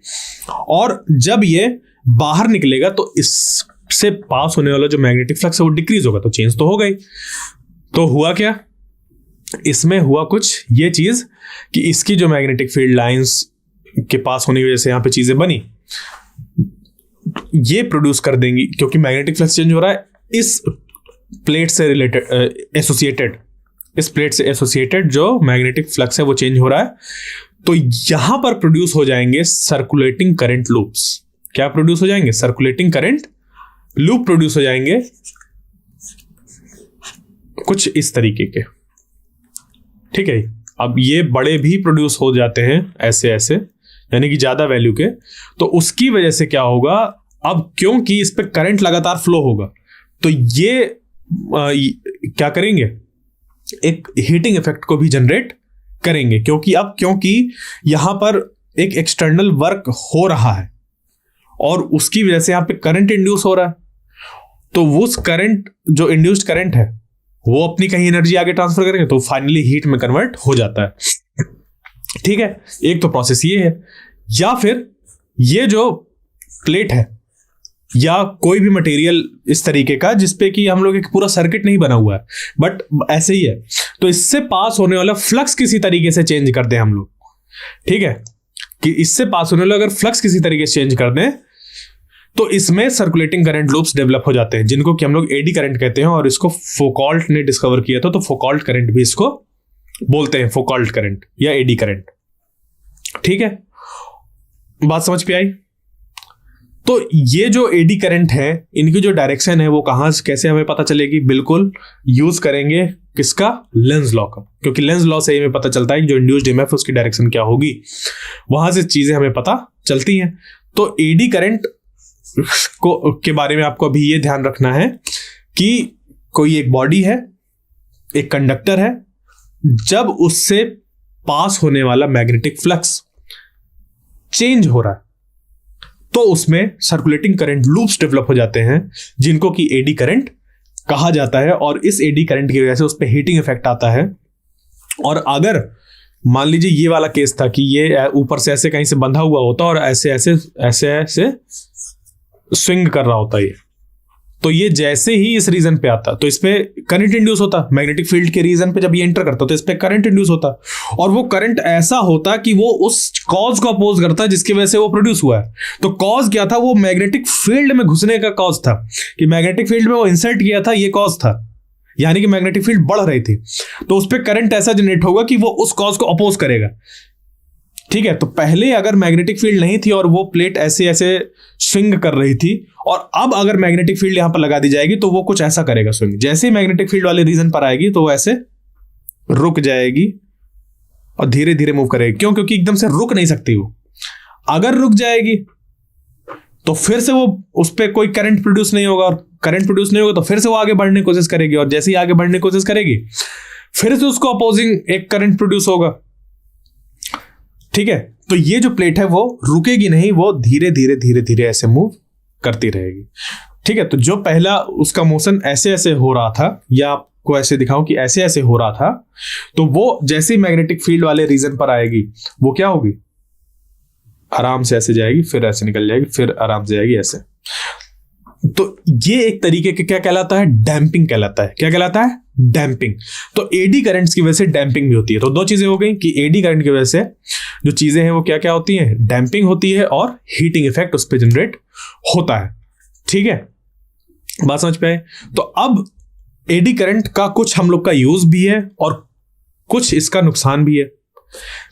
और जब ये बाहर निकलेगा तो इससे पास होने वाला जो मैग्नेटिक फ्लक्स है वो डिक्रीज होगा, तो चेंज तो हो गई। तो हुआ क्या, इसमें हुआ कुछ ये चीज कि इसकी जो मैग्नेटिक फील्ड लाइंस के पास होने की वजह से यहां पे चीजें बनी, ये प्रोड्यूस कर देंगी, क्योंकि मैग्नेटिक फ्लक्स चेंज हो रहा है इस प्लेट से रिलेटेड एसोसिएटेड, इस प्लेट से एसोसिएटेड जो मैग्नेटिक फ्लक्स है वो चेंज हो रहा है। तो यहां पर प्रोड्यूस हो जाएंगे सर्कुलेटिंग करंट लूप्स। क्या प्रोड्यूस हो जाएंगे, सर्कुलेटिंग करंट लूप प्रोड्यूस हो जाएंगे कुछ इस तरीके के। ठीक है, अब ये बड़े भी प्रोड्यूस हो जाते हैं ऐसे ऐसे, यानी कि ज्यादा वैल्यू के। तो उसकी वजह से क्या होगा, अब क्योंकि इस पे करंट लगातार फ्लो होगा तो ये क्या करेंगे, एक हीटिंग इफेक्ट को भी जनरेट करेंगे, क्योंकि यहां पर एक एक्सटर्नल वर्क हो रहा है और उसकी वजह से यहां पे करंट इंड्यूस हो रहा है। तो उस करंट, जो इंड्यूस्ड करंट है, वो अपनी कहीं एनर्जी आगे ट्रांसफर करेंगे तो फाइनली हीट में कन्वर्ट हो जाता है। ठीक है, एक तो प्रोसेस ये है। या फिर ये जो प्लेट है या कोई भी मटेरियल इस तरीके का जिसपे कि हम लोग एक पूरा सर्किट नहीं बना हुआ है बट ऐसे ही है, तो इससे पास होने वाला फ्लक्स किसी तरीके से चेंज कर दें हम लोग। ठीक है, कि इससे पास होने वाला अगर फ्लक्स किसी तरीके से चेंज कर दें तो इसमें सर्कुलेटिंग करंट लूप्स डेवलप हो जाते हैं, जिनको कि हम लोग एडी करंट कहते हैं। और इसको फौकॉल्ट ने डिस्कवर किया था, तो फौकॉल्ट करंट भी इसको बोलते हैं, फौकॉल्ट करंट या एडी करंट। ठीक है, बात समझ पे आई। तो ये जो एडी करंट है, इनकी जो डायरेक्शन है वो कहां से कैसे हमें पता चलेगी, बिल्कुल यूज करेंगे किसका, लेंज लॉ का, क्योंकि लेंज लॉ से हमें पता चलता है कि जो इंड्यूस्ड ईएमएफ उसकी डायरेक्शन क्या होगी, वहां से चीजें हमें पता चलती हैं। तो एडी करंट के बारे में आपको अभी ये ध्यान रखना है कि कोई एक बॉडी है, एक कंडक्टर है, जब उससे पास होने वाला मैग्नेटिक फ्लक्स चेंज हो रहा है तो उसमें सर्कुलेटिंग करंट लूप्स डेवलप हो जाते हैं, जिनको कि एडी करंट कहा जाता है। और इस एडी करंट की वजह से उस पर हीटिंग इफेक्ट आता है। और अगर मान लीजिए ये वाला केस था कि ये ऊपर से ऐसे कहीं से बंधा हुआ होता और ऐसे ऐसे ऐसे ऐसे स्विंग कर रहा होता है, तो ये जैसे ही इस रीजन पे आता तो इस पे करंट इंड्यूस होता, मैग्नेटिक फील्ड के रीजन पे जब ये एंटर करता तो इस पे करंट इंड्यूस होता, और वो करंट ऐसा होता कि वो उस कॉज को अपोज करता जिसकी वजह से वो प्रोड्यूस हुआ है। तो कॉज क्या था, वो मैग्नेटिक फील्ड में घुसने का कॉज था, कि मैग्नेटिक फील्ड में वो इंसर्ट किया था, ये कॉज था, यानी कि मैग्नेटिक फील्ड बढ़ रही थी, तो उस पर करंट ऐसा जनरेट होगा कि वो उस कॉज को अपोज करेगा। ठीक है, तो पहले अगर मैग्नेटिक फील्ड नहीं थी और वो प्लेट ऐसे ऐसे स्विंग कर रही थी, और अब अगर मैग्नेटिक फील्ड यहां पर लगा दी जाएगी तो वो कुछ ऐसा करेगा स्विंग। जैसे ही मैग्नेटिक फील्ड वाले रीजन पर आएगी तो वो ऐसे रुक जाएगी और धीरे धीरे मूव करेगी। क्यों, क्योंकि एकदम से रुक नहीं सकती वो। अगर रुक जाएगी तो फिर से वो उस पर कोई करंट प्रोड्यूस नहीं होगा, और करंट प्रोड्यूस नहीं होगा तो फिर से वो आगे बढ़ने की कोशिश करेगी, और जैसे ही आगे बढ़ने की कोशिश करेगी फिर से उसको अपोजिंग एक करंट प्रोड्यूस होगा। ठीक है, तो ये जो प्लेट है वो रुकेगी नहीं, वो धीरे धीरे धीरे धीरे ऐसे मूव करती रहेगी। ठीक है, तो जो पहला उसका मोशन ऐसे ऐसे हो रहा था, या आपको ऐसे दिखाऊं कि ऐसे ऐसे हो रहा था, तो वो जैसे ही मैग्नेटिक फील्ड वाले रीजन पर आएगी वो क्या होगी, आराम से ऐसे जाएगी, फिर ऐसे निकल जाएगी, फिर आराम से जाएगी ऐसे। तो ये एक तरीके के क्या कहलाता है, डैम्पिंग कहलाता है। क्या कहलाता है, डैम्पिंग। तो एडी करंट्स की वजह से डैम्पिंग भी होती है। तो दो चीजें हो गई कि एडी करंट की वजह से जो चीजें हैं वो क्या क्या होती हैं, डैम्पिंग होती है और हीटिंग इफेक्ट उस पर जनरेट होता है। ठीक है, बात समझ पे आए। तो अब एडी करंट का कुछ हम लोग का यूज भी है और कुछ इसका नुकसान भी है।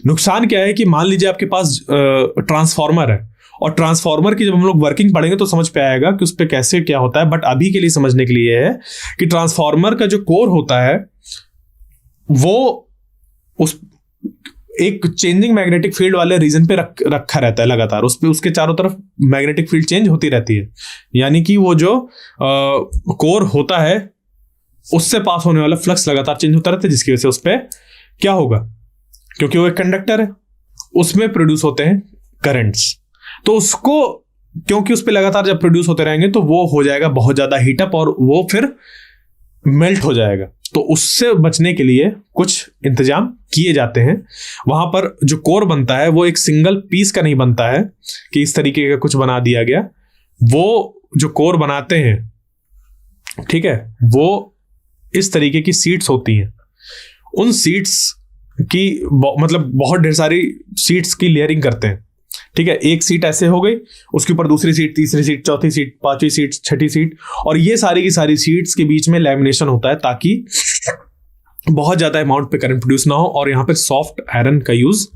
नुकसान क्या है कि मान लीजिए आपके पास ट्रांसफार्मर है, और ट्रांसफार्मर की जब हम लोग वर्किंग पढ़ेंगे तो समझ पे आएगा कि उस पर कैसे क्या होता है। बट अभी के लिए समझने के लिए है कि ट्रांसफार्मर का जो कोर होता है वो उस एक चेंजिंग मैग्नेटिक फील्ड वाले रीजन पे रखा रहता है लगातार। उस पे उसके चारों तरफ मैग्नेटिक फील्ड चेंज होती रहती है, यानी कि वो जो कोर होता है उससे पास होने वाला फ्लक्स लगातार चेंज होता रहता है, जिसकी वजह से उस पर क्या होगा, क्योंकि वो एक कंडक्टर है, उसमें प्रोड्यूस होते हैं करंट्स। तो उसको क्योंकि उस पर लगातार जब प्रोड्यूस होते रहेंगे तो वो हो जाएगा बहुत ज्यादा हीटअप और वो फिर मेल्ट हो जाएगा। तो उससे बचने के लिए कुछ इंतजाम किए जाते हैं। वहां पर जो कोर बनता है वो एक सिंगल पीस का नहीं बनता है कि इस तरीके का कुछ बना दिया गया। वो जो कोर बनाते हैं, ठीक है, वो इस तरीके की सीट्स होती हैं। उन सीट्स की मतलब बहुत ढेर सारी सीट्स की लेयरिंग करते हैं। ठीक है, एक सीट ऐसे हो गई, उसके ऊपर दूसरी सीट, तीसरी सीट, चौथी सीट, पांचवी सीट, छठी सीट, और ये सारी की सारी सीट्स के बीच में लैमिनेशन होता है ताकि बहुत ज्यादा अमाउंट पे करंट प्रोड्यूस ना हो। और यहाँ पे सॉफ्ट आयरन का यूज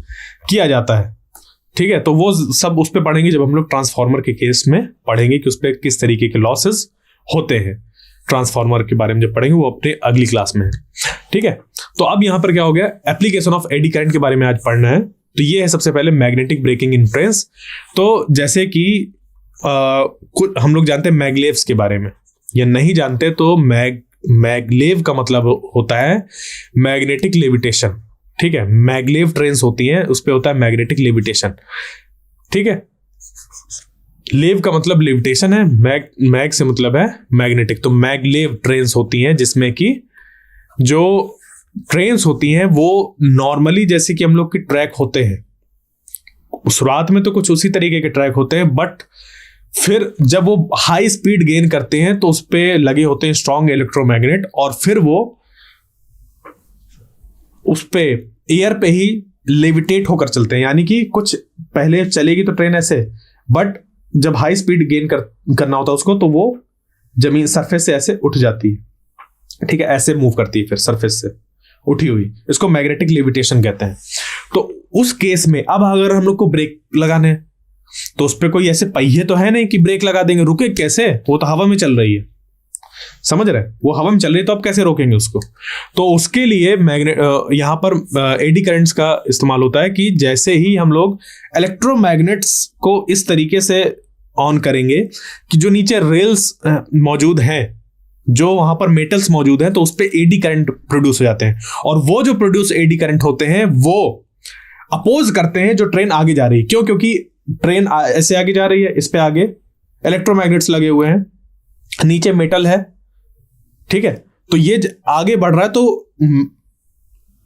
किया जाता है। ठीक है, तो वो सब उस पर पढ़ेंगे जब हम लोग ट्रांसफार्मर के केस में पढ़ेंगे कि उस पर किस तरीके के लॉसेस होते हैं। ट्रांसफार्मर के बारे में जब पढ़ेंगे वो अपने अगली क्लास में है। ठीक है, तो अब यहाँ पर क्या हो गया, एप्लीकेशन ऑफ एडी करंट के बारे में आज पढ़ना है। तो ये है सबसे पहले मैग्नेटिक ब्रेकिंग इम्पेडेंस। तो जैसे कि कुछ हम लोग जानते हैं मैगलेव्स के बारे में, या नहीं जानते तो मैगलेव का मतलब होता है मैग्नेटिक लेविटेशन। ठीक है, मैगलेव ट्रेन्स होती हैं, उस पे होता है मैग्नेटिक लेविटेशन। ठीक है, लेव का मतलब लेविटेशन है, मैग से मतलब है मैग्नेटिक। तो मैगलेव ट्रेन्स होती हैं जिसमें कि जो ट्रेन्स होती हैं वो नॉर्मली जैसे कि हम लोग के ट्रैक होते हैं, शुरुआत में तो कुछ उसी तरीके के ट्रैक होते हैं, बट फिर जब वो हाई स्पीड गेन करते हैं तो उस पे लगे होते हैं स्ट्रॉन्ग इलेक्ट्रोमैग्नेट, और फिर वो उस पे एयर पे ही लेविटेट होकर चलते हैं। यानी कि कुछ पहले चलेगी तो ट्रेन ऐसे, बट जब हाई स्पीड गेन करना होता है उसको, तो वो जमीन सरफेस से ऐसे उठ जाती है। ठीक है, ऐसे मूव करती है फिर सरफेस से उठी हुई, इसको मैग्नेटिक लेविटेशन कहते हैं। तो उस केस में अब अगर हम लोग को ब्रेक लगाने हैं तो उस पर कोई ऐसे पहिए तो है नहीं कि ब्रेक लगा देंगे, रुके कैसे, वो तो हवा में चल रही है, समझ रहे, वो हवा में चल रही है, तो आप कैसे रोकेंगे उसको। तो उसके लिए यहाँ पर एडी करंट्स का इस्तेमाल होता है कि जैसे ही हम लोग इलेक्ट्रोमैग्नेट्स को इस तरीके से ऑन करेंगे कि जो नीचे रेल्स मौजूद हैं, जो वहां पर मेटल्स मौजूद हैं, तो उस पे एडी करंट प्रोड्यूस हो जाते हैं। और वो जो प्रोड्यूस एडी करंट होते हैं वो अपोज करते हैं जो ट्रेन आगे जा रही है। क्यों, क्योंकि ट्रेन ऐसे आगे जा रही है, इस पे आगे इलेक्ट्रोमैग्नेट्स लगे हुए हैं, नीचे मेटल है। ठीक है, तो ये आगे बढ़ रहा है, तो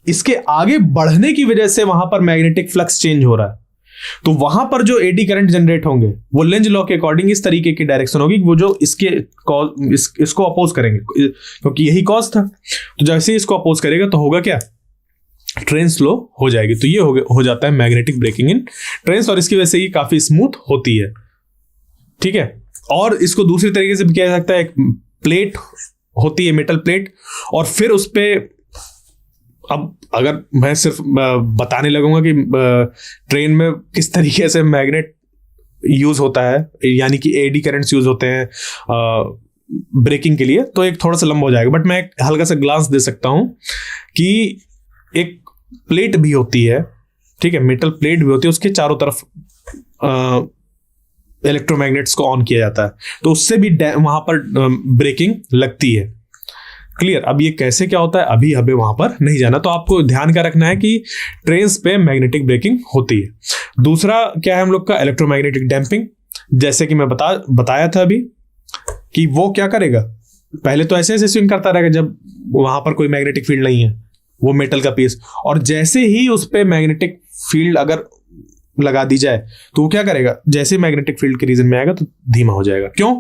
इसके आगे बढ़ने की वजह से वहां पर मैग्नेटिक फ्लक्स चेंज हो रहा है। तो वहां पर जो एडी करंट जनरेट होंगे वो लेंज लॉ के अकॉर्डिंग इस तरीके की डायरेक्शन होगी, वो जो इसको अपोज करेंगे, क्योंकि यही कॉज था। तो जैसे इसको अपोज करेगा तो होगा क्या, ट्रेन स्लो हो जाएगी। तो ये हो जाता है मैग्नेटिक ब्रेकिंग इन ट्रेन्स, और इसकी वजह से ये काफी स्मूथ होती है। ठीक है, और इसको दूसरी तरीके से भी किया जा सकता है, एक प्लेट होती है, मेटल प्लेट, और फिर उस पर अब अगर मैं सिर्फ बताने लगूंगा कि ट्रेन में किस तरीके से मैग्नेट यूज होता है, यानी कि एडी करंट्स यूज होते हैं ब्रेकिंग के लिए, तो एक थोड़ा सा लंबा हो जाएगा। बट मैं एक हल्का सा ग्लांस दे सकता हूं कि एक प्लेट भी होती है, ठीक है, मेटल प्लेट भी होती है, उसके चारों तरफ इलेक्ट्रोमैग्नेट्स को ऑन किया जाता है, तो उससे भी वहां पर ब्रेकिंग लगती है। क्लियर। अब ये कैसे क्या होता है अभी हमें वहां पर नहीं जाना, तो आपको ध्यान क्या रखना है कि ट्रेन्स पे मैग्नेटिक ब्रेकिंग होती है। दूसरा क्या है हम लोग का, इलेक्ट्रोमैग्नेटिक डैम्पिंग, जैसे कि मैं बताया था अभी कि वो क्या करेगा, पहले तो ऐसे ऐसे स्विंग करता रहेगा जब वहां पर कोई मैग्नेटिक फील्ड नहीं है, वो मेटल का पीस, और जैसे ही उस पे मैग्नेटिक फील्ड अगर लगा दी जाए तो वो क्या करेगा, जैसे मैग्नेटिक फील्ड के रीजन में आएगा तो धीमा हो जाएगा। क्यों?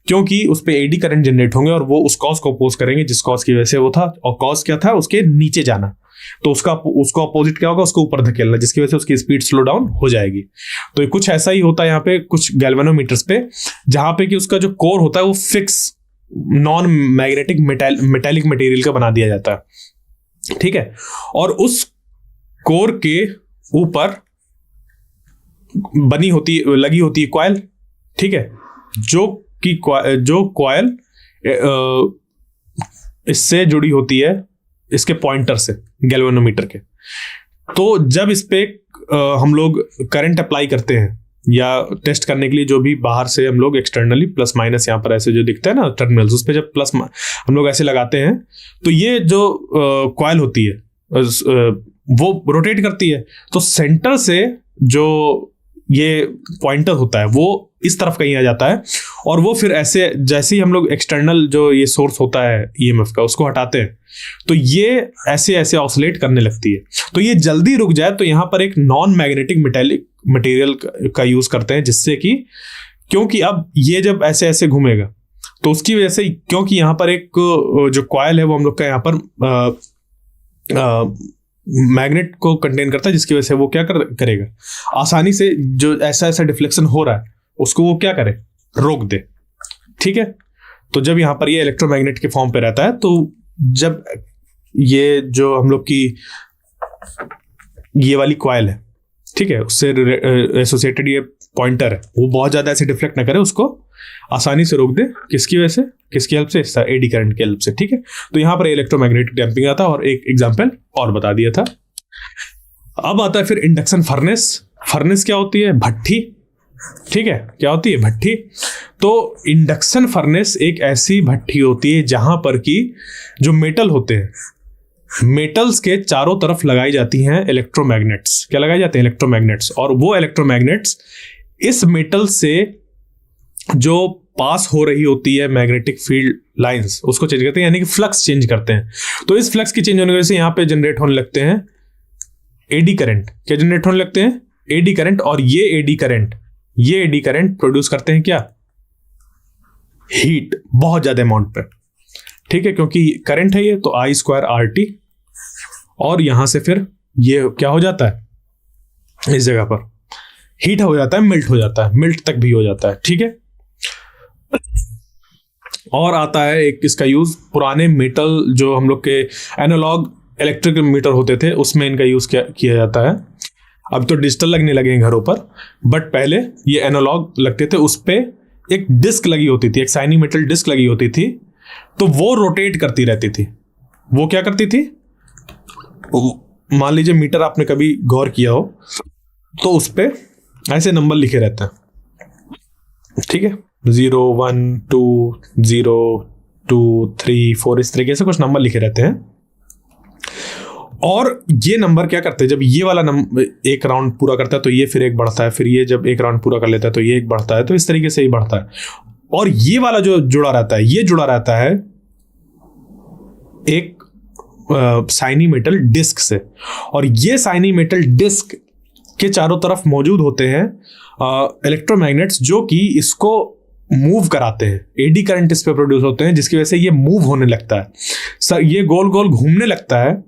क्योंकि उस पे एडी करंट जनरेट होंगे और वो उस कॉज को अपोज करेंगे जिस कॉज की वजह से वो था, और कॉज क्या था, उसके नीचे जाना, तो उसका अपोजिट क्या होगा, उसको ऊपर धकेलना, जिसकी वजह से उसकी स्पीड स्लो डाउन हो जाएगी। तो कुछ ऐसा ही होता है यहाँ पे कुछ गैल्वेनोमीटर्स पे, जहां पे कि उसका जो कोर होता है वो fix non magnetic metallic material का बना दिया जाता है, ठीक है, और उस कोर के ऊपर लगी होती है कॉइल, ठीक है, जो कॉइल इससे जुड़ी होती है इसके पॉइंटर से, गैल्वेनोमीटर के। तो जब इस पे हम लोग करंट अप्लाई करते हैं या टेस्ट करने के लिए, जो भी बाहर से हम लोग एक्सटर्नली प्लस माइनस यहाँ पर ऐसे जो दिखता है ना टर्मिनल्स, उस पे जब प्लस हम लोग ऐसे लगाते हैं तो ये जो कॉइल होती है वो रोटेट करती है। तो सेंटर से जो ये पॉइंटर होता है वो इस तरफ कहीं आ जाता है, और वो फिर ऐसे जैसे ही हम लोग एक्सटर्नल जो ये सोर्स होता है ईएमएफ का उसको हटाते हैं तो ये ऐसे ऐसे ऑसिलेट करने लगती है। तो ये जल्दी रुक जाए तो यहाँ पर एक नॉन मैग्नेटिक मेटेलिक मटेरियल का यूज करते हैं, जिससे कि क्योंकि अब ये जब ऐसे ऐसे घूमेगा तो उसकी वजह से, क्योंकि यहाँ पर एक जो कॉइल है वो हम लोग का यहाँ पर मैग्नेट को कंटेन करता है, जिसकी वजह से वो क्या करेगा, आसानी से जो ऐसा ऐसा डिफ्लेक्शन हो रहा है उसको वो क्या करे, रोक दे, ठीक है। तो जब यहाँ पर ये इलेक्ट्रोमैग्नेट के फॉर्म पे रहता है, तो जब ये जो हम लोग की ये वाली कॉइल है, ठीक है, उससे एसोसिएटेड ये पॉइंटर है, वो बहुत ज्यादा ऐसे डिफ्लेक्ट ना करे, उसको आसानी से रोक दे, किसकी वजह से, किसकी हेल्प से, एडी करंट की हेल्प से, ठीक है। तो यहाँ पर इलेक्ट्रोमैग्नेटिक डैम्पिंग आता है, और एक एग्जांपल और बता दिया था। अब आता है फिर इंडक्शन फर्नेस। फर्नेस क्या होती है, भट्ठी, ठीक है, क्या होती है, भट्ठी। तो इंडक्शन फर्नेस एक ऐसी भट्ठी होती है जहां पर कि जो मेटल होते हैं, मेटल्स के चारों तरफ लगाई जाती हैं इलेक्ट्रोमैग्नेट्स। क्या लगाए जाते हैं, इलेक्ट्रोमैग्नेट्स, और वो इलेक्ट्रोमैग्नेट्स इस मेटल से जो पास हो रही होती है मैग्नेटिक फील्ड लाइंस उसको चेंज करते हैं, यानी कि फ्लक्स चेंज करते हैं। तो इस फ्लक्स की चेंज होने की वजह से यहाँ पे जनरेट होने लगते हैं एडी करंट। क्या जनरेट होने लगते हैं, एडी करंट। और ये एडी करंट प्रोड्यूस करते हैं क्या, हीट, बहुत ज्यादा अमाउंट पे, ठीक है, क्योंकि करंट है ये, तो I स्क्वायर RT, और यहां से फिर ये क्या हो जाता है, इस जगह पर हीट हो जाता है, मेल्ट हो जाता है, मेल्ट तक भी हो जाता है, ठीक है। और आता है एक इसका यूज, पुराने मेटल जो हम लोग के एनालॉग इलेक्ट्रिक मीटर होते थे उसमें इनका यूज किया जाता है। अब तो डिजिटल लगने लगे हैं घरों पर, बट पहले ये एनालॉग लगते थे, उस पे एक डिस्क लगी होती थी, एक शाइनी मेटल डिस्क लगी होती थी, तो वो रोटेट करती रहती थी। वो क्या करती थी, मान लीजिए मीटर आपने कभी गौर किया हो तो उस पे ऐसे नंबर लिखे रहते हैं, ठीक है, 0 1 2 0 2 3 4, इस तरीके से कुछ नंबर लिखे रहते हैं। और ये नंबर क्या करते हैं, जब ये वाला नंबर एक राउंड पूरा करता है तो ये फिर एक बढ़ता है, फिर ये जब एक राउंड पूरा कर लेता है तो ये एक बढ़ता है, तो इस तरीके से ही बढ़ता है। और ये वाला जो जुड़ा रहता है, ये जुड़ा रहता है एक शाइनी मेटल डिस्क से, और ये शाइनी मेटल डिस्क के चारों तरफ मौजूद होते हैं इलेक्ट्रोमैग्नेट्स, जो कि इसको मूव कराते हैं। एडी करंट इस पे प्रोड्यूस होते हैं, जिसकी वजह से ये मूव होने लगता है, सर ये गोल गोल घूमने लगता है,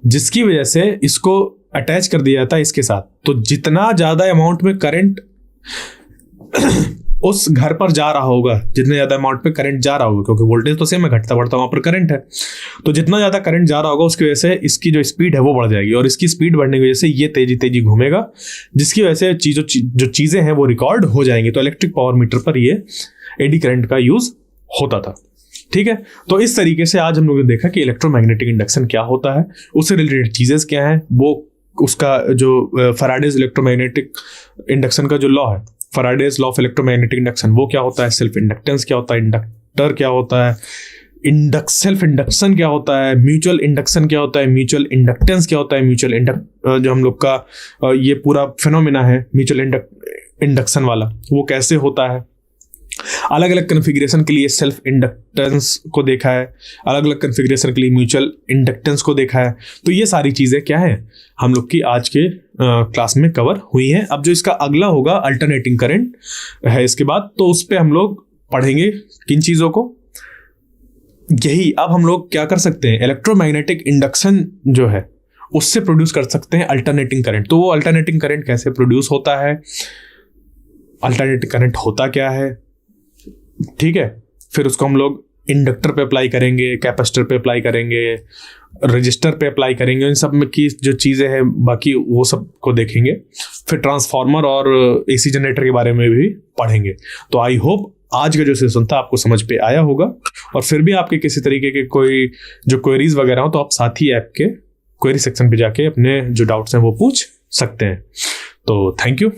जिसकी वजह से इसको अटैच कर दिया जाता है इसके साथ। तो जितना ज्यादा अमाउंट में करंट उस घर पर जा रहा होगा, जितने ज्यादा अमाउंट में करंट जा रहा होगा, क्योंकि वोल्टेज तो सेम है, घटता बढ़ता वहां पर करंट है, तो जितना ज्यादा करंट जा रहा होगा उसकी वजह से इसकी जो स्पीड है वो बढ़ जाएगी, और इसकी स्पीड बढ़ने की वजह से ये तेजी तेजी घूमेगा, जिसकी वजह से जो चीजें हैं वो रिकॉर्ड हो जाएंगी। तो इलेक्ट्रिक पावर मीटर पर ये एडी करंट का यूज होता था, ठीक है। तो इस तरीके से आज हम लोगों ने देखा कि इलेक्ट्रोमैग्नेटिक इंडक्शन क्या होता है, उससे रिलेटेड चीजें क्या हैं, वो उसका जो फैराडेज इलेक्ट्रोमैग्नेटिक इंडक्शन का जो लॉ है, Faraday's law of electromagnetic induction, वो क्या होता है, सेल्फ इंडक्टेंस क्या होता है, इंडक्टर क्या होता है, सेल्फ इंडक्शन क्या होता है, म्यूचुअल इंडक्शन क्या होता है, म्यूचुअल इंडक्टेंस क्या होता है, म्यूचुअल जो हम लोग का ये पूरा फिनोमिना है म्यूचुअल इंडक्शन वाला, वो कैसे होता है। अलग अलग कन्फिग्रेशन के लिए सेल्फ इंडक्टेंस को देखा है, अलग अलग कन्फिग्रेशन के लिए म्यूचुअल इंडक्टेंस को देखा है। तो ये सारी चीज़ें क्या है हम लोग की आज के क्लास में कवर हुई हैं। अब जो इसका अगला होगा अल्टरनेटिंग करंट है इसके बाद, तो उस पर हम लोग पढ़ेंगे किन चीज़ों को, यही अब हम लोग क्या कर सकते हैं, इलेक्ट्रोमैग्नेटिक इंडक्शन जो है उससे प्रोड्यूस कर सकते हैं अल्टरनेटिंग करंट। तो वो अल्टरनेटिंग करंट कैसे प्रोड्यूस होता है, अल्टरनेटिंग करंट होता क्या है, ठीक है। फिर उसको हम लोग इंडक्टर पे अप्लाई करेंगे, कैपेसिटर पे अप्लाई करेंगे, रजिस्टर पे अप्लाई करेंगे, इन सब में की जो चीज़ें हैं बाकी वो सब को देखेंगे। फिर ट्रांसफार्मर और एसी जनरेटर के बारे में भी पढ़ेंगे। तो आई होप आज का जो सेशन था आपको समझ पे आया होगा, और फिर भी आपके किसी तरीके के कोई जो क्वेरीज वगैरह हो तो आप साथ ही ऐप के क्वेरी सेक्शन पे जाके अपने जो डाउट्स हैं वो पूछ सकते हैं। तो थैंक यू।